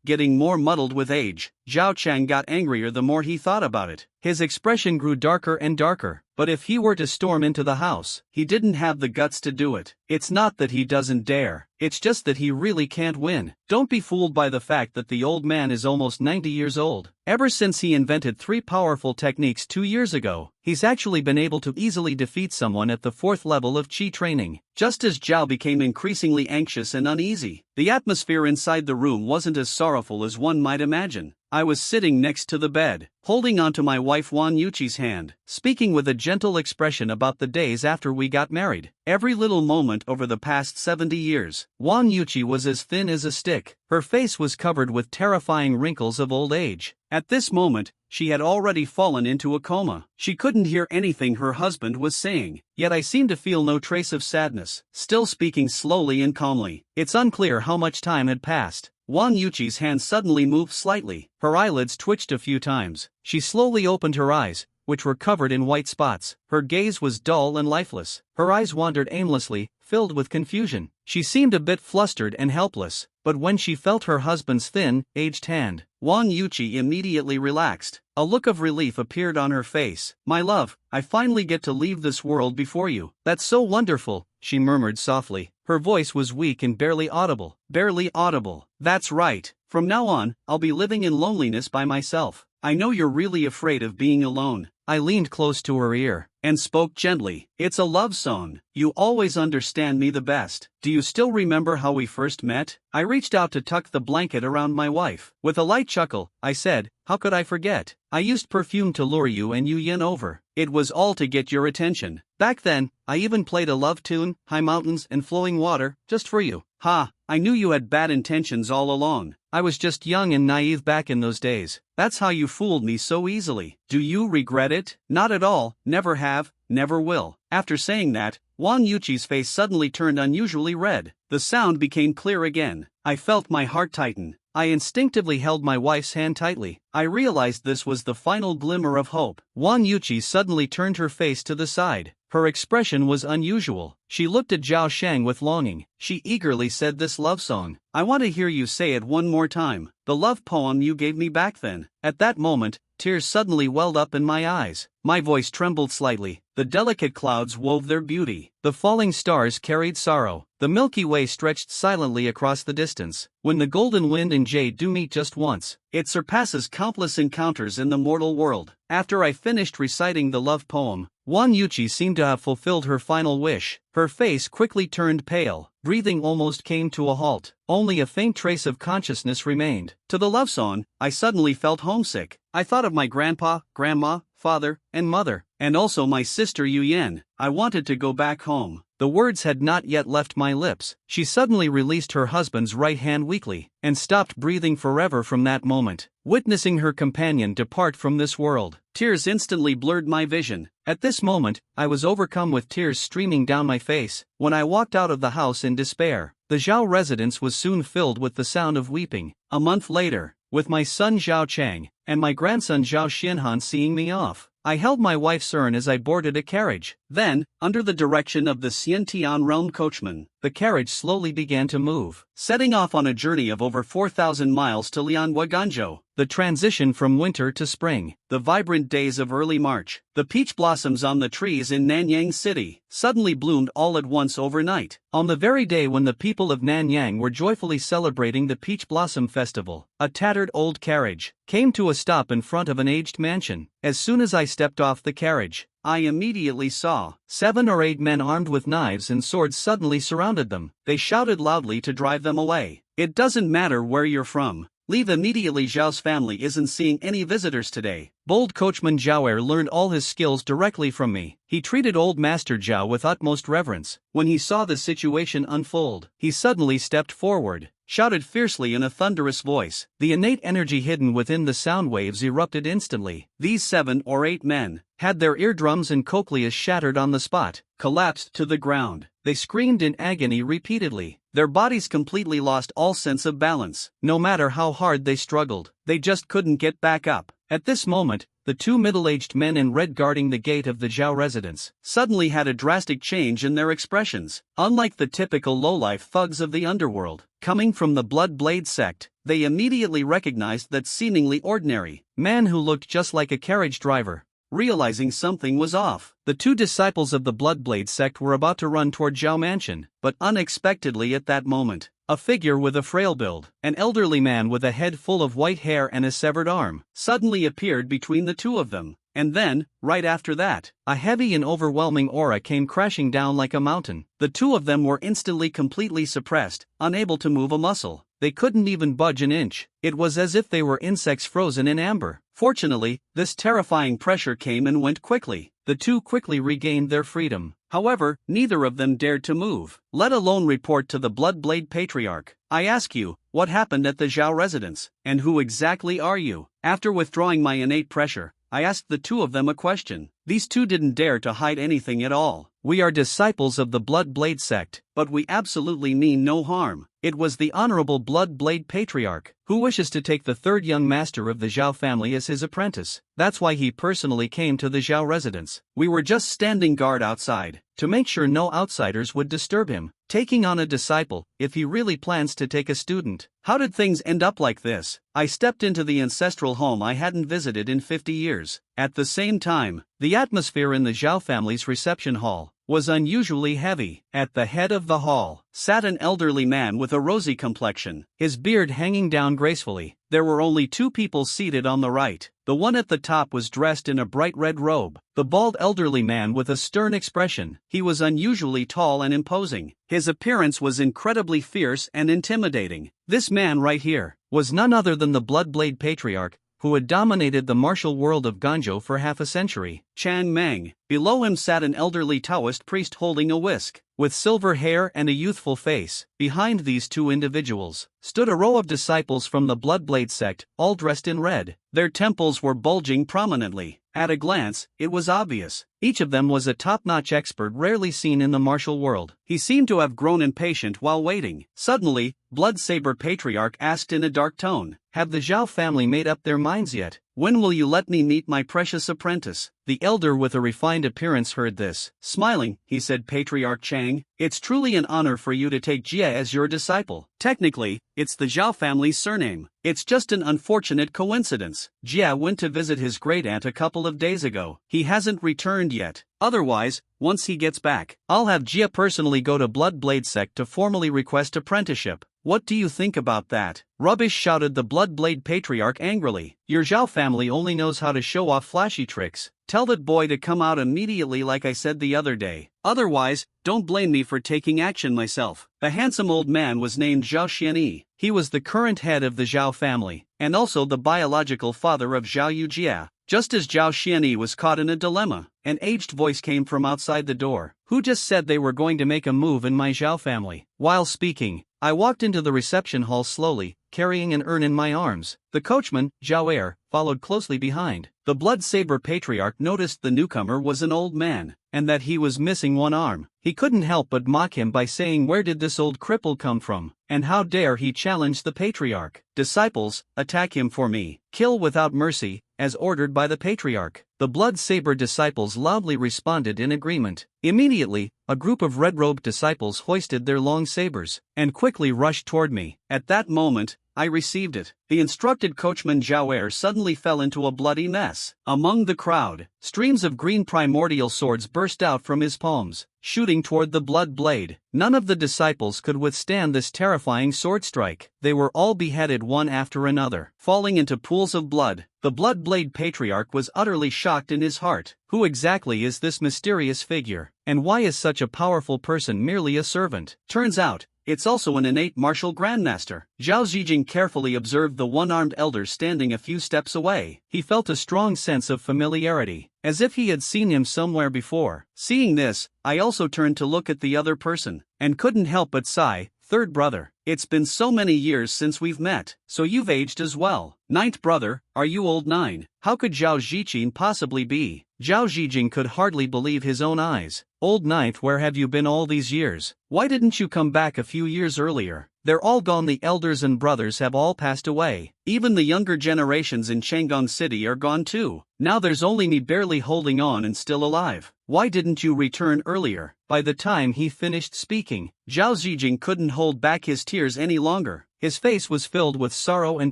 Getting more muddled with age, Zhao Chang got angrier the more he thought about it. His expression grew darker and darker, but if he were to storm into the house, he didn't have the guts to do it. It's not that he doesn't dare, it's just that he really can't win. Don't be fooled by the fact that the old man is almost 90 years old. Ever since he invented 3 powerful techniques 2 years ago, he's actually been able to easily defeat someone at the 4th level of Qi training. Just as Zhao became increasingly anxious and uneasy, the atmosphere inside the room wasn't as sorrowful as one might imagine. I was sitting next to the bed, holding onto my wife Wang Yuqi's hand, speaking with a gentle expression about the days after we got married. Every little moment over the past 70 years, Wang Yuqi was as thin as a stick. Her face was covered with terrifying wrinkles of old age. At this moment, she had already fallen into a coma. She couldn't hear anything her husband was saying, yet I seemed to feel no trace of sadness, still speaking slowly and calmly. It's unclear how much time had passed. Wang Yuqi's hand suddenly moved slightly. Her eyelids twitched a few times. She slowly opened her eyes, which were covered in white spots. Her gaze was dull and lifeless. Her eyes wandered aimlessly, filled with confusion. She seemed a bit flustered and helpless, but when she felt her husband's thin, aged hand, Wang Yuqi immediately relaxed. A look of relief appeared on her face. "My love, I finally get to leave this world before you. That's so wonderful," she murmured softly. Her voice was weak and barely audible. Barely audible. "That's right. From now on, I'll be living in loneliness by myself. I know you're really afraid of being alone." I leaned close to her ear and spoke gently. "It's a love song. You always understand me the best. Do you still remember how we first met?" I reached out to tuck the blanket around my wife. With a light chuckle, I said, "How could I forget? I used perfume to lure you and Yu Yin over. It was all to get your attention. Back then, I even played a love tune, High Mountains and Flowing Water, just for you." "Ha, I knew you had bad intentions all along. I was just young and naive back in those days. That's how you fooled me so easily. Do you regret it?" "Not at all, never have, never will." After saying that, Wang Yuqi's face suddenly turned unusually red. The sound became clear again. I felt my heart tighten. I instinctively held my wife's hand tightly. I realized this was the final glimmer of hope. Wang Yuqi suddenly turned her face to the side. Her expression was unusual. She looked at Zhao Shang with longing. She eagerly said this love song. "I want to hear you say it one more time." the love poem you gave me back then." At that moment, tears suddenly welled up in my eyes. My voice trembled slightly. The delicate clouds wove their beauty. The falling stars carried sorrow. The Milky Way stretched silently across the distance. When the golden wind and jade do meet just once, it surpasses countless encounters in the mortal world. After I finished reciting the love poem, Wan Yuchi seemed to have fulfilled her final wish. Her face quickly turned pale. Breathing almost came to a halt. Only a faint trace of consciousness remained. To the love song, I suddenly felt homesick. I thought of my grandpa, grandma, father, and mother, and also my sister Yu Yan. I wanted to go back home. The words had not yet left my lips. She suddenly released her husband's right hand weakly, and stopped breathing forever from that moment. Witnessing her companion depart from this world, tears instantly blurred my vision. At this moment, I was overcome with tears streaming down my face. When I walked out of the house in despair, the Zhao residence was soon filled with the sound of weeping. A month later, with my son Zhao Chang and my grandson Zhao Xinhan seeing me off, I held my wife's urn as I boarded a carriage. Then, under the direction of the Xiantian realm coachman, the carriage slowly began to move, setting off on a journey of over 4,000 miles to Lianhua Guangzhou. The transition from winter to spring, the vibrant days of early March, the peach blossoms on the trees in Nanyang City suddenly bloomed all at once overnight. On the very day when the people of Nanyang were joyfully celebrating the Peach Blossom Festival, a tattered old carriage came to a stop in front of an aged mansion. As soon as I stepped off the carriage, I immediately saw 7 or 8 men armed with knives and swords suddenly surrounded them. They shouted loudly to drive them away. "It doesn't matter where you're from. Leave immediately. Zhao's family isn't seeing any visitors today." Bold coachman Zhao learned all his skills directly from me. He treated old Master Zhao with utmost reverence. When he saw the situation unfold, he suddenly stepped forward, shouted fiercely in a thunderous voice. The innate energy hidden within the sound waves erupted instantly. These 7 or 8 men had their eardrums and cochleas shattered on the spot, collapsed to the ground. They screamed in agony repeatedly. Their bodies completely lost all sense of balance. No matter how hard they struggled, they just couldn't get back up. At this moment, the 2 middle-aged men in red guarding the gate of the Zhao residence suddenly had a drastic change in their expressions. Unlike the typical lowlife thugs of the underworld, coming from the Blood Blade sect, they immediately recognized that seemingly ordinary man who looked just like a carriage driver. Realizing something was off, the 2 disciples of the Bloodblade sect were about to run toward Zhao Mansion, but unexpectedly at that moment, a figure with a frail build, an elderly man with a head full of white hair and a severed arm, suddenly appeared between the 2 of them. And then, right after that, a heavy and overwhelming aura came crashing down like a mountain. The 2 of them were instantly completely suppressed, unable to move a muscle. They couldn't even budge an inch. It was as if they were insects frozen in amber. Fortunately, this terrifying pressure came and went quickly. The 2 quickly regained their freedom. However, neither of them dared to move, let alone report to the Bloodblade Patriarch. "I ask you, what happened at the Zhao residence, and who exactly are you?" After withdrawing my innate pressure, I asked the 2 of them a question. These 2 didn't dare to hide anything at all. "We are disciples of the Bloodblade sect, but we absolutely mean no harm. It was the Honorable Bloodblade Patriarch, who wishes to take the 3rd young master of the Zhao family as his apprentice. That's why he personally came to the Zhao residence. We were just standing guard outside, to make sure no outsiders would disturb him, taking on a disciple, if he really plans to take a student." How did things end up like this? I stepped into the ancestral home I hadn't visited in 50 years. At the same time, the atmosphere in the Zhao family's reception hall was unusually heavy. At the head of the hall sat an elderly man with a rosy complexion, his beard hanging down gracefully. There were only 2 people seated on the right. The one at the top was dressed in a bright red robe, the bald elderly man with a stern expression. He was unusually tall and imposing. His appearance was incredibly fierce and intimidating. This man right here was none other than the Bloodblade Patriarch, who had dominated the martial world of Guangzhou for half a century. Chang Meng. Below him sat an elderly Taoist priest holding a whisk, with silver hair and a youthful face. Behind these 2 individuals stood a row of disciples from the Bloodblade sect, all dressed in red. Their temples were bulging prominently. At a glance, it was obvious. Each of them was a top-notch expert rarely seen in the martial world. He seemed to have grown impatient while waiting. Suddenly, Bloodsaber Patriarch asked in a dark tone, "Have the Zhao family made up their minds yet? When will you let me meet my precious apprentice?" The elder with a refined appearance heard this. Smiling, he said, "Patriarch Chang, It's truly an honor for you to take Jia as your disciple. Technically, it's the Zhao family's surname. It's just an unfortunate coincidence. Jia went to visit his great-aunt a couple of days ago. He hasn't returned yet. Otherwise, once he gets back, I'll have Jia personally go to Bloodblade sect to formally request apprenticeship. What do you think about that? Rubbish, shouted the Bloodblade Patriarch angrily. Your Zhao family only knows how to show off flashy tricks. Tell that boy to come out immediately like I said the other day. Otherwise, don't blame me for taking action myself. The handsome old man was named Zhao Xianyi. He was the current head of the Zhao family, and also the biological father of Zhao Yujia. Just as Zhao Xianyi was caught in a dilemma, an aged voice came from outside the door. Who just said they were going to make a move in my Zhao family? While speaking, I walked into the reception hall slowly, carrying an urn in my arms. The coachman, Zhao Er, followed closely behind. The Blood-Saber Patriarch noticed the newcomer was an old man, and that he was missing one arm. He couldn't help but mock him by saying, "Where did this old cripple come from? And how dare he challenge the Patriarch? Disciples, attack him for me. Kill without mercy, as ordered by the Patriarch." The Blood-Saber disciples loudly responded in agreement. Immediately, a group of red-robed disciples hoisted their long sabers, and quickly rushed toward me. At that moment, I received it. The instructed coachman Zhao Er suddenly fell into a bloody mess. Among the crowd, streams of green primordial swords burst out from his palms, shooting toward the blood blade. None of the disciples could withstand this terrifying sword strike. They were all beheaded one after another, falling into pools of blood. The Bloodblade Patriarch was utterly shocked in his heart. Who exactly is this mysterious figure, and why is such a powerful person merely a servant? Turns out, it's also an innate martial grandmaster. Zhao Zijing carefully observed the one-armed elder standing a few steps away. He felt a strong sense of familiarity, as if he had seen him somewhere before. Seeing this, I also turned to look at the other person, and couldn't help but sigh. Third brother, it's been so many years since we've met, so you've aged as well. Ninth brother, are you old 9? How could Zhao Zijing possibly be? Zhao Zijing could hardly believe his own eyes. Old Ninth, where have you been all these years? Why didn't you come back a few years earlier? They're all gone. The elders and brothers have all passed away. Even the younger generations in Changgong City are gone too. Now there's only me barely holding on and still alive. Why didn't you return earlier? By the time he finished speaking, Zhao Zijing couldn't hold back his tears any longer. His face was filled with sorrow and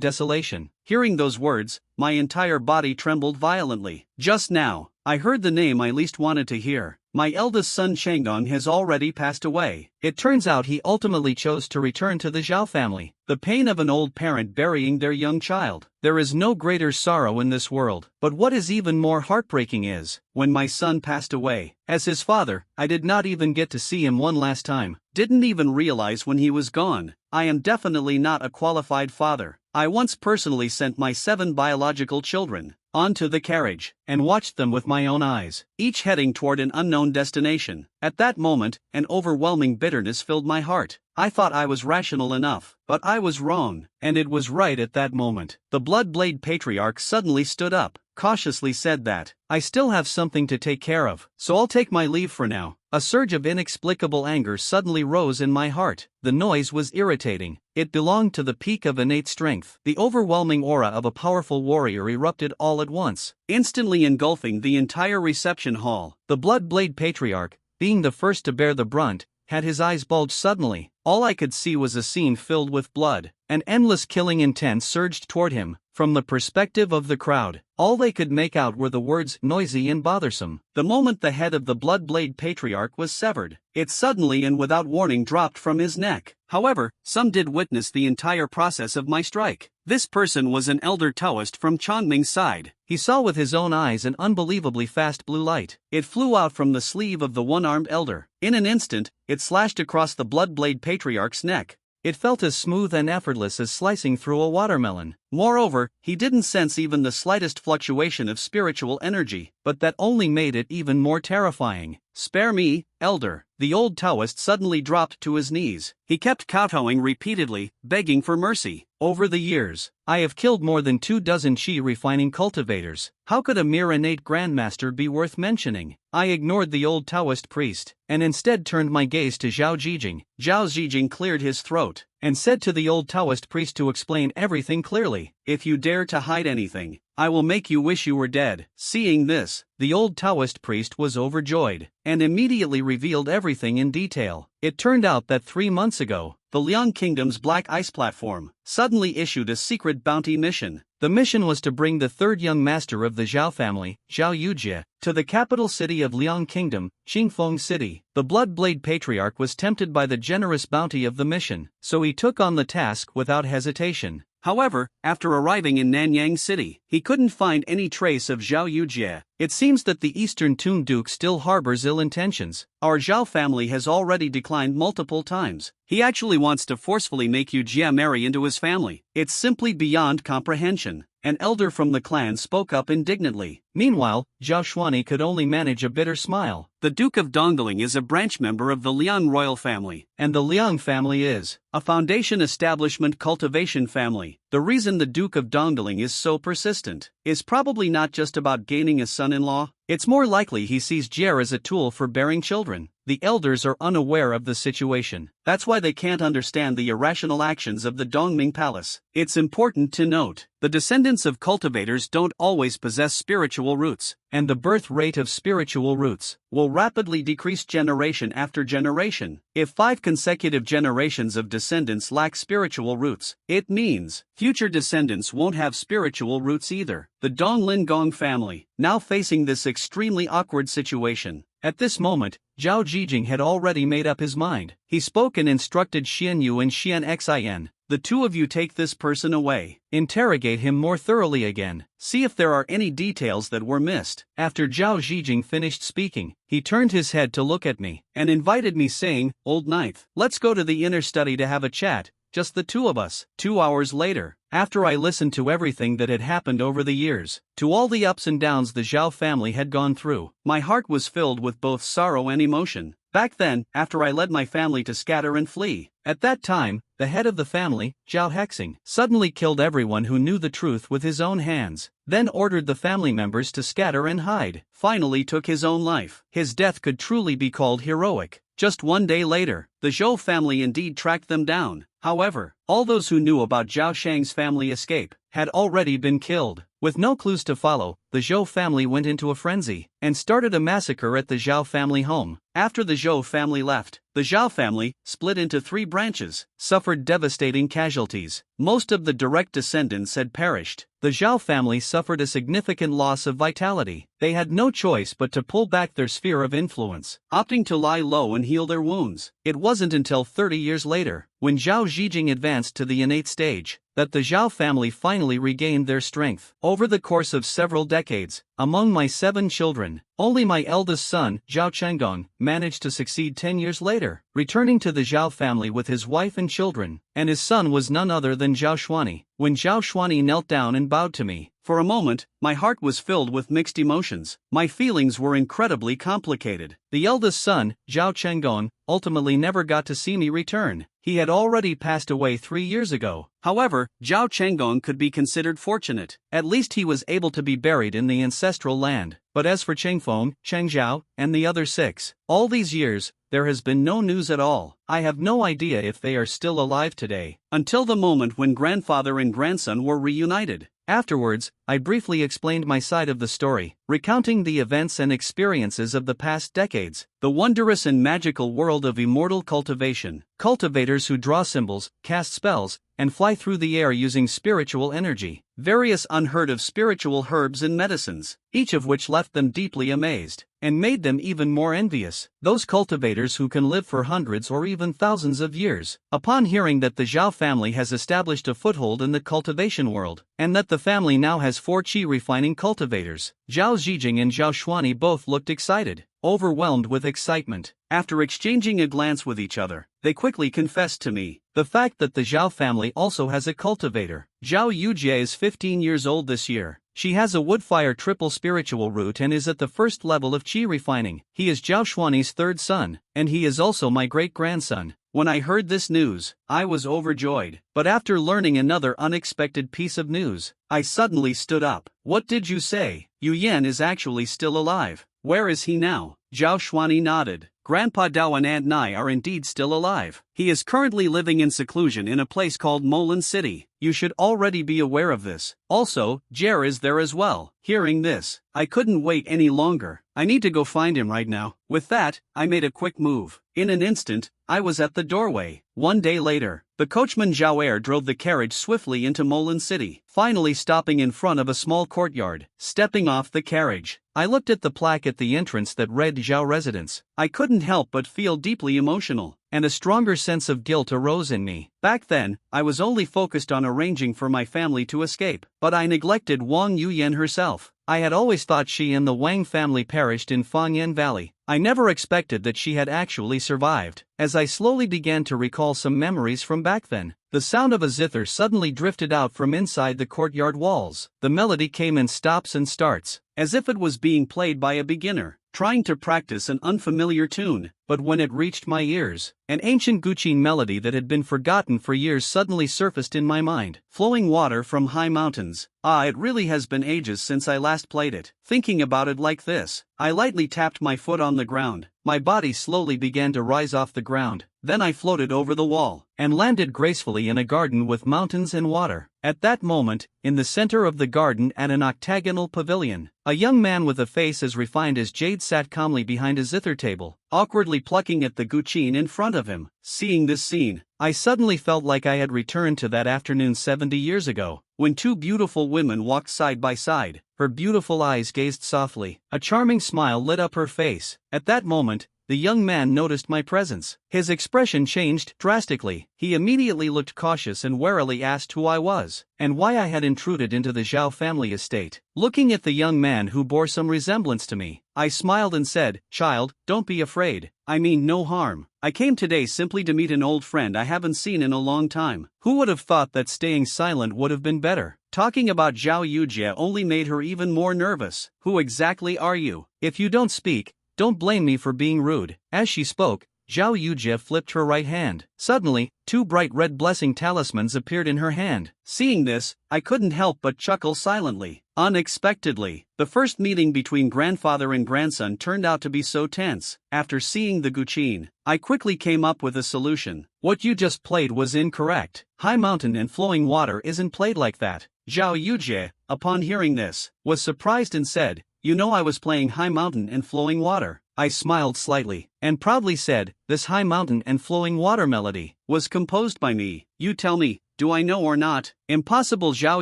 desolation. Hearing those words, my entire body trembled violently. Just now, I heard the name I least wanted to hear. My eldest son Changgong has already passed away. It turns out he ultimately chose to return to the Zhao family. The pain of an old parent burying their young child. There is no greater sorrow in this world. But what is even more heartbreaking is, when my son passed away, as his father, I did not even get to see him one last time. Didn't even realize when he was gone. I am definitely not a qualified father. I once personally sent my 7 biological children onto the carriage, and watched them with my own eyes, each heading toward an unknown destination. At that moment, an overwhelming bitterness filled my heart. I thought I was rational enough, but I was wrong, and it was right at that moment. The Bloodblade Patriarch suddenly stood up, cautiously said that, I still have something to take care of, so I'll take my leave for now. A surge of inexplicable anger suddenly rose in my heart. The noise was irritating. It belonged to the peak of innate strength. The overwhelming aura of a powerful warrior erupted all at once, instantly engulfing the entire reception hall. The Bloodblade Patriarch, being the first to bear the brunt, had his eyes bulge suddenly. All I could see was a scene filled with blood. An endless killing intent surged toward him. From the perspective of the crowd, all they could make out were the words noisy and bothersome. The moment the head of the Bloodblade Patriarch was severed, it suddenly and without warning dropped from his neck. However, some did witness the entire process of my strike. This person was an elder Taoist from Chongming's side. He saw with his own eyes an unbelievably fast blue light. It flew out from the sleeve of the one-armed elder. In an instant, it slashed across the Bloodblade Patriarch's neck. It felt as smooth and effortless as slicing through a watermelon. Moreover, he didn't sense even the slightest fluctuation of spiritual energy, but that only made it even more terrifying. Spare me, elder. The old Taoist suddenly dropped to his knees. He kept kowtowing repeatedly, begging for mercy. Over the years, I have killed more than 24 qi refining cultivators. How could a mere innate grandmaster be worth mentioning? I ignored the old Taoist priest, and instead turned my gaze to Zhao Zijing. Zhao Zijing cleared his throat. and said to the old Taoist priest to explain everything clearly. "If you dare to hide anything, I will make you wish you were dead." Seeing this, the old Taoist priest was overjoyed, and immediately revealed everything in detail. It turned out that 3 months ago, the Liang Kingdom's Black Ice Platform suddenly issued a secret bounty mission. The mission was to bring the third young master of the Zhao family, Zhao Yujie, to the capital city of Liang Kingdom, Qingfeng City. The Bloodblade Patriarch was tempted by the generous bounty of the mission, so he took on the task without hesitation. However, after arriving in Nanyang City, he couldn't find any trace of Zhao Yujie. It seems that the Eastern Tomb Duke still harbors ill intentions. Our Zhao family has already declined multiple times. He actually wants to forcefully make Yujie marry into his family. It's simply beyond comprehension. An elder from the clan spoke up indignantly. Meanwhile, Zhao Xuanyi could only manage a bitter smile. The Duke of Dongling is a branch member of the Liang royal family, and the Liang family is a foundation establishment cultivation family. The reason the Duke of Dongling is so persistent is probably not just about gaining a son-in-law. It's more likely he sees Jie as a tool for bearing children. The elders are unaware of the situation. That's why they can't understand the irrational actions of the Dongming Palace. It's important to note, the descendants of cultivators don't always possess spiritual roots, and the birth rate of spiritual roots will rapidly decrease generation after generation. If 5 consecutive generations of descendants lack spiritual roots, it means future descendants won't have spiritual roots either. The Donglin Gong family, now facing this extremely awkward situation. At this moment, Zhao Zhijing had already made up his mind. He spoke and instructed Xian Yu and Xian Xin. "The two of you take this person away. Interrogate him more thoroughly again. See if there are any details that were missed." After Zhao Zhijing finished speaking, he turned his head to look at me, and invited me saying, "Old Ninth, let's go to the inner study to have a chat, just the two of us." 2 hours later, after I listened to everything that had happened over the years, to all the ups and downs the Zhao family had gone through, my heart was filled with both sorrow and emotion. Back then, after I led my family to scatter and flee, at that time, the head of the family, Zhao Hexing, suddenly killed everyone who knew the truth with his own hands, then ordered the family members to scatter and hide, finally took his own life. His death could truly be called heroic. Just 1 day later, the Zhou family indeed tracked them down. However, all those who knew about Zhao Shang's family escape had already been killed. With no clues to follow, the Zhou family went into a frenzy and started a massacre at the Zhao family home. After the Zhou family left, the Zhao family, split into 3 branches, suffered devastating casualties. Most of the direct descendants had perished. The Zhao family suffered a significant loss of vitality. They had no choice but to pull back their sphere of influence, opting to lie low and heal their wounds. It wasn't until 30 years later, when Zhao Zhijing advanced to the innate stage, that the Zhao family finally regained their strength. Over the course of several decades, among my 7 children, only my eldest son, Zhao Chenggong, managed to succeed 10 years later, returning to the Zhao family with his wife and children, and his son was none other than Zhao Xuanyi. When Zhao Xuanyi knelt down and bowed to me, for a moment, my heart was filled with mixed emotions. My feelings were incredibly complicated. The eldest son, Zhao Chenggong, ultimately never got to see me return. He had already passed away 3 years ago. However, Zhao Chenggong could be considered fortunate. At least he was able to be buried in the ancestral land. But as for Chengfeng, Chengzhao, and the other 6, all these years, there has been no news at all. I have no idea if they are still alive today, until the moment when grandfather and grandson were reunited. Afterwards, I briefly explained my side of the story, recounting the events and experiences of the past decades, the wondrous and magical world of immortal cultivation, cultivators who draw symbols, cast spells, and fly through the air using spiritual energy, various unheard of spiritual herbs and medicines, each of which left them deeply amazed, and made them even more envious. Those cultivators who can live for hundreds or even thousands of years. Upon hearing that the Zhao family has established a foothold in the cultivation world, and that the family now has 4 qi refining cultivators, Zhao Zhijing and Zhao Xuanyi both looked excited, overwhelmed with excitement. After exchanging a glance with each other, they quickly confessed to me the fact that the Zhao family also has a cultivator. Zhao Yujie is 15 years old this year. She has a woodfire triple spiritual root and is at the first level of qi refining. He is Zhao Xuanyi's 3rd son, and he is also my great-grandson. When I heard this news, I was overjoyed. But after learning another unexpected piece of news, I suddenly stood up. "What did you say? Yu Yan is actually still alive. Where is he now?" Zhao Xuanyi nodded. Grandpa Dao and Aunt Nai are indeed still alive. He is currently living in seclusion in a place called Molan City. You should already be aware of this. Also, Jer is there as well. Hearing this, I couldn't wait any longer. I need to go find him right now. With that, I made a quick move. In an instant, I was at the doorway. One day later, the coachman Zhao Er drove the carriage swiftly into Molan City, finally stopping in front of a small courtyard. Stepping off the carriage, I looked at the plaque at the entrance that read Zhao Residence. I couldn't help but feel deeply emotional, and a stronger sense of guilt arose in me. Back then, I was only focused on arranging for my family to escape, but I neglected Wang Yuyan herself. I had always thought she and the Wang family perished in Fangyan Valley. I never expected that she had actually survived. As I slowly began to recall some memories from back then, the sound of a zither suddenly drifted out from inside the courtyard walls. The melody came in stops and starts, as if it was being played by a beginner, trying to practice an unfamiliar tune. But when it reached my ears, an ancient Guqin melody that had been forgotten for years suddenly surfaced in my mind. Flowing water from high mountains. It really has been ages since I last played it. Thinking about it like this, I lightly tapped my foot on the ground. My body slowly began to rise off the ground. Then I floated over the wall, and landed gracefully in a garden with mountains and water. At that moment, in the center of the garden at an octagonal pavilion, a young man with a face as refined as jade sat calmly behind a zither table, awkwardly plucking at the guqin in front of him. Seeing this scene, I suddenly felt like I had returned to that afternoon 70 years ago, when two beautiful women walked side by side. Her beautiful eyes gazed softly. A charming smile lit up her face. At that moment, the young man noticed my presence. His expression changed drastically. He immediately looked cautious and warily asked who I was, and why I had intruded into the Zhao family estate. Looking at the young man who bore some resemblance to me, I smiled and said, "Child, don't be afraid. I mean no harm. I came today simply to meet an old friend I haven't seen in a long time." Who would have thought that staying silent would have been better? Talking about Zhao Yujie only made her even more nervous. "Who exactly are you? If you don't speak, don't blame me for being rude." As she spoke, Zhao Yujie flipped her right hand. Suddenly, two bright red blessing talismans appeared in her hand. Seeing this, I couldn't help but chuckle silently. Unexpectedly, the first meeting between grandfather and grandson turned out to be so tense. After seeing the guqin, I quickly came up with a solution. "What you just played was incorrect. High mountain and flowing water isn't played like that." Zhao Yujie, upon hearing this, was surprised and said, "You know I was playing high mountain and flowing water." I smiled slightly, and proudly said, "This high mountain and flowing water melody was composed by me." "You tell me, do I know or not?" Impossible. Zhao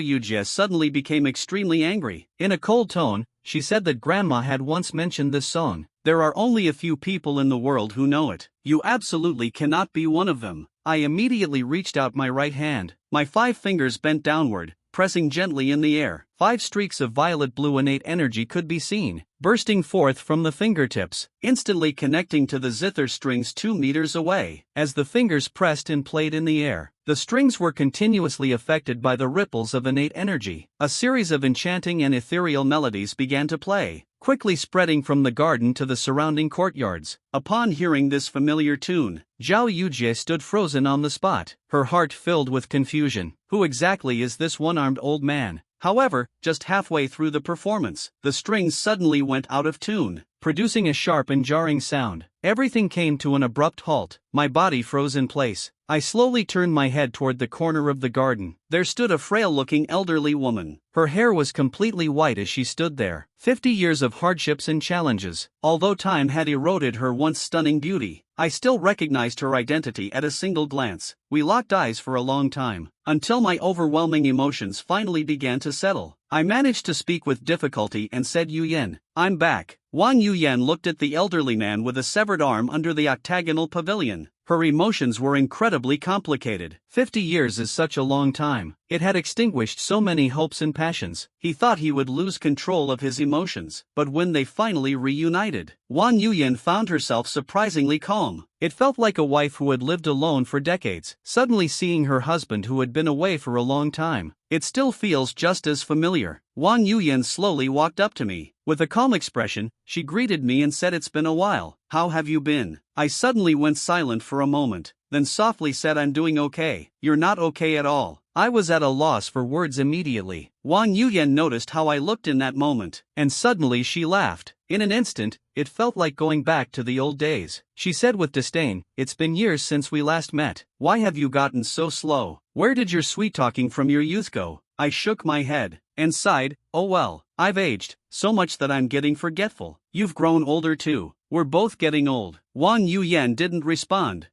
Yujie suddenly became extremely angry. In a cold tone, she said that grandma had once mentioned this song. "There are only a few people in the world who know it. You absolutely cannot be one of them." I immediately reached out my right hand. My 5 fingers bent downward, pressing gently in the air. 5 streaks of violet blue innate energy could be seen, bursting forth from the fingertips, instantly connecting to the zither strings 2 meters away. As the fingers pressed and played in the air, the strings were continuously affected by the ripples of innate energy. A series of enchanting and ethereal melodies began to play, quickly spreading from the garden to the surrounding courtyards. Upon hearing this familiar tune, Zhao Yujie stood frozen on the spot, her heart filled with confusion. Who exactly is this one-armed old man? However, just halfway through the performance, the strings suddenly went out of tune, producing a sharp and jarring sound. Everything came to an abrupt halt. My body froze in place. I slowly turned my head toward the corner of the garden. There stood a frail-looking elderly woman. Her hair was completely white as she stood there. 50 years of hardships and challenges. Although time had eroded her once stunning beauty, I still recognized her identity at a single glance. We locked eyes for a long time, until my overwhelming emotions finally began to settle. I managed to speak with difficulty and said, "Yuyan, I'm back." Wang Yuyan looked at the elderly man with a severed arm under the octagonal pavilion. Her emotions were incredibly complicated. 50 years is such a long time. It had extinguished so many hopes and passions. He thought he would lose control of his emotions. But when they finally reunited, Wang Yuyan found herself surprisingly calm. It felt like a wife who had lived alone for decades, suddenly seeing her husband who had been away for a long time. It still feels just as familiar. Wang Yuyan slowly walked up to me. With a calm expression, she greeted me and said, "It's been a while. How have you been?" I suddenly went silent for a moment, then softly said, "I'm doing okay." "You're not okay at all." I was at a loss for words immediately. Wang Yuyan noticed how I looked in that moment, and suddenly she laughed. In an instant, it felt like going back to the old days. She said with disdain, "It's been years since we last met. Why have you gotten so slow? Where did your sweet-talking from your youth go?" I shook my head and sighed, "Oh well, I've aged so much that I'm getting forgetful." "You've grown older too. We're both getting old." Wang Yuyan didn't respond.